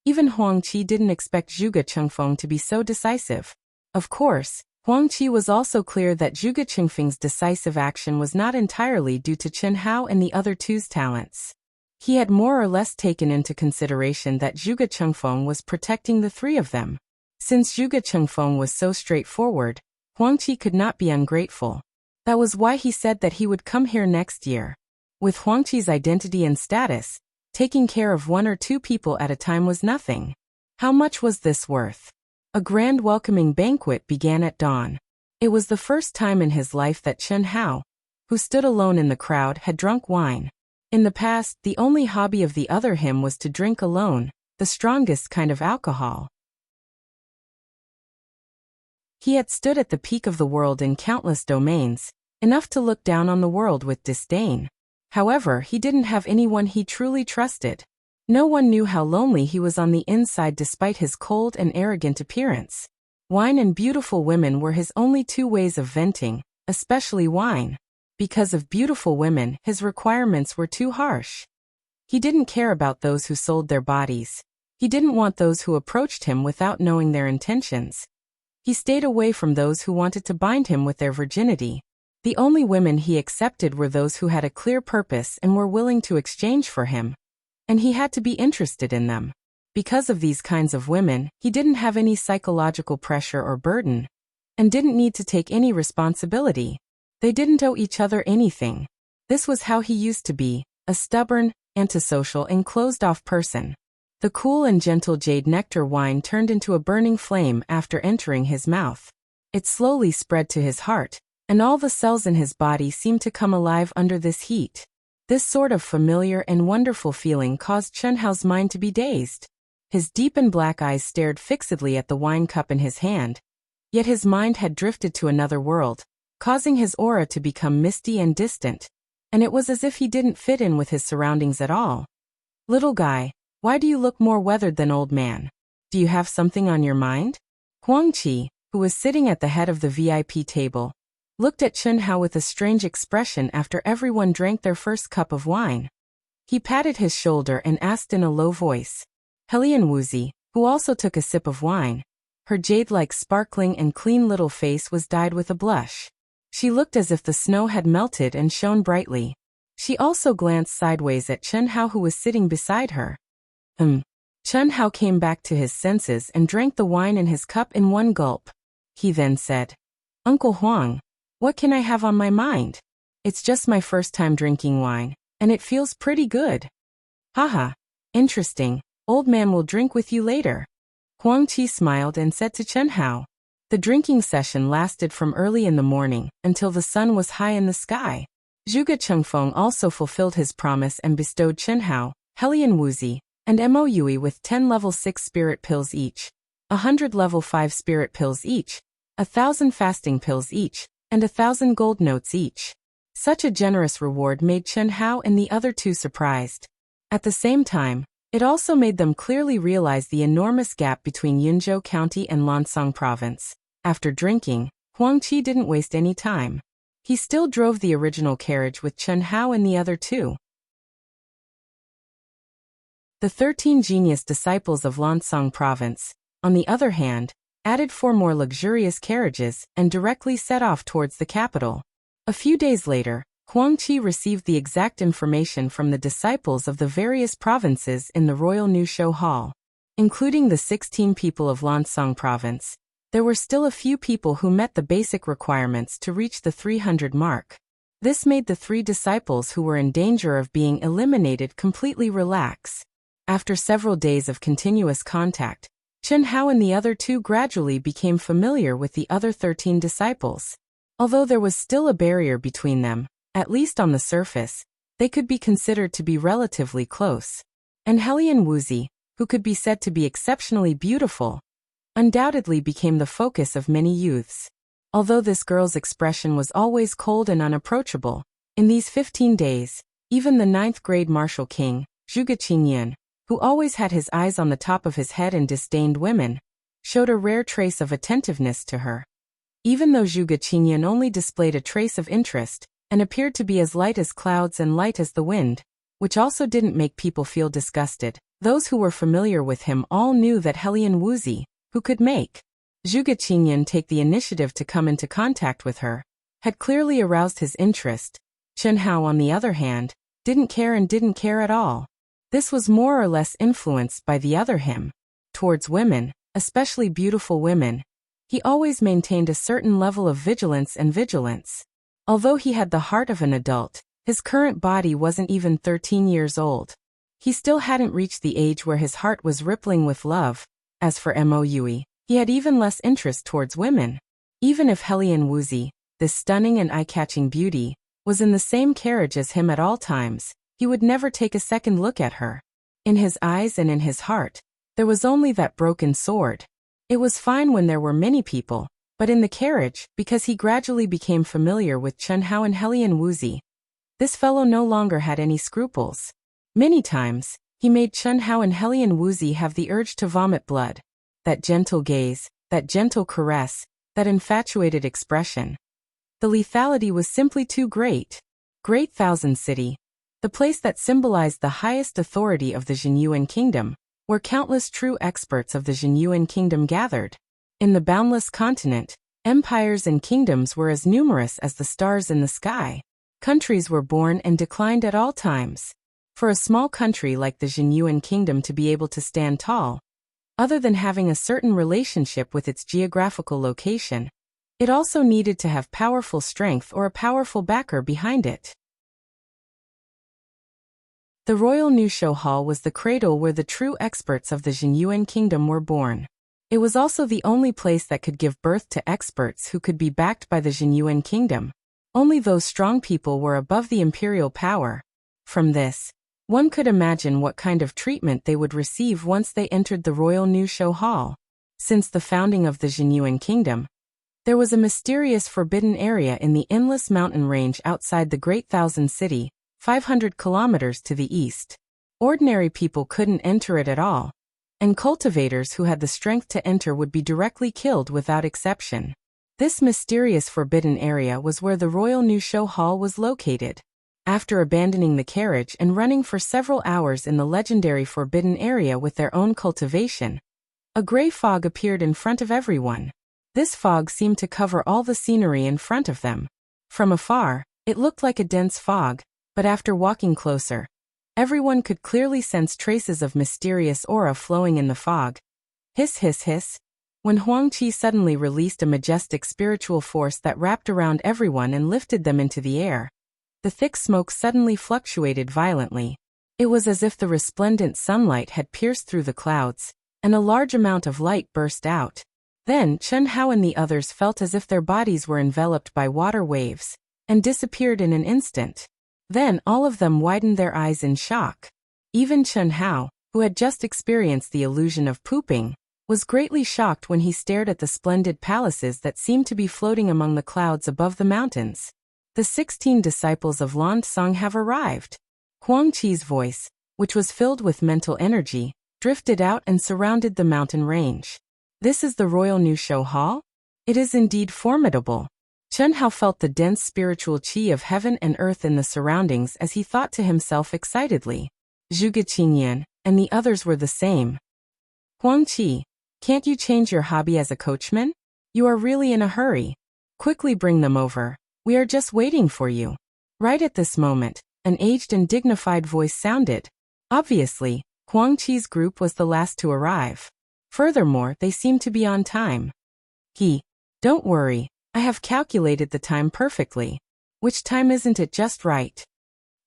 Even Huang Qi didn't expect Zhuge Qingfeng to be so decisive. Of course, Huang Qi was also clear that Zhuge Qingfeng's decisive action was not entirely due to Chen Hao and the other 2's talents. He had more or less taken into consideration that Zhuge Qingfeng was protecting the 3 of them. Since Zhuge Qingfeng was so straightforward, Huang Qi could not be ungrateful. That was why he said that he would come here next year. With Huang Qi's identity and status, taking care of 1 or 2 people at a time was nothing. How much was this worth? A grand welcoming banquet began at dawn. It was the first time in his life that Chen Hao, who stood alone in the crowd, had drunk wine. In the past, the only hobby of the other him was to drink alone, the strongest kind of alcohol. He had stood at the peak of the world in countless domains, enough to look down on the world with disdain. However, he didn't have anyone he truly trusted. No one knew how lonely he was on the inside despite his cold and arrogant appearance. Wine and beautiful women were his only two ways of venting, especially wine. Because of beautiful women, his requirements were too harsh. He didn't care about those who sold their bodies. He didn't want those who approached him without knowing their intentions. He stayed away from those who wanted to bind him with their virginity. The only women he accepted were those who had a clear purpose and were willing to exchange for him. And he had to be interested in them. Because of these kinds of women, he didn't have any psychological pressure or burden, and didn't need to take any responsibility. They didn't owe each other anything. This was how he used to be, a stubborn, antisocial and closed-off person. The cool and gentle jade nectar wine turned into a burning flame after entering his mouth. It slowly spread to his heart, and all the cells in his body seemed to come alive under this heat. This sort of familiar and wonderful feeling caused Chen Hao's mind to be dazed. His deep and black eyes stared fixedly at the wine cup in his hand, yet his mind had drifted to another world, causing his aura to become misty and distant, and it was as if he didn't fit in with his surroundings at all. "Little guy, why do you look more weathered than old man? Do you have something on your mind?" Huang Qi, who was sitting at the head of the VIP table, looked at Chen Hao with a strange expression after everyone drank their first cup of wine. He patted his shoulder and asked in a low voice. Helian Wuxia, who also took a sip of wine, her jade-like sparkling and clean little face was dyed with a blush. She looked as if the snow had melted and shone brightly. She also glanced sideways at Chen Hao, who was sitting beside her. Chen Hao came back to his senses and drank the wine in his cup in one gulp. He then said, "Uncle Huang, what can I have on my mind? It's just my first time drinking wine, and it feels pretty good." "Haha, interesting. Old man will drink with you later." Huang Qi smiled and said to Chen Hao. The drinking session lasted from early in the morning until the sun was high in the sky. Zhuge Chengfeng also fulfilled his promise and bestowed Chen Hao, Helian Wuxia, and Mo Yui with 10 level 6 spirit pills each, 100 level 5 spirit pills each, 1,000 fasting pills each, and 1,000 gold notes each. Such a generous reward made Chen Hao and the other two surprised. At the same time, it also made them clearly realize the enormous gap between Yunzhou County and Lancang Province. After drinking, Huang Qi didn't waste any time. He still drove the original carriage with Chen Hao and the other two. The 13 genius disciples of Lancang Province, on the other hand, added 4 more luxurious carriages and directly set off towards the capital. A few days later, Huang Qi received the exact information from the disciples of the various provinces in the Royal New Show Hall. Including the 16 people of Lancang Province, there were still a few people who met the basic requirements to reach the 300 mark. This made the 3 disciples who were in danger of being eliminated completely relax. After several days of continuous contact, Chen Hao and the other two gradually became familiar with the other 13 disciples. Although there was still a barrier between them, at least on the surface, they could be considered to be relatively close. And Helian Wuxia, who could be said to be exceptionally beautiful, undoubtedly became the focus of many youths. Although this girl's expression was always cold and unapproachable, in these 15 days, even the 9th grade martial king, Zhuge Qingyan, who always had his eyes on the top of his head and disdained women, showed a rare trace of attentiveness to her. Even though Zhuge Qingyan only displayed a trace of interest, and appeared to be as light as clouds and light as the wind, which also didn't make people feel disgusted, those who were familiar with him all knew that Helian Wuxia, who could make Zhuge Qingyan take the initiative to come into contact with her, had clearly aroused his interest. Chen Hao, on the other hand, didn't care at all. This was more or less influenced by the other him. Towards women, especially beautiful women, he always maintained a certain level of vigilance. Although he had the heart of an adult, his current body wasn't even 13 years old. He still hadn't reached the age where his heart was rippling with love. As for Mo Yui, he had even less interest towards women. Even if Helian Wuxia, this stunning and eye-catching beauty, was in the same carriage as him at all times, he would never take a second look at her. In his eyes and in his heart, there was only that broken sword. It was fine when there were many people, but in the carriage, because he gradually became familiar with Chen Hao and Helian Wuxia, This fellow no longer had any scruples. Many times, he made Chen Hao and Helian Wuxi have the urge to vomit blood. That gentle gaze, that gentle caress, that infatuated expression. The lethality was simply too great. Great Thousand City, the place that symbolized the highest authority of the Jinyuan kingdom, where countless true experts of the Jinyuan kingdom gathered. In the boundless continent, empires and kingdoms were as numerous as the stars in the sky. Countries were born and declined at all times. For a small country like the Jinyuan kingdom to be able to stand tall, other than having a certain relationship with its geographical location, it also needed to have powerful strength or a powerful backer behind it. The Royal Nusho Hall was the cradle where the true experts of the Jinyuan kingdom were born. It was also the only place that could give birth to experts who could be backed by the Jinyuan kingdom. Only those strong people were above the imperial power. From this, one could imagine what kind of treatment they would receive once they entered the Royal Nusho Hall. Since the founding of the Jinyuan kingdom, there was a mysterious forbidden area in the endless mountain range outside the Great Thousand City, 500 kilometers to the east. Ordinary people couldn't enter it at all, and cultivators who had the strength to enter would be directly killed without exception. This mysterious forbidden area was where the Royal Nusho Hall was located. After abandoning the carriage and running for several hours in the legendary forbidden area with their own cultivation, a gray fog appeared in front of everyone. This fog seemed to cover all the scenery in front of them. From afar, it looked like a dense fog, but after walking closer, everyone could clearly sense traces of mysterious aura flowing in the fog. Hiss hiss hiss. When Huangqi suddenly released a majestic spiritual force that wrapped around everyone and lifted them into the air, the thick smoke suddenly fluctuated violently. It was as if the resplendent sunlight had pierced through the clouds, and a large amount of light burst out. Then Chen Hao and the others felt as if their bodies were enveloped by water waves, and disappeared in an instant. Then all of them widened their eyes in shock. Even Chen Hao, who had just experienced the illusion of pooping, was greatly shocked when he stared at the splendid palaces that seemed to be floating among the clouds above the mountains. The 16 disciples of Lan Song have arrived. Huangqi's voice, which was filled with mental energy, drifted out and surrounded the mountain range. This is the Royal Nusho Hall? It is indeed formidable. Chen Hao felt the dense spiritual qi of heaven and earth in the surroundings as he thought to himself excitedly. Zhuge Qingyan and the others were the same. Huangqi, can't you change your hobby as a coachman? You are really in a hurry. Quickly bring them over. We are just waiting for you. Right at this moment, an aged and dignified voice sounded. Obviously, Huangqi's group was the last to arrive. Furthermore, they seemed to be on time. Don't worry, I have calculated the time perfectly. Which time isn't it just right?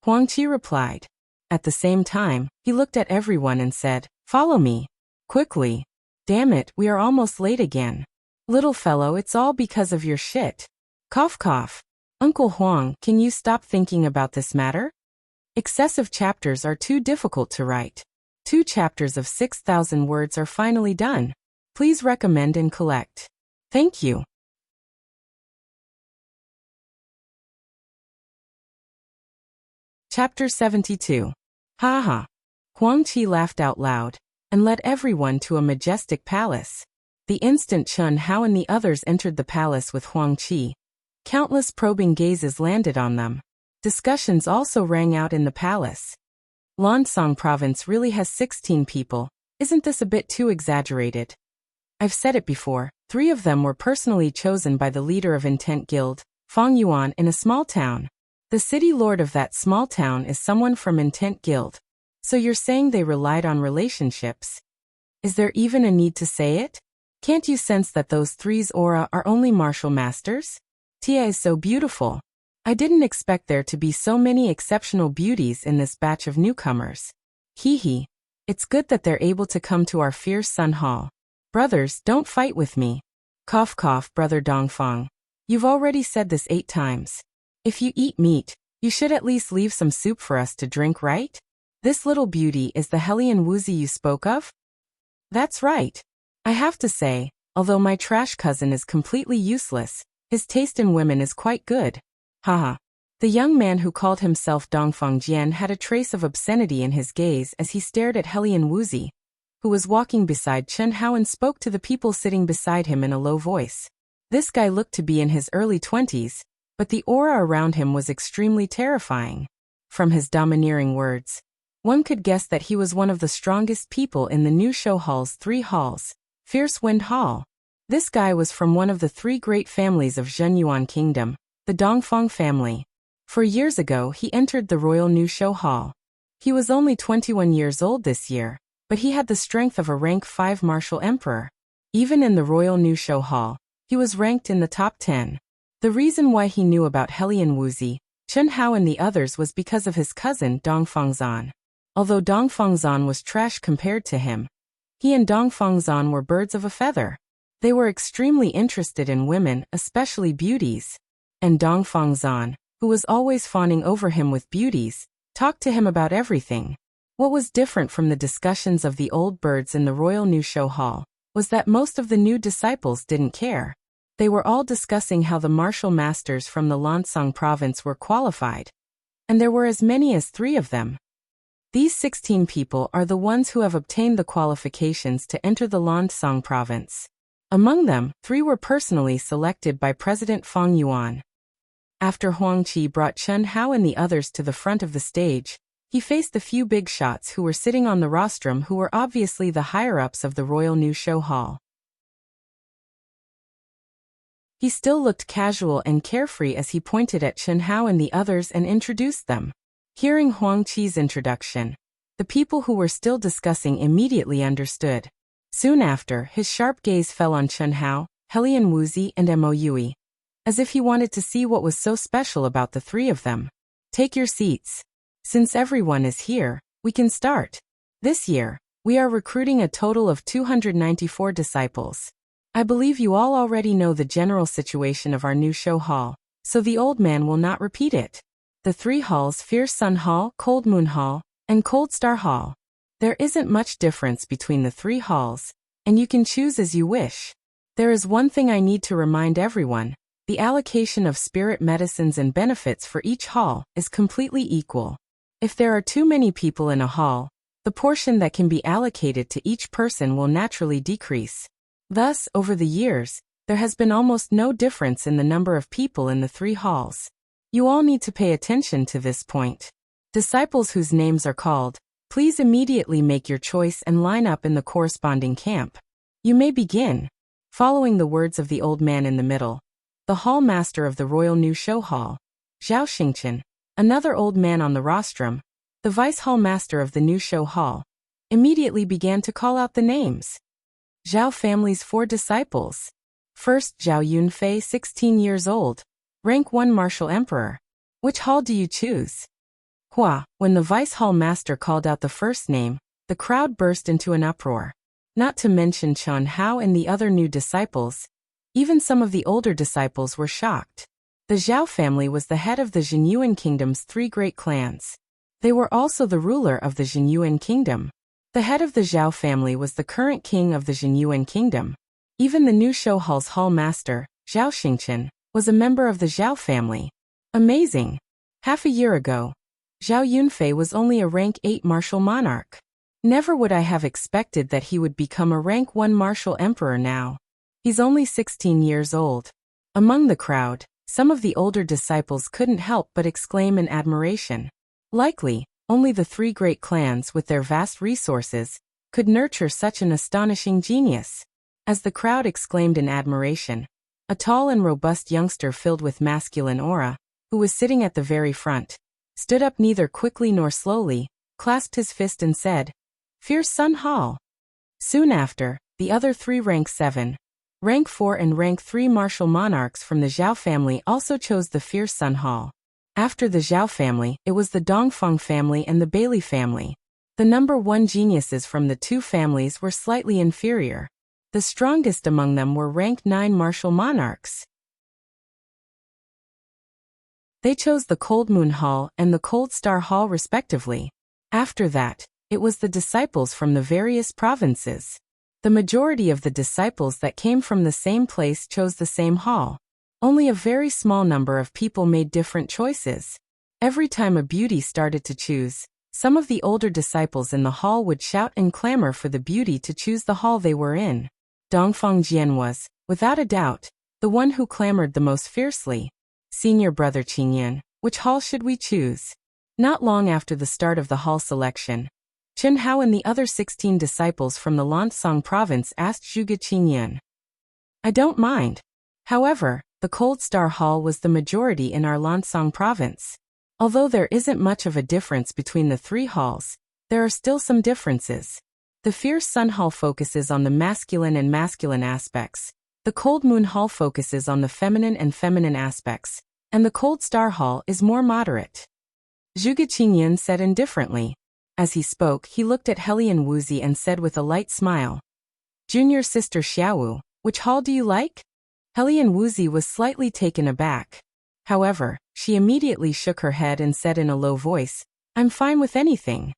Huangqi replied. At the same time, he looked at everyone and said, follow me. Quickly. Damn it, we are almost late again. Little fellow, it's all because of your shit. Cough cough. Uncle Huang, can you stop thinking about this matter? Excessive chapters are too difficult to write. 2 chapters of 6,000 words are finally done. Please recommend and collect. Thank you. Chapter 72. Ha ha. Huangqi laughed out loud, and led everyone to a majestic palace. The instant Chen Hao and the others entered the palace with Huangqi, countless probing gazes landed on them. Discussions also rang out in the palace. Lansong province really has 16 people. Isn't this a bit too exaggerated? I've said it before, 3 of them were personally chosen by the leader of Intent Guild, Fang Yuan, in a small town. The city lord of that small town is someone from Intent Guild. So you're saying they relied on relationships? Is there even a need to say it? Can't you sense that those 3's aura are only martial masters? Tia is so beautiful. I didn't expect there to be so many exceptional beauties in this batch of newcomers. Hee. It's good that they're able to come to our fierce Sun Hall. Brothers, don't fight with me. Cough cough, brother Dongfang. You've already said this 8 times. If you eat meat, you should at least leave some soup for us to drink, right? This little beauty is the Helian Wuxi you spoke of? That's right. I have to say, although my trash cousin is completely useless, his taste in women is quite good. Haha. The young man who called himself Dongfeng Jian had a trace of obscenity in his gaze as he stared at Hellion Wuxia, who was walking beside Chen Hao and spoke to the people sitting beside him in a low voice. This guy looked to be in his early 20s, but the aura around him was extremely terrifying. From his domineering words, one could guess that he was one of the strongest people in the new show hall's 3 halls, Fierce Wind Hall. This guy was from one of the 3 great families of Zhenyuan Kingdom, the Dongfeng family. 4 years ago he entered the Royal New Show Hall. He was only 21 years old this year, but he had the strength of a rank 5 martial emperor. Even in the Royal New Show Hall, he was ranked in the top 10. The reason why he knew about Hellion Wuxia, Chen Hao and the others was because of his cousin Dongfeng Zan. Although Dongfeng Zan was trash compared to him, he and Dongfeng Zan were birds of a feather. They were extremely interested in women, especially beauties. And Dongfeng Zan, who was always fawning over him with beauties, talked to him about everything. What was different from the discussions of the old birds in the Royal New Show Hall was that most of the new disciples didn't care. They were all discussing how the martial masters from the Lancang province were qualified. And there were as many as 3 of them. These 16 people are the ones who have obtained the qualifications to enter the Lancang province. Among them, 3 were personally selected by President Feng Yuan. After Huang Qi brought Chen Hao and the others to the front of the stage, he faced a few big shots who were sitting on the rostrum who were obviously the higher-ups of the Royal New Show Hall. He still looked casual and carefree as he pointed at Chen Hao and the others and introduced them. Hearing Huang Qi's introduction, the people who were still discussing immediately understood. Soon after, his sharp gaze fell on Chen Hao, Hellion Wuxia and Mo Yui, as if he wanted to see what was so special about the 3 of them. Take your seats. Since everyone is here, we can start. This year, we are recruiting a total of 294 disciples. I believe you all already know the general situation of our new show hall, so the old man will not repeat it. The 3 halls, Fierce Sun Hall, Cold Moon Hall, and Cold Star Hall. There isn't much difference between the 3 halls, and you can choose as you wish. There is one thing I need to remind everyone. The allocation of spirit medicines and benefits for each hall is completely equal. If there are too many people in a hall, the portion that can be allocated to each person will naturally decrease. Thus, over the years, there has been almost no difference in the number of people in the 3 halls. You all need to pay attention to this point. Disciples whose names are called, please immediately make your choice and line up in the corresponding camp. You may begin. Following the words of the old man in the middle, the hall master of the Royal New Show Hall, Zhao Xingqian, another old man on the rostrum, the vice hall master of the New Show Hall, immediately began to call out the names. Zhao family's 4 disciples. First, Zhao Yunfei, 16 years old, rank 1 martial emperor. Which hall do you choose? Hua. When the vice hall master called out the first name, the crowd burst into an uproar. Not to mention Chen Hao and the other new disciples. Even some of the older disciples were shocked. The Zhao family was the head of the Zhenyuan Kingdom's 3 great clans. They were also the ruler of the Zhenyuan Kingdom. The head of the Zhao family was the current king of the Zhenyuan Kingdom. Even the new show hall's hall master, Zhao Xingqian, was a member of the Zhao family. Amazing! Half a year ago, Zhao Yunfei was only a rank 8 martial monarch. Never would I have expected that he would become a rank 1 martial emperor now. He's only 16 years old. Among the crowd, some of the older disciples couldn't help but exclaim in admiration. Likely, only the 3 great clans with their vast resources could nurture such an astonishing genius. As the crowd exclaimed in admiration, a tall and robust youngster filled with masculine aura, who was sitting at the very front, stood up neither quickly nor slowly, clasped his fist and said, "Fierce Sun Hall." Soon after, the other 3 rank 7, rank 4 and rank 3 martial monarchs from the Zhao family also chose the Fierce Sun Hall. After the Zhao family, it was the Dongfeng family and the Bailey family. The number 1 geniuses from the 2 families were slightly inferior. The strongest among them were rank 9 martial monarchs. They chose the Cold Moon Hall and the Cold Star Hall respectively. After that, it was the disciples from the various provinces. The majority of the disciples that came from the same place chose the same hall. Only a very small number of people made different choices. Every time a beauty started to choose, some of the older disciples in the hall would shout and clamor for the beauty to choose the hall they were in. Dongfang Jian was, without a doubt, the one who clamored the most fiercely. Senior brother Qingyan, which hall should we choose? Not long after the start of the hall selection, Chen Hao and the other 16 disciples from the Lansong province asked Zhuge Qingyan. I don't mind. However, the Cold Star Hall was the majority in our Lansong province. Although there isn't much of a difference between the three halls, there are still some differences. The Fierce Sun Hall focuses on the masculine and masculine aspects. The Cold Moon Hall focuses on the feminine and feminine aspects, and the Cold Star Hall is more moderate. Zhuge Qingyan said indifferently. As he spoke, he looked at Helian Wuxi and said with a light smile, Junior sister Xiaowu, which hall do you like? Helian Wuxi was slightly taken aback. However, she immediately shook her head and said in a low voice, I'm fine with anything.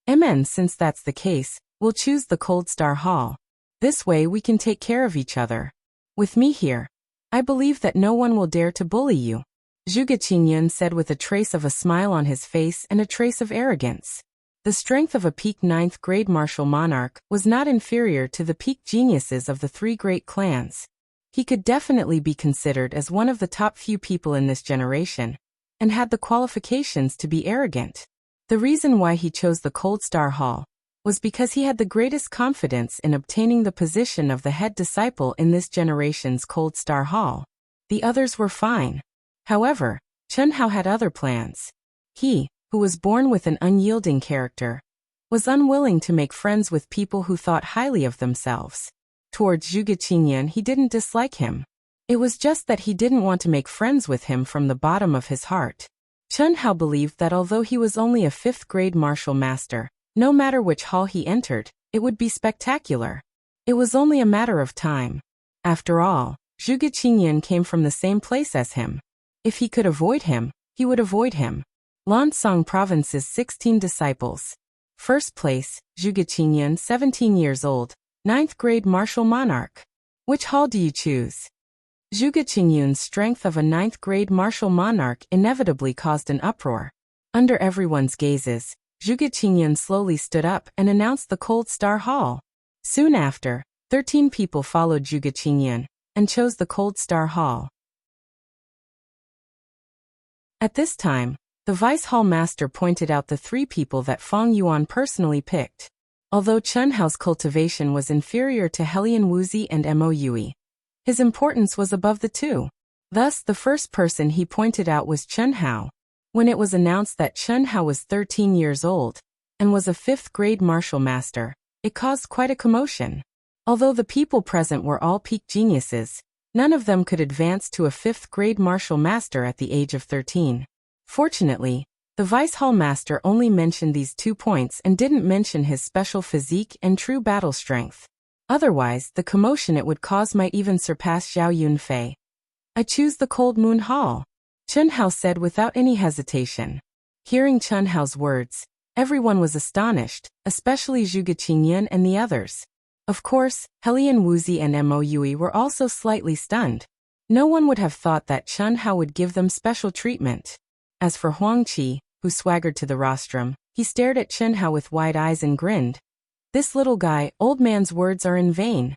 Amen. Since that's the case, we'll choose the Cold Star Hall. This way we can take care of each other. With me here, I believe that no one will dare to bully you. Zhuge Qingyan said with a trace of a smile on his face and a trace of arrogance. The strength of a peak 9th grade martial monarch was not inferior to the peak geniuses of the three great clans. He could definitely be considered as one of the top few people in this generation, and had the qualifications to be arrogant. The reason why he chose the Cold Star Hall was because he had the greatest confidence in obtaining the position of the head disciple in this generation's Cold Star Hall. The others were fine. However, Chen Hao had other plans. He, who was born with an unyielding character, was unwilling to make friends with people who thought highly of themselves. Towards Zhuge Qingyan, he didn't dislike him. It was just that he didn't want to make friends with him from the bottom of his heart. Chen Hao believed that although he was only a 5th grade martial master, no matter which hall he entered, it would be spectacular. It was only a matter of time. After all, Zhuge Qingyan came from the same place as him. If he could avoid him, he would avoid him. Lansong Province's 16 disciples. First place, Zhuge Qingyan, 17 years old, 9th grade martial monarch. Which hall do you choose? Zhuge Qingyan's strength of a 9th grade martial monarch inevitably caused an uproar. Under everyone's gazes, Zhuge Qingyan slowly stood up and announced the Cold Star Hall. Soon after, 13 people followed Zhuge Qingyan and chose the Cold Star Hall. At this time, the Vice Hall Master pointed out the 3 people that Fang Yuan personally picked. Although Chen Hao's cultivation was inferior to Helian Wuxi and Mo Yui, his importance was above the two. Thus, the first person he pointed out was Chen Hao. When it was announced that Chen Hao was 13 years old and was a 5th grade martial master, it caused quite a commotion. Although the people present were all peak geniuses, none of them could advance to a 5th grade martial master at the age of 13. Fortunately, the Vice Hall Master only mentioned these 2 points and didn't mention his special physique and true battle strength. Otherwise, the commotion it would cause might even surpass Zhao Yunfei. I choose the Cold Moon Hall, Chen Hao said without any hesitation. Hearing Chen Hao's words, everyone was astonished, especially Zhuge Qingyan and the others. Of course, Helian Wuxi and Mo Yui were also slightly stunned. No one would have thought that Chen Hao would give them special treatment. As for Huang Qi, who swaggered to the rostrum, he stared at Chen Hao with wide eyes and grinned. This little guy, old man's words are in vain.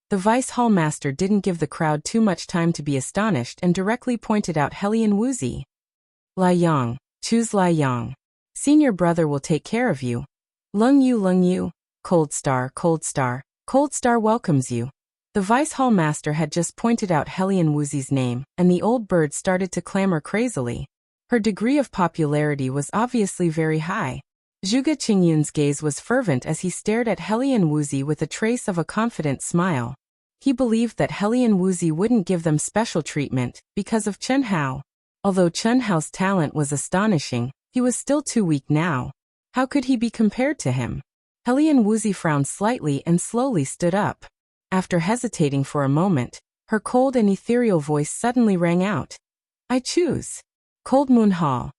The Vice Hall Master didn't give the crowd too much time to be astonished and directly pointed out Helian Wuxi. Lai Yang, choose Lai Yang. Senior brother will take care of you. Lung Yu, Cold Star, Cold Star, Cold Star welcomes you. The Vice Hall Master had just pointed out Helian Wuxi's name, and the old bird started to clamor crazily. Her degree of popularity was obviously very high. Zhuge Qingyan's gaze was fervent as he stared at Helian Wuxi with a trace of a confident smile. He believed that Helian Wuxi wouldn't give them special treatment because of Chen Hao. Although Chen Hao's talent was astonishing, he was still too weak now. How could he be compared to him? Helian Wuxi frowned slightly and slowly stood up. After hesitating for a moment, her cold and ethereal voice suddenly rang out. I choose Cold Moon Hall.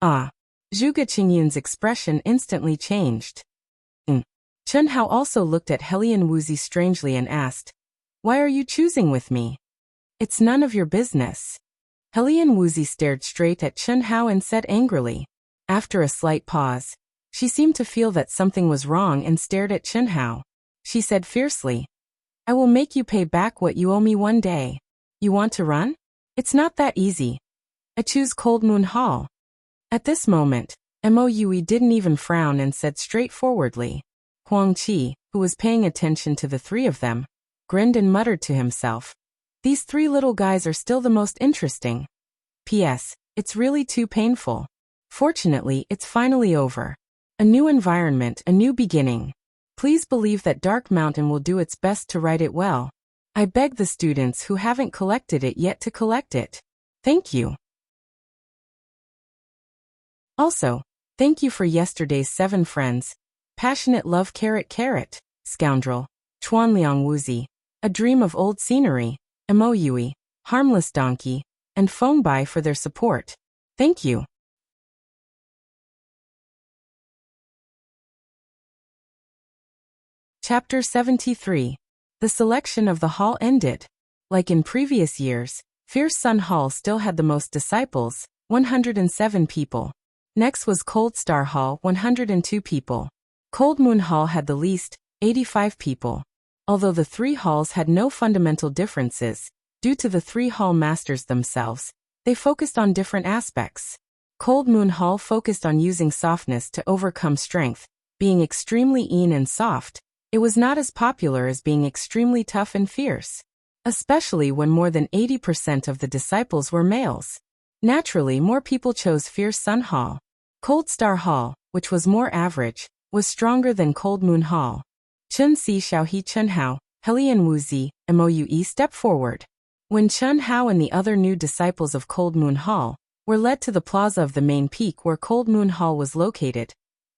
Ah. Zhuge Qingyan's expression instantly changed. Chen Hao also looked at Helian Wuxi strangely and asked, Why are you choosing with me? It's none of your business. Helian Wuxi stared straight at Chen Hao and said angrily. After a slight pause, she seemed to feel that something was wrong and stared at Chen Hao. She said fiercely, I will make you pay back what you owe me one day. You want to run? It's not that easy. I choose Cold Moon Hall. At this moment, Mo Yui didn't even frown and said straightforwardly. Huang Qi, who was paying attention to the three of them, grinned and muttered to himself. These three little guys are still the most interesting. P.S. It's really too painful. Fortunately, it's finally over. A new environment, a new beginning. Please believe that Dark Mountain will do its best to write it well. I beg the students who haven't collected it yet to collect it. Thank you. Also, thank you for yesterday's 7 friends. Passionate love carrot, scoundrel, Chuanliang Wuxi, a dream of old scenery, Mo Yui, harmless donkey, and Feng Bai for their support. Thank you. Chapter 73. The selection of the hall ended. Like in previous years, Fierce Sun Hall still had the most disciples, 107 people. Next was Cold Star Hall, 102 people. Cold Moon Hall had the least, 85 people. Although the 3 halls had no fundamental differences, due to the 3 hall masters themselves, they focused on different aspects. Cold Moon Hall focused on using softness to overcome strength, being extremely lean and soft. It was not as popular as being extremely tough and fierce, especially when more than 80% of the disciples were males. Naturally, more people chose Fierce Sun Hall. Cold Star Hall, which was more average, was stronger than Cold Moon Hall. Chen Si Xiaohe Chen Hao, Helian Wuxi, Mo Yui stepped forward. When Chen Hao and the other new disciples of Cold Moon Hall were led to the plaza of the main peak where Cold Moon Hall was located,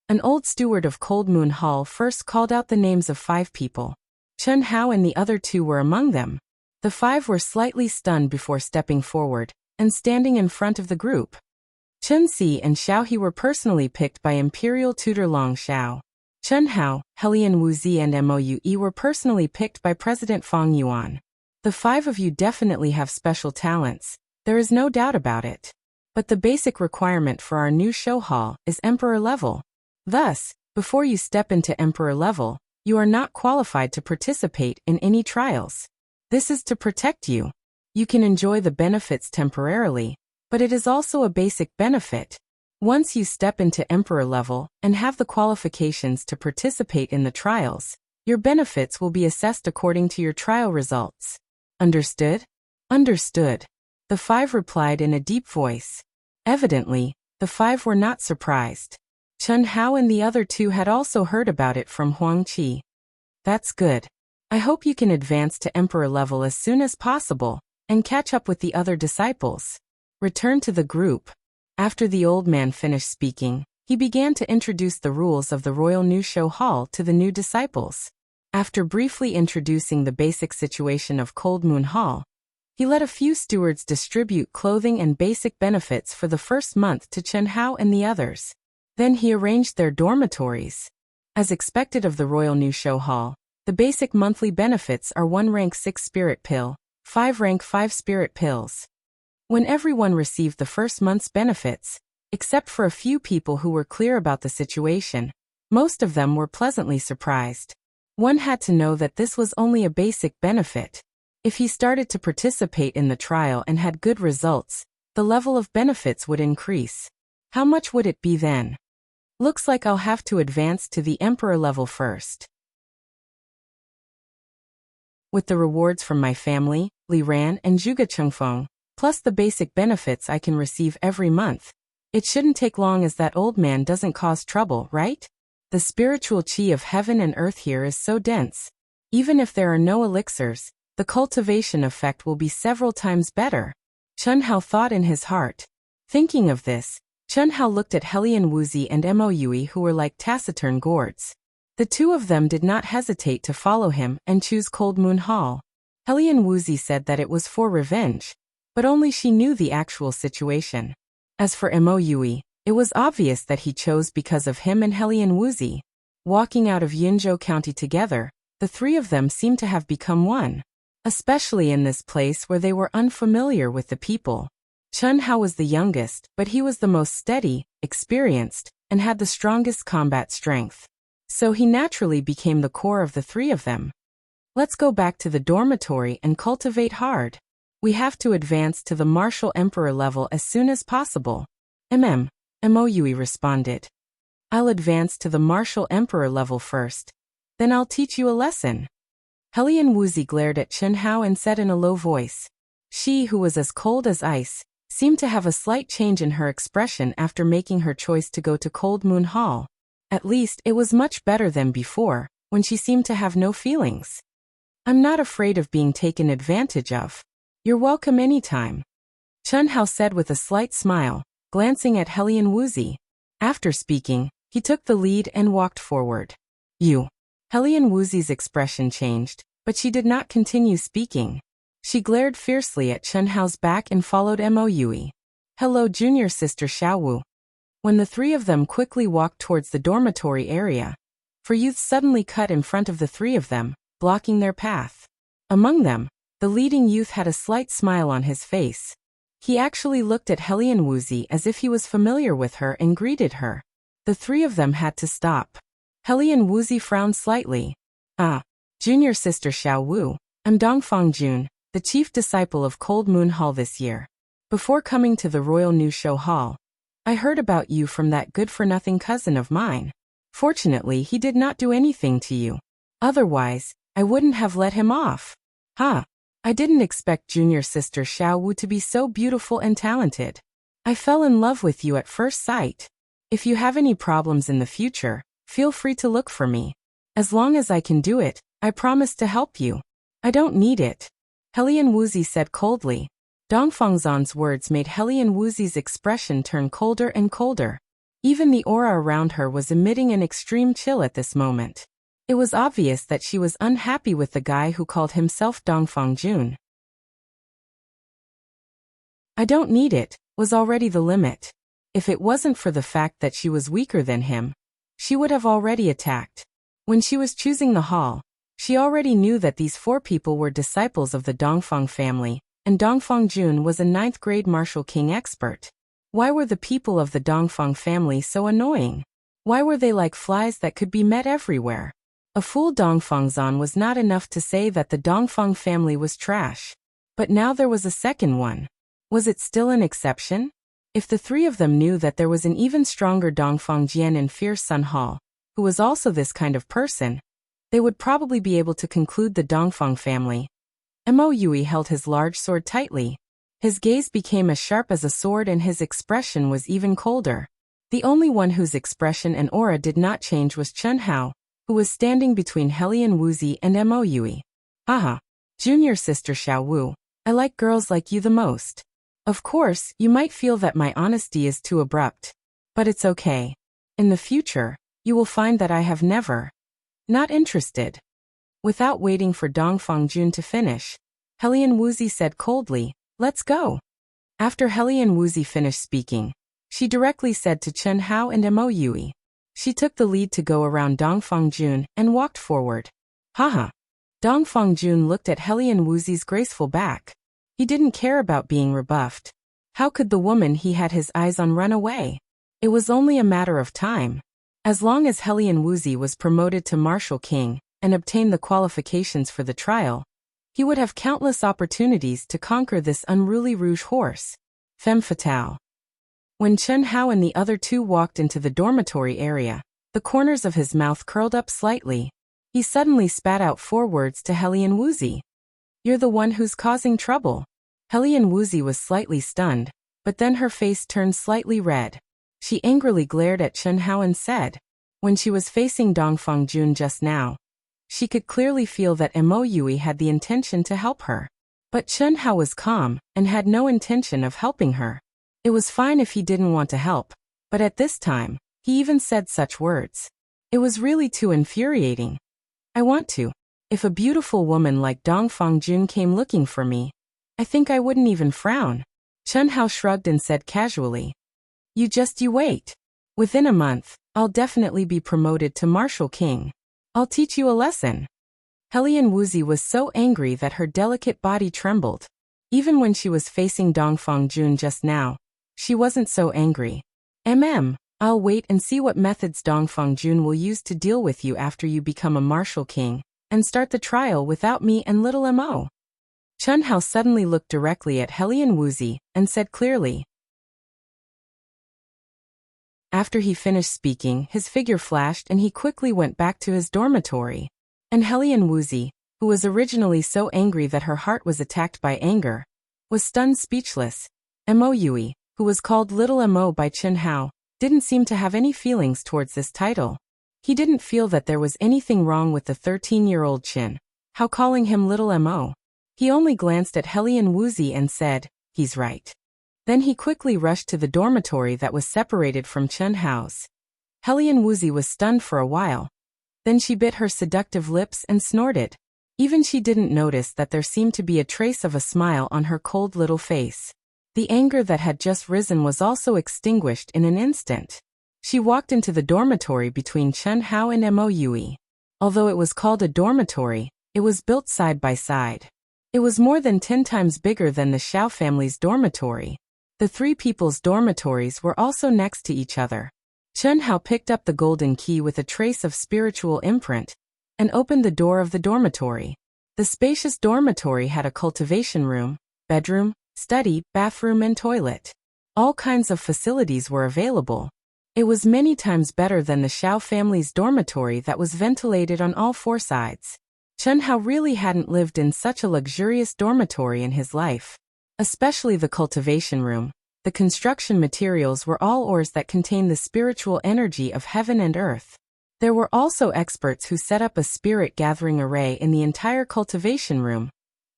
an old steward of Cold Moon Hall first called out the names of 5 people. Chen Hao and the other 2 were among them. The 5 were slightly stunned before stepping forward and standing in front of the group. Chen Si and Xiao He were personally picked by Imperial Tutor Long Xiao. Chen Hao, Helian Wuxi and Mo Yui were personally picked by President Fang Yuan. The 5 of you definitely have special talents, there is no doubt about it. But the basic requirement for our new show hall is Emperor level. Thus, before you step into Emperor level, you are not qualified to participate in any trials. This is to protect you. You can enjoy the benefits temporarily, but it is also a basic benefit. Once you step into Emperor level and have the qualifications to participate in the trials, your benefits will be assessed according to your trial results. Understood? Understood. The 5 replied in a deep voice. Evidently, the 5 were not surprised. Chen Hao and the other 2 had also heard about it from Huang Qi. That's good. I hope you can advance to Emperor level as soon as possible and catch up with the other disciples. Return to the group. After the old man finished speaking, he began to introduce the rules of the Royal New Show Hall to the new disciples. After briefly introducing the basic situation of Cold Moon Hall, he let a few stewards distribute clothing and basic benefits for the first month to Chen Hao and the others. Then he arranged their dormitories. As expected of the Royal New Show Hall, the basic monthly benefits are 1 rank 6 spirit pill, 5 rank 5 spirit pills. When everyone received the first month's benefits, except for a few people who were clear about the situation, most of them were pleasantly surprised. One had to know that this was only a basic benefit. If he started to participate in the trial and had good results, the level of benefits would increase. How much would it be then? Looks like I'll have to advance to the Emperor level first. With the rewards from my family, Li Ran and Zhuge Chengfeng, plus the basic benefits I can receive every month, it shouldn't take long as that old man doesn't cause trouble, right? The spiritual qi of heaven and earth here is so dense. Even if there are no elixirs, the cultivation effect will be several times better. Chen Hao thought in his heart. Thinking of this, Chen Hao looked at Helian Wuxi and Mo Yui who were like taciturn gourds. The 2 of them did not hesitate to follow him and choose Cold Moon Hall. Helian Wuxi said that it was for revenge, but only she knew the actual situation. As for Mo Yui, it was obvious that he chose because of him and Helian Wuxi. Walking out of Yinzhou County together, the 3 of them seemed to have become one. especially in this place where they were unfamiliar with the people. Chun Hao was the youngest, but he was the most steady, experienced, and had the strongest combat strength. So he naturally became the core of the three of them. Let's go back to the dormitory and cultivate hard. We have to advance to the martial emperor level as soon as possible. Moui responded. I'll advance to the martial emperor level first. Then I'll teach you a lesson. Helian Wuxi glared at Chun Hao and said in a low voice. She, who was as cold as ice, seemed to have a slight change in her expression after making her choice to go to Cold Moon Hall. At least it was much better than before, when she seemed to have no feelings. I'm not afraid of being taken advantage of. You're welcome anytime. Chun Hao said with a slight smile, glancing at Helian Wuxi. After speaking, he took the lead and walked forward. You. Helian Wuxi's expression changed, but she did not continue speaking. She glared fiercely at Chun Hao's back and followed Moui. Hello, junior sister Xiaowu. When the three of them quickly walked towards the dormitory area, four youths suddenly cut in front of the three of them, blocking their path. Among them, the leading youth had a slight smile on his face. He actually looked at Helian Wuxi as if he was familiar with her and greeted her. The three of them had to stop. Helian Wuxi frowned slightly. Junior sister Xiaowu, I'm Dongfang Jun, the chief disciple of Cold Moon Hall this year. Before coming to the Royal New Show Hall, I heard about you from that good-for-nothing cousin of mine. Fortunately, he did not do anything to you. Otherwise, I wouldn't have let him off. I didn't expect junior sister Xiaowu to be so beautiful and talented. I fell in love with you at first sight. If you have any problems in the future, feel free to look for me. As long as I can do it, I promise to help you. I don't need it. Helian Wuxi said coldly. Dongfang Zan's words made Helian Wuxi's expression turn colder and colder. Even the aura around her was emitting an extreme chill at this moment. It was obvious that she was unhappy with the guy who called himself Dongfang Jun. I don't need it, was already the limit. If it wasn't for the fact that she was weaker than him, she would have already attacked. When she was choosing the hall, she already knew that these four people were disciples of the Dongfang family, and Dongfang Jun was a 9th grade martial king expert. Why were the people of the Dongfang family so annoying? Why were they like flies that could be met everywhere? A fool Dongfang Zan was not enough to say that the Dongfang family was trash. But now there was a second one. Was it still an exception? If the three of them knew that there was an even stronger Dongfang Jian in Fierce Sun Hall, who was also this kind of person, they would probably be able to conclude the Dongfang family. Moui held his large sword tightly. His gaze became as sharp as a sword and his expression was even colder. The only one whose expression and aura did not change was Chun Hao, who was standing between Helian Wuxi and Moui. Junior sister Xiaowu, I like girls like you the most. Of course, you might feel that my honesty is too abrupt. But it's okay. In the future, you will find that I have never. Not interested. Without waiting for Dongfang Jun to finish, Helian Wuxi said coldly, let's go. After Helian Wuxi finished speaking, she directly said to Chun Hao and Moui. She took the lead to go around Dongfang Jun and walked forward. Dongfang Jun looked at Helian Wuxi's graceful back. He didn't care about being rebuffed. How could the woman he had his eyes on run away? It was only a matter of time. As long as Helian Wuxi was promoted to Martial King and obtained the qualifications for the trial, he would have countless opportunities to conquer this unruly rouge horse. Femme fatale. When Chun Hao and the other two walked into the dormitory area, the corners of his mouth curled up slightly. He suddenly spat out 4 words to Helian Wuxi. You're the one who's causing trouble. Helian Wuxi was slightly stunned, but then her face turned slightly red. She angrily glared at Chun Hao and said, when she was facing Dongfang Jun just now, she could clearly feel that Moui had the intention to help her. But Chun Hao was calm and had no intention of helping her. It was fine if he didn't want to help, but at this time, he even said such words. It was really too infuriating. I want to. If a beautiful woman like Dongfang Jun came looking for me, I think I wouldn't even frown. Chun Hao shrugged and said casually. You wait. Within a month, I'll definitely be promoted to Martial King. I'll teach you a lesson. Helian Wuxi was so angry that her delicate body trembled. Even when she was facing Dongfang Jun just now, she wasn't so angry. I'll wait and see what methods Dongfang Jun will use to deal with you after you become a martial king, and start the trial without me and little Mo. Chen Hao suddenly looked directly at Helian Wuxi and said clearly. After he finished speaking, his figure flashed and he quickly went back to his dormitory. And Helian Wuxi, who was originally so angry that her heart was attacked by anger, was stunned speechless. Mo Yui, who was called Little Mo by Chen Hao, didn't seem to have any feelings towards this title. He didn't feel that there was anything wrong with the 13-year-old Chen Hao calling him Little Mo. He only glanced at Helian Wuxi and said, "He's right." Then he quickly rushed to the dormitory that was separated from Chen Hao's. Helian Wuxi was stunned for a while. Then she bit her seductive lips and snorted. Even she didn't notice that there seemed to be a trace of a smile on her cold little face. The anger that had just risen was also extinguished in an instant. She walked into the dormitory between Chen Hao and Mo Yui. Although it was called a dormitory, it was built side by side. It was more than 10 times bigger than the Xiao family's dormitory. The three people's dormitories were also next to each other. Chen Hao picked up the golden key with a trace of spiritual imprint and opened the door of the dormitory. The spacious dormitory had a cultivation room, bedroom, study, bathroom and toilet. All kinds of facilities were available. It was many times better than the Xiao family's dormitory that was ventilated on all four sides. Chen Hao really hadn't lived in such a luxurious dormitory in his life. Especially the cultivation room. The construction materials were all ores that contained the spiritual energy of heaven and earth. There were also experts who set up a spirit gathering array in the entire cultivation room,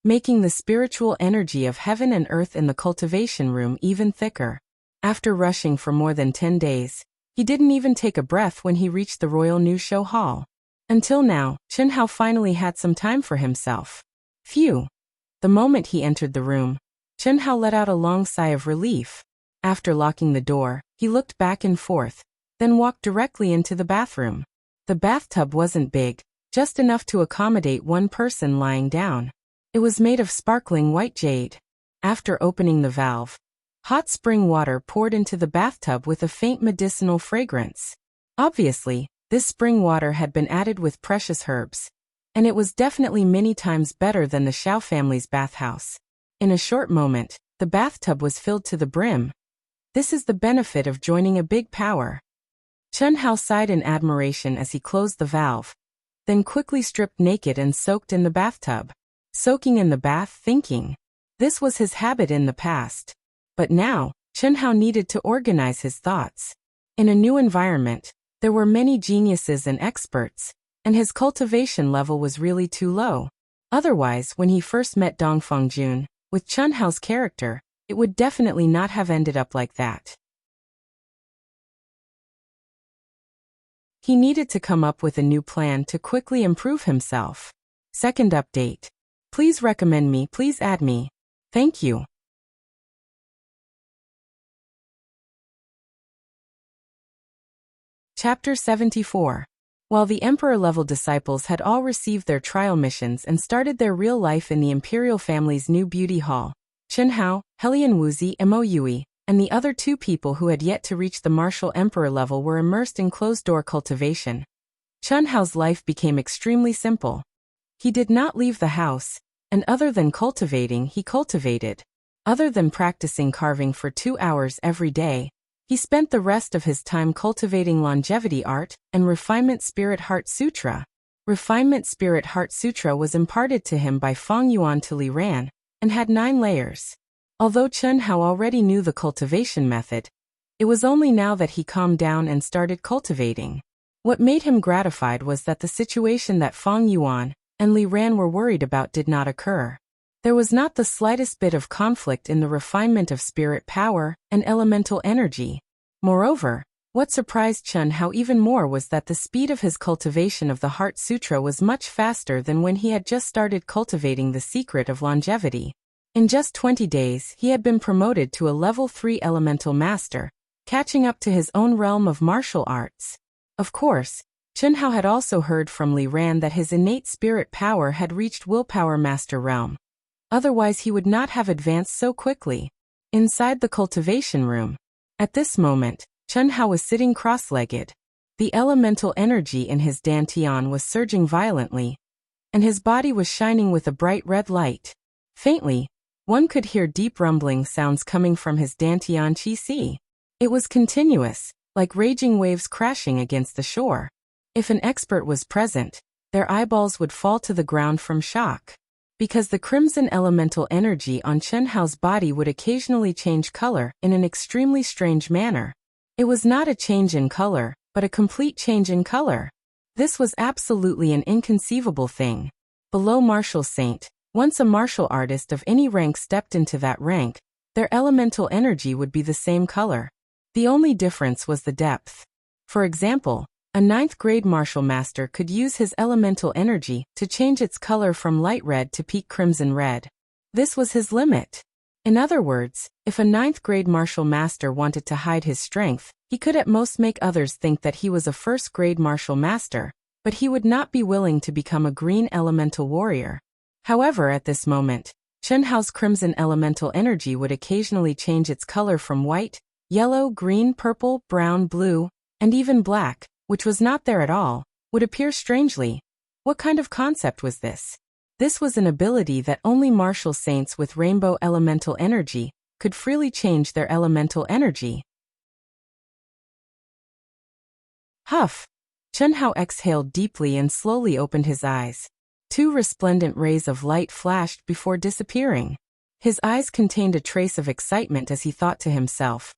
making the spiritual energy of heaven and earth in the cultivation room even thicker. After rushing for more than 10 days, he didn't even take a breath when he reached the Royal New Show Hall. Until now, Chen Hao finally had some time for himself. Phew! The moment he entered the room, Chen Hao let out a long sigh of relief. After locking the door, he looked back and forth, then walked directly into the bathroom. The bathtub wasn't big, just enough to accommodate one person lying down. It was made of sparkling white jade. After opening the valve, hot spring water poured into the bathtub with a faint medicinal fragrance. Obviously, this spring water had been added with precious herbs, and it was definitely many times better than the Xiao family's bathhouse. In a short moment, the bathtub was filled to the brim. This is the benefit of joining a big power. Chen Hao sighed in admiration as he closed the valve, then quickly stripped naked and soaked in the bathtub. Soaking in the bath, thinking. This was his habit in the past. But now, Chen Hao needed to organize his thoughts. In a new environment, there were many geniuses and experts, and his cultivation level was really too low. Otherwise, when he first met Dongfang Jun, with Chen Hao's character, it would definitely not have ended up like that. He needed to come up with a new plan to quickly improve himself. Second update. Please recommend me, please add me. Thank you. Chapter 74. While the Emperor-level disciples had all received their trial missions and started their real life in the Imperial family's new beauty hall, Chen Hao, Helian Wuxi, Mo Yui, and the other two people who had yet to reach the martial emperor level were immersed in closed-door cultivation. Chen Hao's life became extremely simple. He did not leave the house, and other than cultivating, he cultivated. Other than practicing carving for 2 hours every day, he spent the rest of his time cultivating longevity art and Refinement Spirit Heart Sutra. Refinement Spirit Heart Sutra was imparted to him by Feng Yuan to Li Ran, and had 9 layers. Although Chen Hao already knew the cultivation method, it was only now that he calmed down and started cultivating. What made him gratified was that the situation that Feng Yuan and Li Ran were worried about did not occur. There was not the slightest bit of conflict in the refinement of spirit power and elemental energy. Moreover, what surprised Chen Hao even more was that the speed of his cultivation of the Heart Sutra was much faster than when he had just started cultivating the secret of longevity. In just 20 days, he had been promoted to a level 3 elemental master, catching up to his own realm of martial arts. Of course, Chen Hao had also heard from Li Ran that his innate spirit power had reached willpower master realm. Otherwise he would not have advanced so quickly. Inside the cultivation room. At this moment, Chen Hao was sitting cross-legged. The elemental energy in his dantian was surging violently, and his body was shining with a bright red light. Faintly, one could hear deep rumbling sounds coming from his dantian qi. It was continuous, like raging waves crashing against the shore. If an expert was present, their eyeballs would fall to the ground from shock. Because the crimson elemental energy on Chen Hao's body would occasionally change color in an extremely strange manner. It was not a change in color, but a complete change in color. This was absolutely an inconceivable thing. Below martial saint, once a martial artist of any rank stepped into that rank, their elemental energy would be the same color. The only difference was the depth. For example, a 9th grade martial master could use his elemental energy to change its color from light red to peak crimson red. This was his limit. In other words, if a 9th grade martial master wanted to hide his strength, he could at most make others think that he was a 1st grade martial master, but he would not be willing to become a green elemental warrior. However, at this moment, Chen Hao's crimson elemental energy would occasionally change its color from white, yellow, green, purple, brown, blue, and even black, which was not there at all, would appear strangely. What kind of concept was this? This was an ability that only martial saints with rainbow elemental energy could freely change their elemental energy. Huff! Chen Hao exhaled deeply and slowly opened his eyes. 2 resplendent rays of light flashed before disappearing. His eyes contained a trace of excitement as he thought to himself.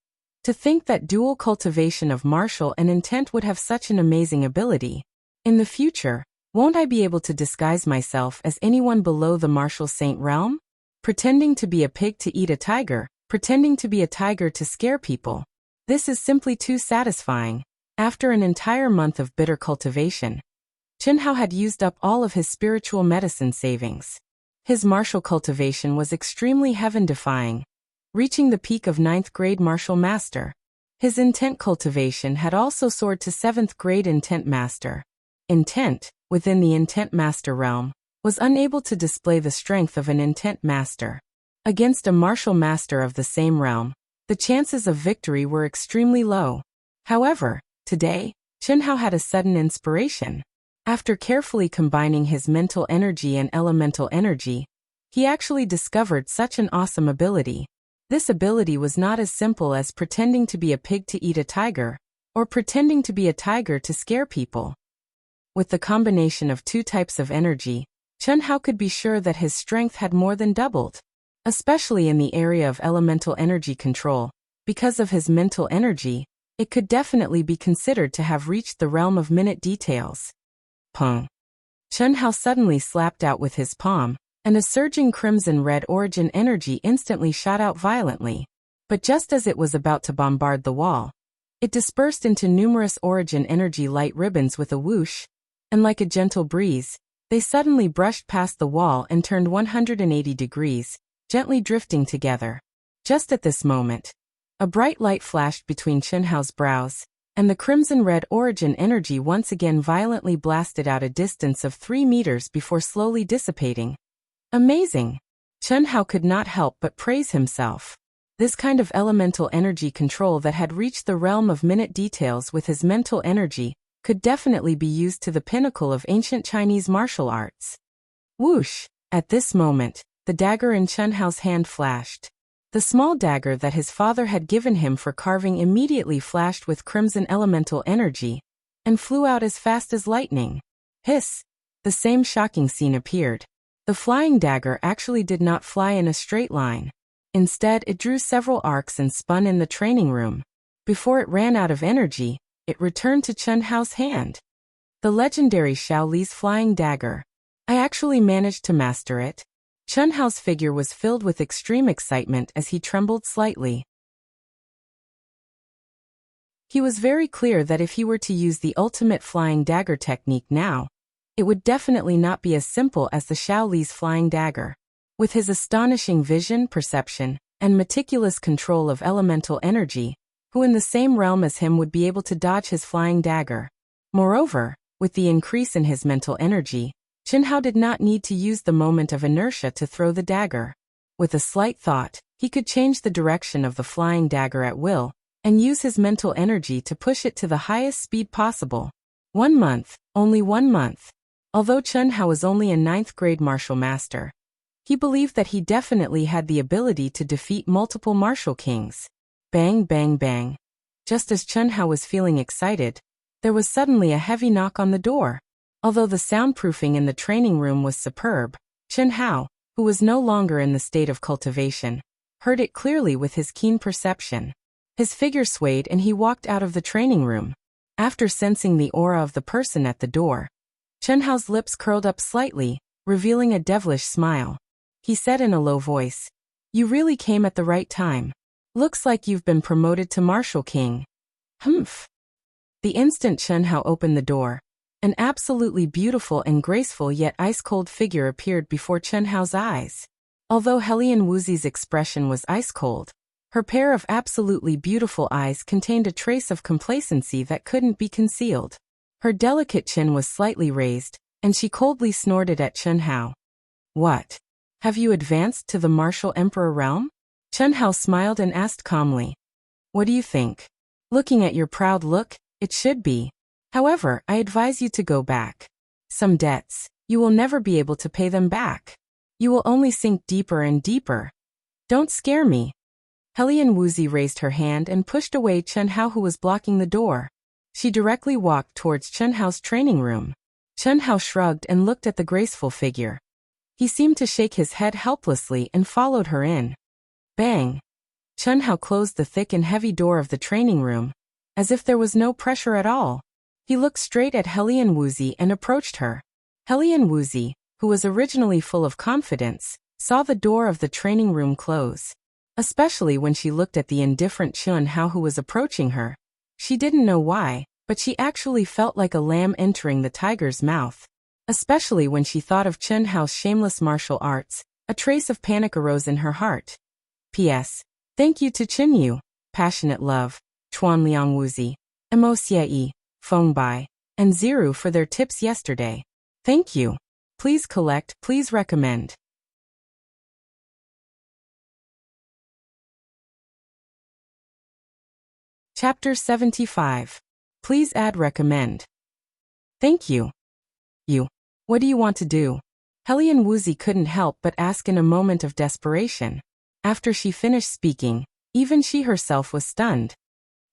To think that dual cultivation of martial and intent would have such an amazing ability. In the future, won't I be able to disguise myself as anyone below the martial saint realm? Pretending to be a pig to eat a tiger, pretending to be a tiger to scare people. This is simply too satisfying. After an entire month of bitter cultivation, Chen Hao had used up all of his spiritual medicine savings. His martial cultivation was extremely heaven-defying, reaching the peak of 9th grade martial master. His intent cultivation had also soared to 7th grade intent master. Intent, within the intent master realm, was unable to display the strength of an intent master. Against a martial master of the same realm, the chances of victory were extremely low. However, today, Chen Hao had a sudden inspiration. After carefully combining his mental energy and elemental energy, he actually discovered such an awesome ability. This ability was not as simple as pretending to be a pig to eat a tiger, or pretending to be a tiger to scare people. With the combination of 2 types of energy, Chen Hao could be sure that his strength had more than doubled. Especially in the area of elemental energy control, because of his mental energy, it could definitely be considered to have reached the realm of minute details. Pong! Chen Hao suddenly slapped out with his palm, and a surging crimson-red origin energy instantly shot out violently. But just as it was about to bombard the wall, it dispersed into numerous origin energy light ribbons with a whoosh, and like a gentle breeze, they suddenly brushed past the wall and turned 180 degrees, gently drifting together. Just at this moment, a bright light flashed between Chen Hao's brows, and the crimson-red origin energy once again violently blasted out a distance of 3 meters before slowly dissipating. Amazing! Chen Hao could not help but praise himself. This kind of elemental energy control that had reached the realm of minute details with his mental energy could definitely be used to the pinnacle of ancient Chinese martial arts. Whoosh! At this moment, the dagger in Chen Hao's hand flashed. The small dagger that his father had given him for carving immediately flashed with crimson elemental energy, and flew out as fast as lightning. Hiss! The same shocking scene appeared. The flying dagger actually did not fly in a straight line. Instead, it drew several arcs and spun in the training room. Before it ran out of energy, it returned to Chen Hao's hand. The legendary Xiao Li's flying dagger. I actually managed to master it. Chen Hao's figure was filled with extreme excitement as he trembled slightly. He was very clear that if he were to use the ultimate flying dagger technique now, it would definitely not be as simple as the Xiao Li's flying dagger. With his astonishing vision, perception, and meticulous control of elemental energy, who in the same realm as him would be able to dodge his flying dagger? Moreover, With the increase in his mental energy, Chen Hao did not need to use the moment of inertia to throw the dagger. With a slight thought, he could change the direction of the flying dagger at will, and use his mental energy to push it to the highest speed possible. 1 month, only 1 month. Although Chen Hao was only a 9th grade martial master, he believed that he definitely had the ability to defeat multiple martial kings. Bang, bang, bang. Just as Chen Hao was feeling excited, there was suddenly a heavy knock on the door. Although the soundproofing in the training room was superb, Chen Hao, who was no longer in the state of cultivation, heard it clearly with his keen perception. His figure swayed and he walked out of the training room. After sensing the aura of the person at the door, Chen Hao's lips curled up slightly, revealing a devilish smile. He said in a low voice, "You really came at the right time. Looks like you've been promoted to Martial King." Humph. The instant Chen Hao opened the door, an absolutely beautiful and graceful yet ice-cold figure appeared before Chen Hao's eyes. Although Helian Wuxi's expression was ice-cold, her pair of absolutely beautiful eyes contained a trace of complacency that couldn't be concealed. Her delicate chin was slightly raised, and she coldly snorted at Chen Hao. "What? Have you advanced to the Martial Emperor realm?" Chen Hao smiled and asked calmly. "What do you think? Looking at your proud look, it should be. However, I advise you to go back. Some debts, you will never be able to pay them back. You will only sink deeper and deeper. Don't scare me." Helian Wuxi raised her hand and pushed away Chen Hao, who was blocking the door. She directly walked towards Chen Hao's training room. Chen Hao shrugged and looked at the graceful figure. He seemed to shake his head helplessly and followed her in. Bang! Chen Hao closed the thick and heavy door of the training room, as if there was no pressure at all. He looked straight at Helian Wuxi and approached her. Helian Wuxi, who was originally full of confidence, saw the door of the training room close. Especially when she looked at the indifferent Chen Hao who was approaching her. She didn't know why, but she actually felt like a lamb entering the tiger's mouth. Especially when she thought of Chen Hao's shameless martial arts, a trace of panic arose in her heart. P.S. Thank you to Chen Yu, Passionate Love, Chuan Liang Wuxi, Mo Xie, Feng Bai, and Ziru for their tips yesterday. Thank you. Please collect, please recommend. Chapter 75. Please add recommend. Thank you. You. What do you want to do? Helian Wuxi couldn't help but ask in a moment of desperation. After she finished speaking, even she herself was stunned.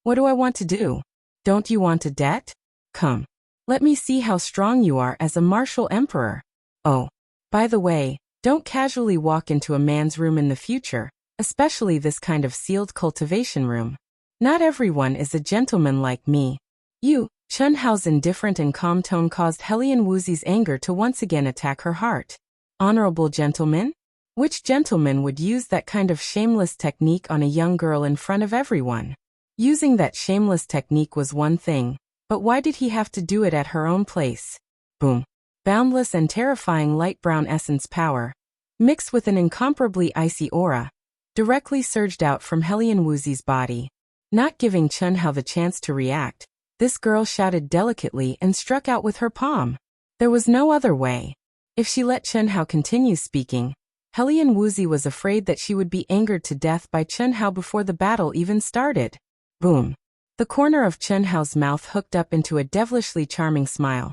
What do I want to do? Don't you want a debt? Come. Let me see how strong you are as a martial emperor. Oh. By the way, don't casually walk into a man's room in the future, especially this kind of sealed cultivation room. Not everyone is a gentleman like me. You. Chen Hao's indifferent and calm tone caused Helian Wuxi's anger to once again attack her heart. Honorable gentleman? Which gentleman would use that kind of shameless technique on a young girl in front of everyone? Using that shameless technique was one thing, but why did he have to do it at her own place? Boom. Boundless and terrifying light brown essence power, mixed with an incomparably icy aura, directly surged out from Helian Wuxi's body. Not giving Chen Hao the chance to react, this girl shouted delicately and struck out with her palm. There was no other way. If she let Chen Hao continue speaking, Helian Wuxi was afraid that she would be angered to death by Chen Hao before the battle even started. Boom. The corner of Chen Hao's mouth hooked up into a devilishly charming smile,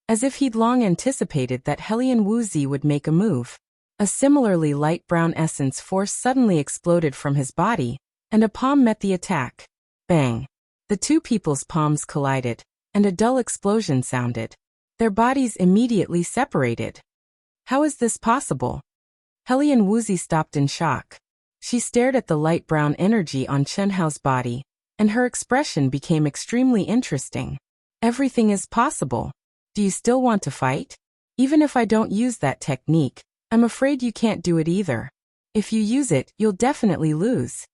as if he'd long anticipated that Helian Wuxi would make a move. A similarly light brown essence force suddenly exploded from his body, and a palm met the attack. Bang. The two people's palms collided, and a dull explosion sounded. Their bodies immediately separated. How is this possible? Helian Wuxi stopped in shock. She stared at the light brown energy on Chen Hao's body, and her expression became extremely interesting. Everything is possible. Do you still want to fight? Even if I don't use that technique, I'm afraid you can't do it either. If you use it, you'll definitely lose.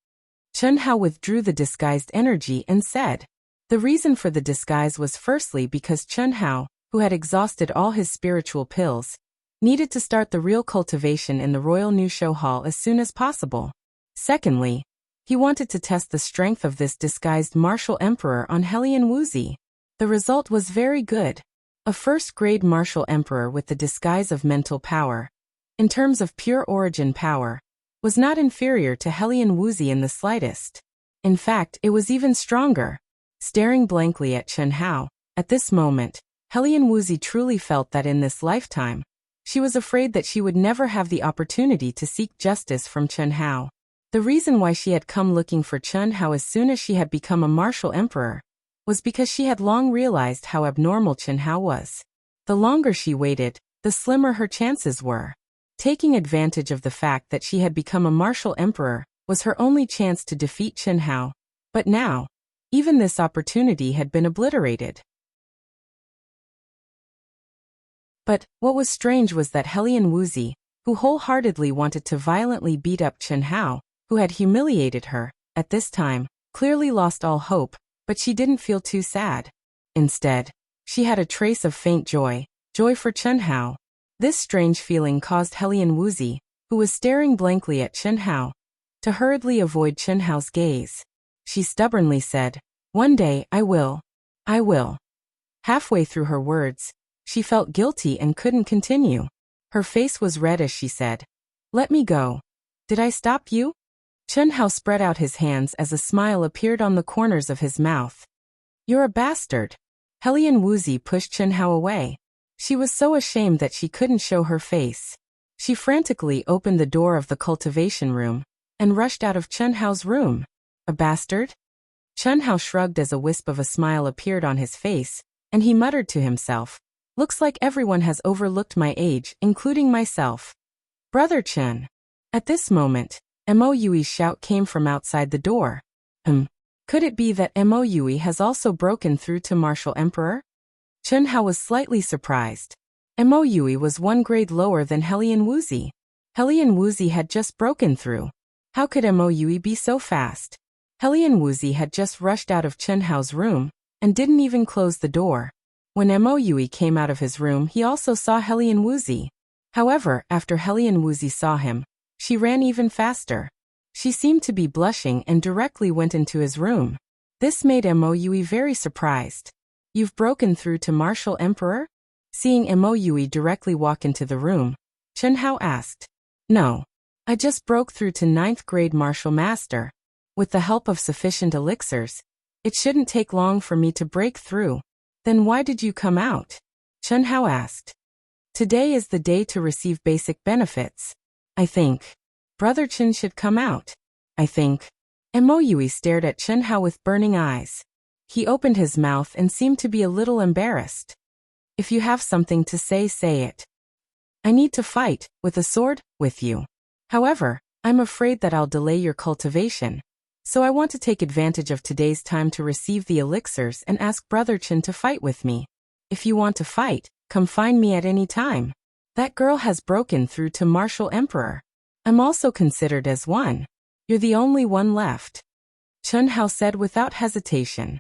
Chen Hao withdrew the disguised energy and said. The reason for the disguise was firstly because Chen Hao, who had exhausted all his spiritual pills, needed to start the real cultivation in the Royal New Show Hall as soon as possible. Secondly, he wanted to test the strength of this disguised martial emperor on Helian Wuxi. The result was very good. A first-grade martial emperor with the disguise of mental power, in terms of pure origin power, was not inferior to Hellion Wuxia in the slightest. In fact, it was even stronger. Staring blankly at Chen Hao, at this moment, Hellion Wuxia truly felt that in this lifetime, she was afraid that she would never have the opportunity to seek justice from Chen Hao. The reason why she had come looking for Chen Hao as soon as she had become a martial emperor was because she had long realized how abnormal Chen Hao was. The longer she waited, the slimmer her chances were. Taking advantage of the fact that she had become a martial emperor was her only chance to defeat Chen Hao. But now, even this opportunity had been obliterated. But what was strange was that Hellion Wuxia, who wholeheartedly wanted to violently beat up Chen Hao, who had humiliated her, at this time, clearly lost all hope, but she didn't feel too sad. Instead, she had a trace of faint joy for Chen Hao. This strange feeling caused Hellion Wuxia, who was staring blankly at Chen Hao, to hurriedly avoid Chen Hao's gaze. She stubbornly said, "One day, I will. I will." Halfway through her words, she felt guilty and couldn't continue. Her face was red as she said, "Let me go. Did I stop you?" Chen Hao spread out his hands as a smile appeared on the corners of his mouth. "You're a bastard." Hellion Wuxia pushed Chen Hao away. She was so ashamed that she couldn't show her face. She frantically opened the door of the cultivation room and rushed out of Chen Hao's room. "A bastard?" Chen Hao shrugged as a wisp of a smile appeared on his face, and he muttered to himself, "Looks like everyone has overlooked my age, including myself. Brother Chen." At this moment, Mo Yui's shout came from outside the door. Could it be that Mo Yui has also broken through to Martial Emperor? Chen Hao was slightly surprised. Mo Yui was one grade lower than Hellion Wuxia. Hellion Wuxia had just broken through. How could Mo Yui be so fast? Hellion Wuxia had just rushed out of Chen Hao's room, and didn't even close the door. When Mo Yui came out of his room, he also saw Hellion Wuxia. However, after Hellion Wuxia saw him, she ran even faster. She seemed to be blushing and directly went into his room. This made Mo Yui very surprised. "You've broken through to Martial Emperor?" Seeing Mo Yui directly walk into the room, Chen Hao asked. "No. I just broke through to 9th grade Martial Master. With the help of sufficient elixirs, it shouldn't take long for me to break through." "Then why did you come out?" Chen Hao asked. "Today is the day to receive basic benefits. I think Brother Chen should come out. I think." Mo Yui stared at Chen Hao with burning eyes. He opened his mouth and seemed to be a little embarrassed. "If you have something to say, say it. I need to fight, with a sword, with you. However, I'm afraid that I'll delay your cultivation. So I want to take advantage of today's time to receive the elixirs and ask Brother Chen to fight with me. If you want to fight, come find me at any time. That girl has broken through to Martial Emperor. I'm also considered as one. You're the only one left." Chen Hao said without hesitation.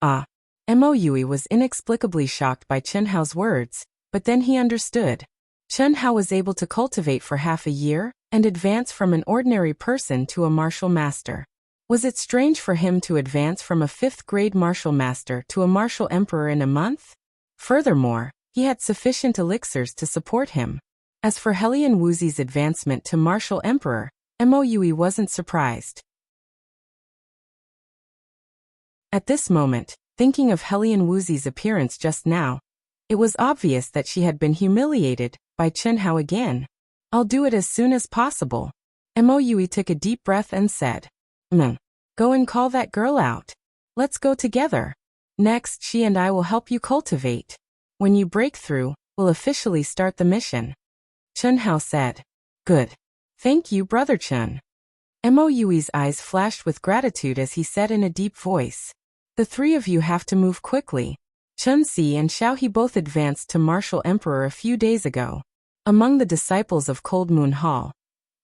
Mo Yui was inexplicably shocked by Chen Hao's words, but then he understood. Chen Hao was able to cultivate for half a year and advance from an ordinary person to a martial master. Was it strange for him to advance from a 5th grade martial master to a martial emperor in a month? Furthermore, he had sufficient elixirs to support him. As for Hellion Wuxia's advancement to martial emperor, Mo Yui wasn't surprised. At this moment, thinking of Hellion Wuxia's appearance just now, it was obvious that she had been humiliated by Chen Hao again. "I'll do it as soon as possible." Mo Yui took a deep breath and said, "Go and call that girl out. Let's go together. Next, she and I will help you cultivate. When you break through, we'll officially start the mission." Chen Hao said. "Good. Thank you, Brother Chen." Mo Yui's eyes flashed with gratitude as he said in a deep voice, "The three of you have to move quickly. Chen Si and Xiao He both advanced to Martial Emperor a few days ago. Among the disciples of Cold Moon Hall,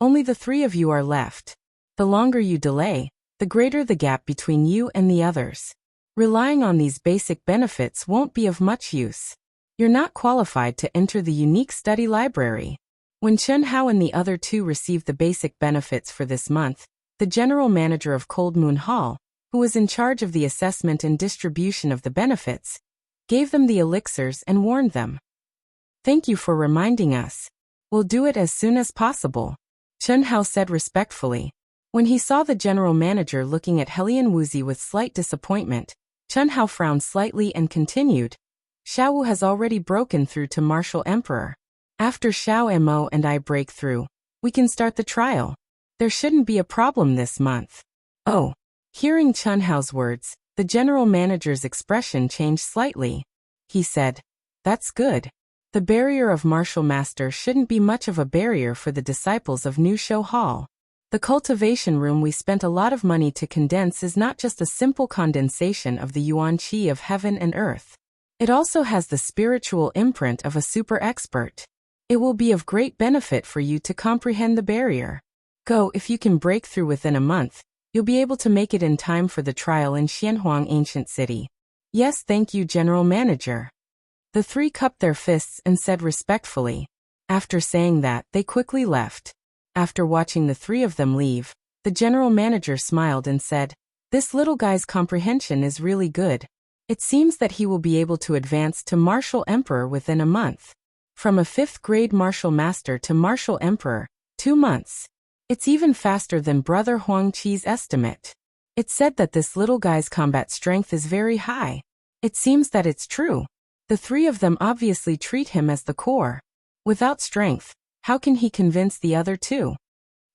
only the three of you are left. The longer you delay, the greater the gap between you and the others. Relying on these basic benefits won't be of much use. You're not qualified to enter the unique study library." When Chen Hao and the other two received the basic benefits for this month, the general manager of Cold Moon Hall, who was in charge of the assessment and distribution of the benefits, gave them the elixirs and warned them. "Thank you for reminding us. We'll do it as soon as possible," Chen Hao said respectfully. When he saw the general manager looking at Helian Wuxi with slight disappointment, Chen Hao frowned slightly and continued, "Xiao Wu has already broken through to Martial Emperor. After Xiao Mo and I break through, we can start the trial. There shouldn't be a problem this month." Oh. Hearing Chen Hao's words, the general manager's expression changed slightly. He said, "That's good. The barrier of martial master shouldn't be much of a barrier for the disciples of New Show Hall. The cultivation room we spent a lot of money to condense is not just a simple condensation of the yuan qi of heaven and earth. It also has the spiritual imprint of a super expert. It will be of great benefit for you to comprehend the barrier. Go, if you can break through within a month, you'll be able to make it in time for the trial in Xianhuang Ancient City." "Yes, thank you, General Manager." The three cupped their fists and said respectfully. After saying that, they quickly left. After watching the three of them leave, the general manager smiled and said, "This little guy's comprehension is really good. It seems that he will be able to advance to Martial Emperor within a month. From a 5th grade Martial Master to Martial Emperor, 2 months. It's even faster than Brother Huang Qi's estimate. It's said that this little guy's combat strength is very high. It seems that it's true. The three of them obviously treat him as the core. Without strength, how can he convince the other two?"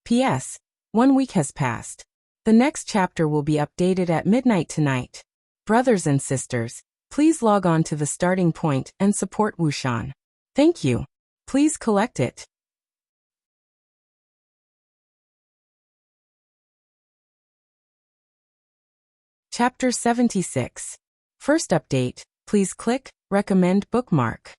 P.S. 1 week has passed. The next chapter will be updated at midnight tonight. Brothers and sisters, please log on to the starting point and support Wuxian. Thank you. Please collect it. Chapter 76. First update, please click Recommend Bookmark.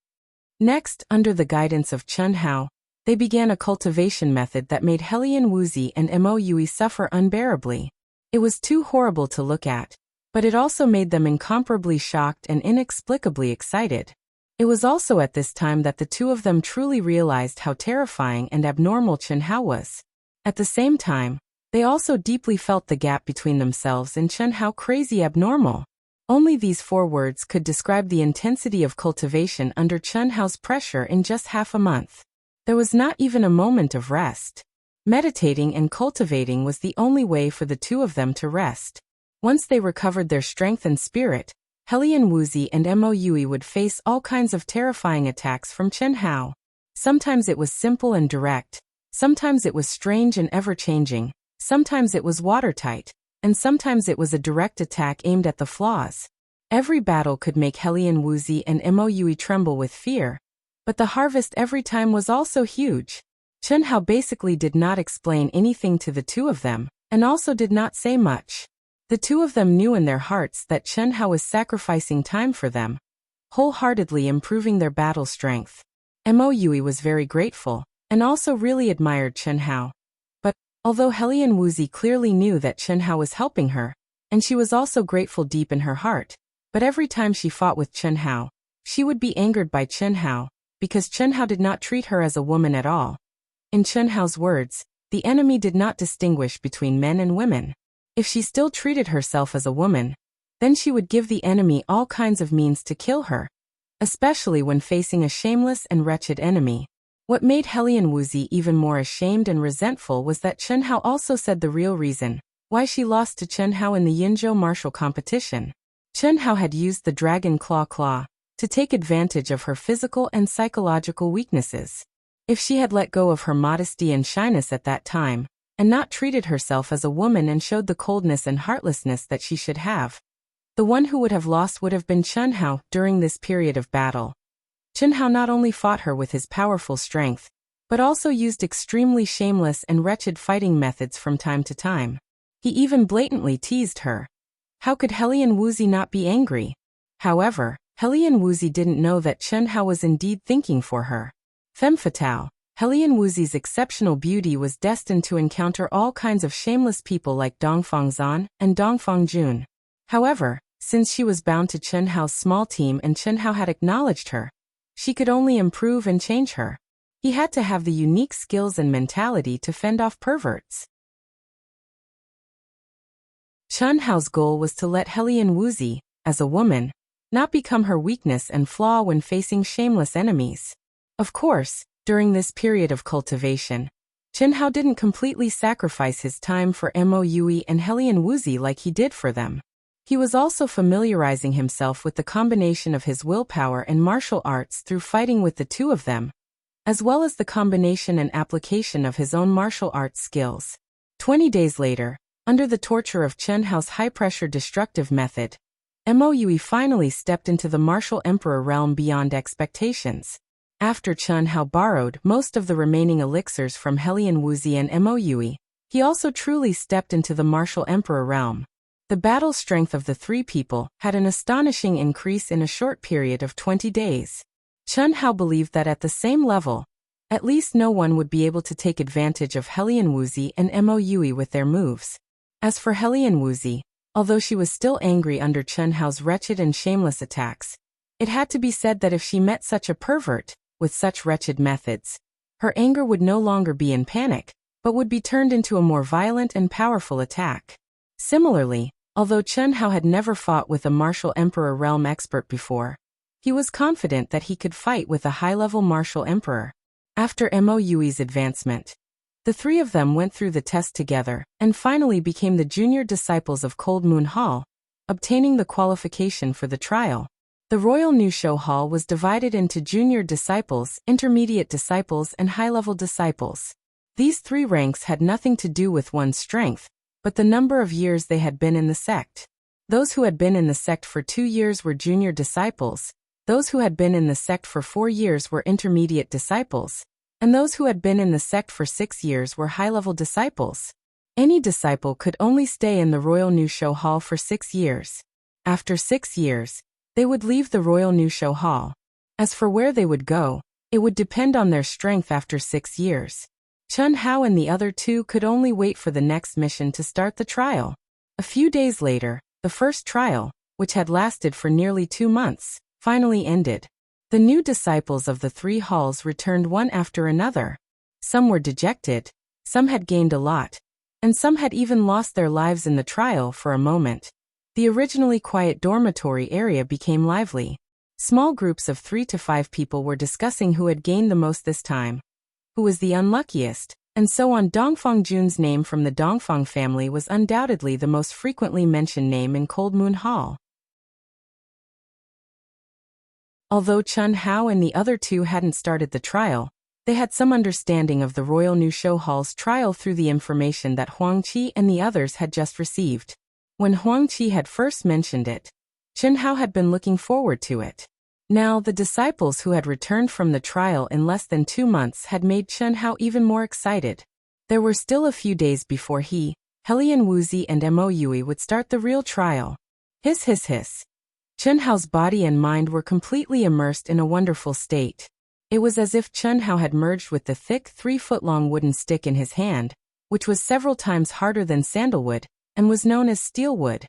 Next, under the guidance of Chen Hao, they began a cultivation method that made Helian Wuxi and Mo Yui suffer unbearably. It was too horrible to look at, but it also made them incomparably shocked and inexplicably excited. It was also at this time that the two of them truly realized how terrifying and abnormal Chen Hao was. At the same time, they also deeply felt the gap between themselves and Chen Hao crazy abnormal. Only these 4 words could describe the intensity of cultivation under Chen Hao's pressure in just half a month. There was not even a moment of rest. Meditating and cultivating was the only way for the two of them to rest. Once they recovered their strength and spirit, Helian Wuxi and Mo Yui would face all kinds of terrifying attacks from Chen Hao. Sometimes it was simple and direct, sometimes it was strange and ever-changing, sometimes it was watertight, and sometimes it was a direct attack aimed at the flaws. Every battle could make Helian Wuxi and Mo Yui tremble with fear, but the harvest every time was also huge. Chen Hao basically did not explain anything to the two of them, and also did not say much. The two of them knew in their hearts that Chen Hao was sacrificing time for them, wholeheartedly improving their battle strength. Mo Yui was very grateful, and also really admired Chen Hao. But, although Helian Wuxi clearly knew that Chen Hao was helping her, and she was also grateful deep in her heart, but every time she fought with Chen Hao, she would be angered by Chen Hao, because Chen Hao did not treat her as a woman at all. In Chen Hao's words, the enemy did not distinguish between men and women. If she still treated herself as a woman, then she would give the enemy all kinds of means to kill her, especially when facing a shameless and wretched enemy. What made Helian Wuxi even more ashamed and resentful was that Chen Hao also said the real reason why she lost to Chen Hao in the Yinzhou martial competition. Chen Hao had used the Dragon Claw to take advantage of her physical and psychological weaknesses. If she had let go of her modesty and shyness at that time, and not treated herself as a woman and showed the coldness and heartlessness that she should have, the one who would have lost would have been Chen Hao during this period of battle. Chen Hao not only fought her with his powerful strength, but also used extremely shameless and wretched fighting methods from time to time. He even blatantly teased her. How could Helian Wuxi not be angry? However, Helian Wuxi didn't know that Chen Hao was indeed thinking for her. Femme fatale, Helian Wuxi's exceptional beauty was destined to encounter all kinds of shameless people like Dongfang Zan and Dongfang Jun. However, since she was bound to Chen Hao's small team and Chen Hao had acknowledged her, she could only improve and change her. He had to have the unique skills and mentality to fend off perverts. Chen Hao's goal was to let Helian Wuxi, as a woman, not become her weakness and flaw when facing shameless enemies. Of course, during this period of cultivation, Chen Hao didn't completely sacrifice his time for Mo Yui and Helian Wuxi like he did for them. He was also familiarizing himself with the combination of his willpower and martial arts through fighting with the two of them, as well as the combination and application of his own martial arts skills. 20 days later, under the torture of Chen Hao's high-pressure destructive method, Mo Yui finally stepped into the martial emperor realm beyond expectations. After Chen Hao borrowed most of the remaining elixirs from Helian Wuxi and Mo Yui, he also truly stepped into the martial emperor realm. The battle strength of the three people had an astonishing increase in a short period of 20 days. Chen Hao believed that at the same level, at least no one would be able to take advantage of Helian Wuxi and Mo Yui with their moves. As for Helian Wuxi, although she was still angry under Chen Hao's wretched and shameless attacks, it had to be said that if she met such a pervert, with such wretched methods, her anger would no longer be in panic, but would be turned into a more violent and powerful attack. Similarly, although Chen Hao had never fought with a martial emperor realm expert before, he was confident that he could fight with a high-level martial emperor. After Mo Yui's advancement, the three of them went through the test together and finally became the junior disciples of Cold Moon Hall, obtaining the qualification for the trial. The Royal Nusho Hall was divided into junior disciples, intermediate disciples, and high-level disciples. These three ranks had nothing to do with one's strength, but the number of years they had been in the sect. Those who had been in the sect for 2 years were junior disciples, those who had been in the sect for 4 years were intermediate disciples, and those who had been in the sect for 6 years were high-level disciples. Any disciple could only stay in the Royal Nusho Hall for 6 years. After 6 years, they would leave the Royal Nusho Hall. As for where they would go, it would depend on their strength after 6 years. Chen Hao and the other two could only wait for the next mission to start the trial. A few days later, the first trial, which had lasted for nearly 2 months, finally ended. The new disciples of the 3 halls returned one after another. Some were dejected, some had gained a lot, and some had even lost their lives in the trial for a moment. The originally quiet dormitory area became lively. Small groups of 3 to 5 people were discussing who had gained the most this time, who was the unluckiest, and so on. Dongfang Jun's name from the Dongfang family was undoubtedly the most frequently mentioned name in Cold Moon Hall. Although Chen Hao and the other two hadn't started the trial, they had some understanding of the Royal Nusho Hall's trial through the information that Huang Qi and the others had just received. When Huang Qi had first mentioned it, Chen Hao had been looking forward to it. Now, the disciples who had returned from the trial in less than 2 months had made Chen Hao even more excited. There were still a few days before he, Helian Wuxi and Mo Yui would start the real trial. Hiss hiss hiss. Chen Hao's body and mind were completely immersed in a wonderful state. It was as if Chen Hao had merged with the thick 3-foot-long wooden stick in his hand, which was several times harder than sandalwood, and was known as steel wood.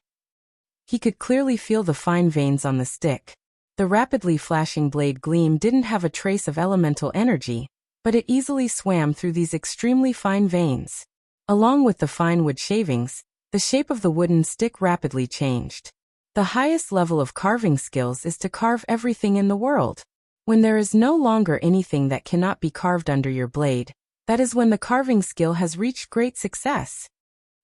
He could clearly feel the fine veins on the stick. The rapidly flashing blade gleam didn't have a trace of elemental energy, but it easily swam through these extremely fine veins. Along with the fine wood shavings, the shape of the wooden stick rapidly changed. The highest level of carving skills is to carve everything in the world. When there is no longer anything that cannot be carved under your blade, that is when the carving skill has reached great success.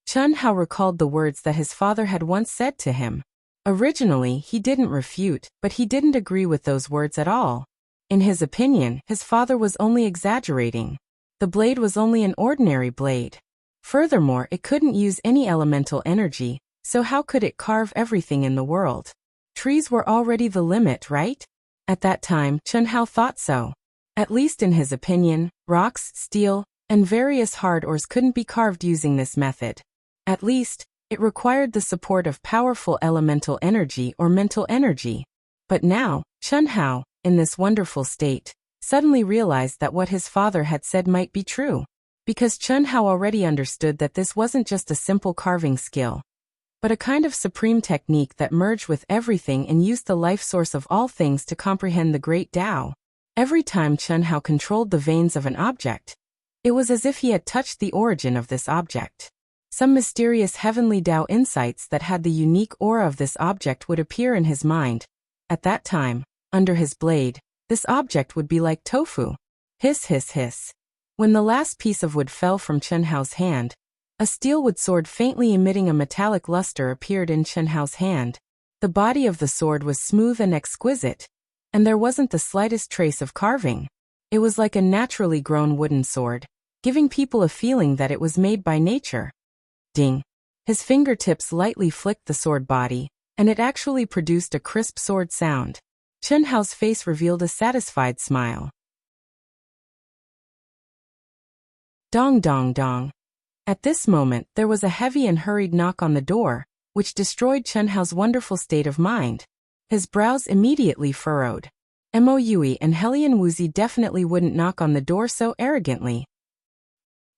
Chen Hao recalled the words that his father had once said to him. Originally, he didn't refute, but he didn't agree with those words at all. In his opinion, his father was only exaggerating. The blade was only an ordinary blade. Furthermore, it couldn't use any elemental energy, so how could it carve everything in the world? Trees were already the limit, right? At that time, Chen Hao thought so. At least in his opinion, rocks, steel, and various hard ores couldn't be carved using this method. At least, it required the support of powerful elemental energy or mental energy. But now, Chen Hao, in this wonderful state, suddenly realized that what his father had said might be true. Because Chen Hao already understood that this wasn't just a simple carving skill, but a kind of supreme technique that merged with everything and used the life source of all things to comprehend the great Tao. Every time Chen Hao controlled the veins of an object, it was as if he had touched the origin of this object. Some mysterious heavenly Tao insights that had the unique aura of this object would appear in his mind, At that time, under his blade, this object would be like tofu. Hiss hiss hiss. When the last piece of wood fell from Chen Hao's hand, a steelwood sword faintly emitting a metallic luster appeared in Chen Hao's hand. The body of the sword was smooth and exquisite, and there wasn't the slightest trace of carving. It was like a naturally grown wooden sword, giving people a feeling that it was made by nature. Ding. His fingertips lightly flicked the sword body, and it actually produced a crisp sword sound. Chen Hao's face revealed a satisfied smile. Dong dong dong. At this moment, there was a heavy and hurried knock on the door, which destroyed Chen Hao's wonderful state of mind. His brows immediately furrowed. Mo Yui and Helian Wuxi definitely wouldn't knock on the door so arrogantly.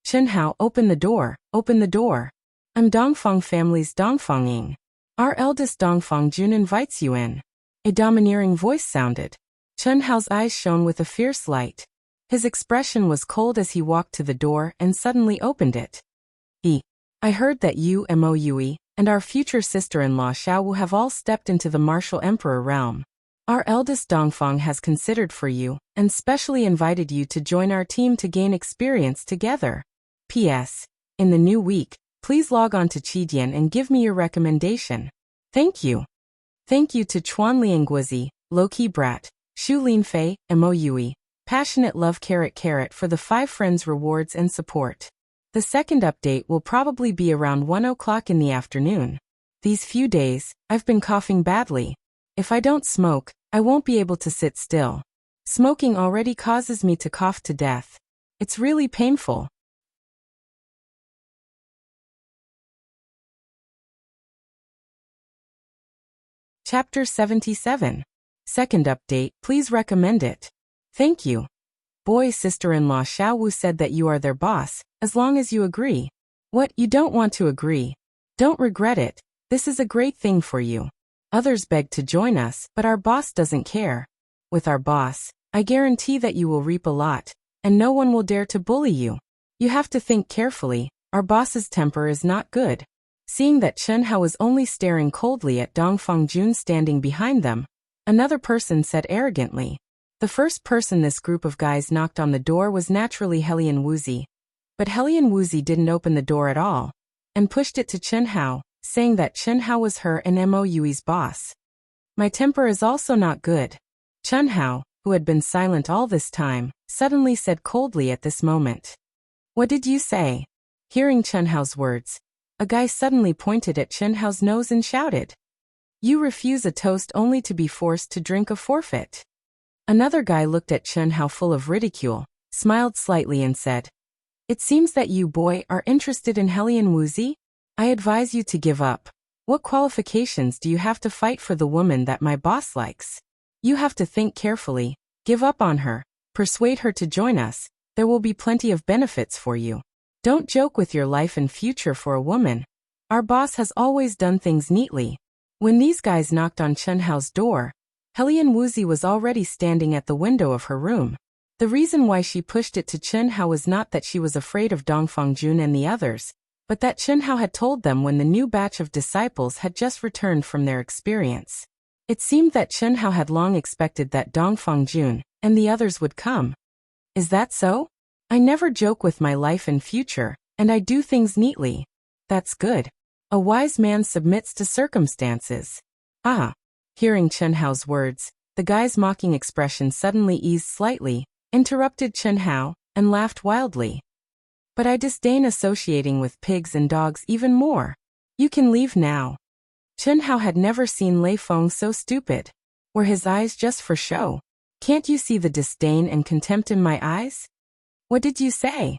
Chen Hao, open the door, open the door. I'm Dongfang family's Dongfang Ying. Our eldest Dongfang Jun invites you in. A domineering voice sounded. Chen Hao's eyes shone with a fierce light. His expression was cold as he walked to the door and suddenly opened it. I heard that you, Mo Yui, and our future sister-in-law Xiao Wu have all stepped into the martial emperor realm. Our eldest Dongfang has considered for you, and specially invited you to join our team to gain experience together. P.S. In the new week, please log on to Qidian and give me your recommendation. Thank you. Thank you to Chuan Liangguzi, Low-Key Brat, Xu Linfei, Mo Yui, Passionate Love for the 5 friends rewards and support. The second update will probably be around 1 o'clock in the afternoon. These few days, I've been coughing badly. If I don't smoke, I won't be able to sit still. Smoking already causes me to cough to death. It's really painful. Chapter 77. Second update, please recommend it. Thank you. Boy, sister-in-law Xiao Wu said that you are their boss, as long as you agree. What, you don't want to agree? Don't regret it. This is a great thing for you. Others beg to join us, but our boss doesn't care. With our boss, I guarantee that you will reap a lot, and no one will dare to bully you. You have to think carefully. Our boss's temper is not good. Seeing that Chen Hao was only staring coldly at Dongfang Jun standing behind them, another person said arrogantly. The first person this group of guys knocked on the door was naturally Helian Wuxi. But Helian Wuxi didn't open the door at all, and pushed it to Chen Hao, saying that Chen Hao was her and Mo Yui's boss. My temper is also not good. Chen Hao, who had been silent all this time, suddenly said coldly at this moment. What did you say? Hearing Chen Hao's words, a guy suddenly pointed at Chen Hao's nose and shouted. You refuse a toast only to be forced to drink a forfeit. Another guy looked at Chen Hao full of ridicule, smiled slightly and said, It seems that you, boy, are interested in Helian Wuxi? I advise you to give up. What qualifications do you have to fight for the woman that my boss likes? You have to think carefully, give up on her, persuade her to join us, there will be plenty of benefits for you. Don't joke with your life and future for a woman. Our boss has always done things neatly. When these guys knocked on Chen Hao's door, Helian Wuxi was already standing at the window of her room. The reason why she pushed it to Chen Hao was not that she was afraid of Dongfang Jun and the others, but that Chen Hao had told them when the new batch of disciples had just returned from their experience. It seemed that Chen Hao had long expected that Dongfang Jun and the others would come. Is that so? I never joke with my life and future, and I do things neatly. That's good. A wise man submits to circumstances. Ah. Hearing Chen Hao's words, the guy's mocking expression suddenly eased slightly, interrupted Chen Hao, and laughed wildly. But I disdain associating with pigs and dogs even more. You can leave now. Chen Hao had never seen Lei Feng so stupid. Were his eyes just for show? Can't you see the disdain and contempt in my eyes? What did you say?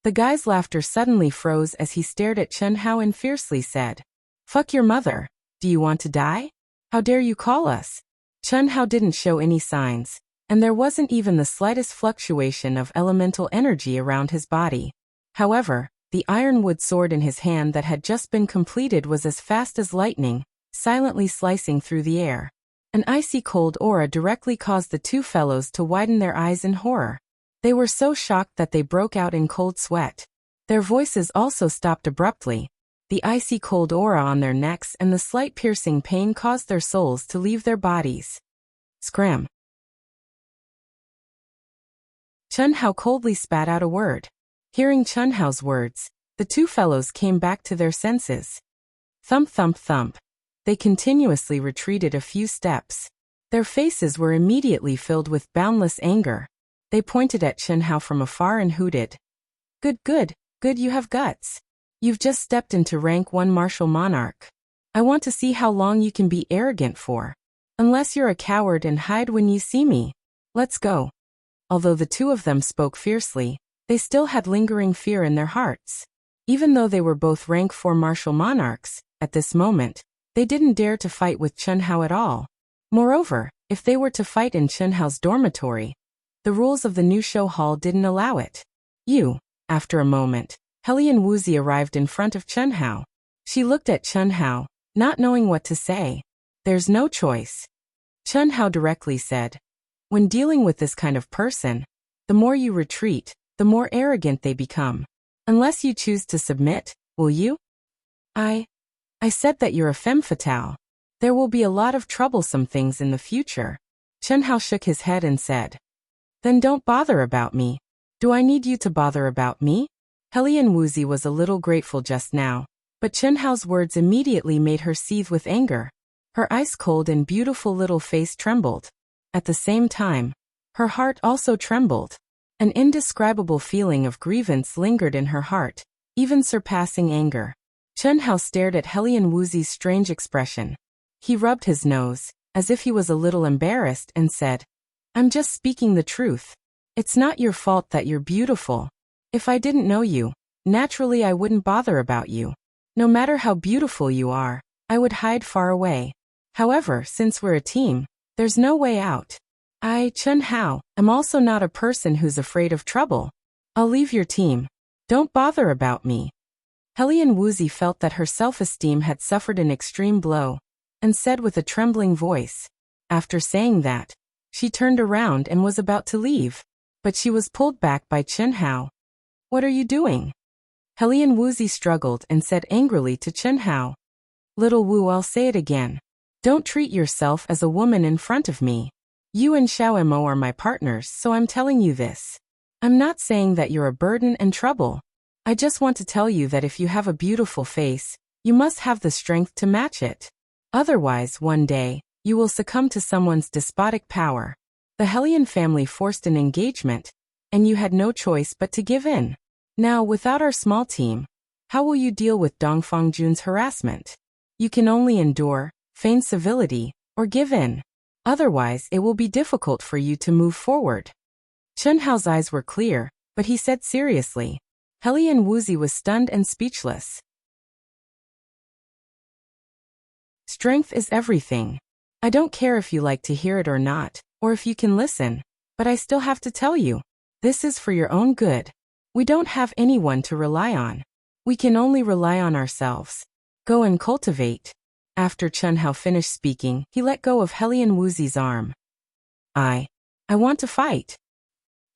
The guy's laughter suddenly froze as he stared at Chen Hao and fiercely said, Fuck your mother. Do you want to die? How dare you call us? Chen Hao didn't show any signs, and there wasn't even the slightest fluctuation of elemental energy around his body. However, the ironwood sword in his hand that had just been completed was as fast as lightning, silently slicing through the air. An icy cold aura directly caused the two fellows to widen their eyes in horror. They were so shocked that they broke out in cold sweat. Their voices also stopped abruptly. The icy cold aura on their necks and the slight piercing pain caused their souls to leave their bodies. Scram. Chun Hao coldly spat out a word. Hearing Chun Hao's words, the two fellows came back to their senses. Thump thump thump. They continuously retreated a few steps. Their faces were immediately filled with boundless anger. They pointed at Chun Hao from afar and hooted. Good, good, good, you have guts. You've just stepped into rank 1 martial monarch. I want to see how long you can be arrogant for. Unless you're a coward and hide when you see me. Let's go. Although the two of them spoke fiercely, they still had lingering fear in their hearts. Even though they were both rank 4 martial monarchs, at this moment, they didn't dare to fight with Chun Hao at all. Moreover, if they were to fight in Chun Hao's dormitory, the rules of the new show hall didn't allow it. After a moment, Hellion Wuxia arrived in front of Chun Hao. She looked at Chun Hao, not knowing what to say. There's no choice. Chun Hao directly said, when dealing with this kind of person, the more you retreat, the more arrogant they become. Unless you choose to submit, will you? I said that you're a femme fatale. There will be a lot of troublesome things in the future. Chun Hao shook his head and said, then don't bother about me. Do I need you to bother about me? Hellion Wuxia was a little grateful just now, but Chun Hao's words immediately made her seethe with anger. Her ice-cold and beautiful little face trembled. At the same time, her heart also trembled. An indescribable feeling of grievance lingered in her heart, even surpassing anger. Chun Hao stared at Hellion Wuxia's strange expression. He rubbed his nose, as if he was a little embarrassed, and said, I'm just speaking the truth. It's not your fault that you're beautiful. If I didn't know you, naturally I wouldn't bother about you. No matter how beautiful you are, I would hide far away. However, since we're a team, there's no way out. I, Chun Hao, am also not a person who's afraid of trouble. I'll leave your team. Don't bother about me. Hellion Wuxia felt that her self-esteem had suffered an extreme blow, and said with a trembling voice. After saying that, she turned around and was about to leave, but she was pulled back by Chun Hao. What are you doing? Hellion Wuxia struggled and said angrily to Chun Hao. Little Wu, I'll say it again. Don't treat yourself as a woman in front of me. You and Xiao Mo are my partners, so I'm telling you this. I'm not saying that you're a burden and trouble. I just want to tell you that if you have a beautiful face, you must have the strength to match it. Otherwise, one day, you will succumb to someone's despotic power. The Hellion family forced an engagement, and you had no choice but to give in. Now, without our small team, how will you deal with Dongfang Jun's harassment? You can only endure, feign civility, or give in. Otherwise, it will be difficult for you to move forward. Chun Hao's eyes were clear, but he said seriously. Hellion Wuxia was stunned and speechless. Strength is everything. I don't care if you like to hear it or not, or if you can listen, but I still have to tell you. This is for your own good. We don't have anyone to rely on. We can only rely on ourselves. Go and cultivate. After Chun Hao finished speaking, he let go of Hellion Wuxia's arm. I want to fight.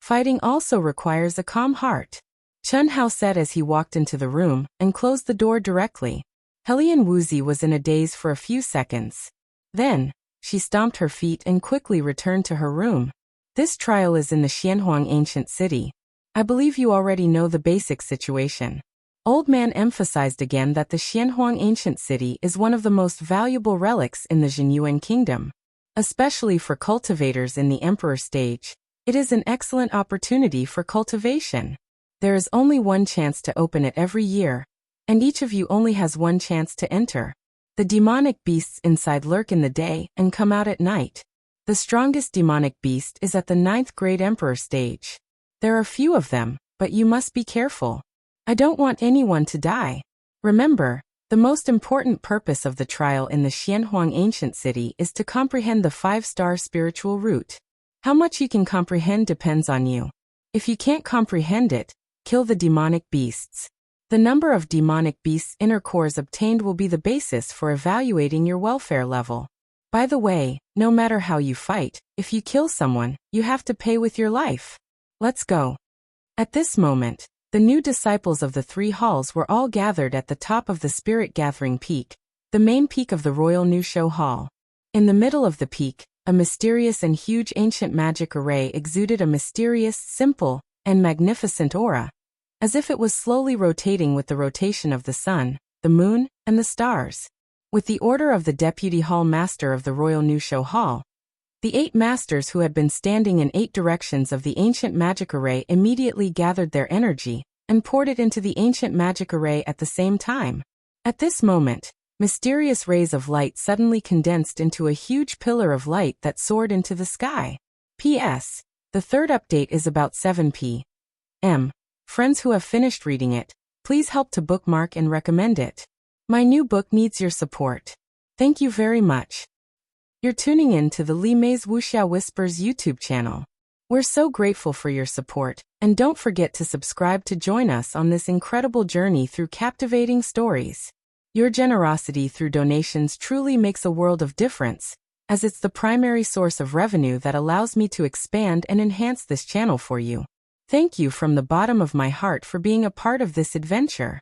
Fighting also requires a calm heart. Chun Hao said as he walked into the room and closed the door directly. Hellion Wuxia was in a daze for a few seconds. Then, she stomped her feet and quickly returned to her room. This trial is in the Xianhuang ancient city. I believe you already know the basic situation. Old Man emphasized again that the Xianhuang ancient city is one of the most valuable relics in the Jinyuan kingdom. Especially for cultivators in the emperor stage, it is an excellent opportunity for cultivation. There is only one chance to open it every year, and each of you only has one chance to enter. The demonic beasts inside lurk in the day and come out at night. The strongest demonic beast is at the 9th grade emperor stage. There are few of them, but you must be careful. I don't want anyone to die. Remember, the most important purpose of the trial in the Xianhuang ancient city is to comprehend the 5-star spiritual route. How much you can comprehend depends on you. If you can't comprehend it, kill the demonic beasts. The number of demonic beasts' inner cores obtained will be the basis for evaluating your welfare level. By the way, no matter how you fight, if you kill someone, you have to pay with your life. Let's go. At this moment, The new disciples of the 3 halls were all gathered at the top of the spirit-gathering peak, the main peak of the Royal Wuxia Hall. In the middle of the peak, a mysterious and huge ancient magic array exuded a mysterious, simple, and magnificent aura, as if it was slowly rotating with the rotation of the sun, the moon, and the stars. With the order of the Deputy Hall Master of the Royal Wuxia Hall, the 8 masters who had been standing in 8 directions of the ancient magic array immediately gathered their energy and poured it into the ancient magic array at the same time. At this moment, mysterious rays of light suddenly condensed into a huge pillar of light that soared into the sky. P.S. The third update is about 7 p.m. Friends who have finished reading it, please help to bookmark and recommend it. My new book needs your support. Thank you very much. You're tuning in to the Li Mei's Wuxia Whispers YouTube channel. We're so grateful for your support, and don't forget to subscribe to join us on this incredible journey through captivating stories. Your generosity through donations truly makes a world of difference, as it's the primary source of revenue that allows me to expand and enhance this channel for you. Thank you from the bottom of my heart for being a part of this adventure.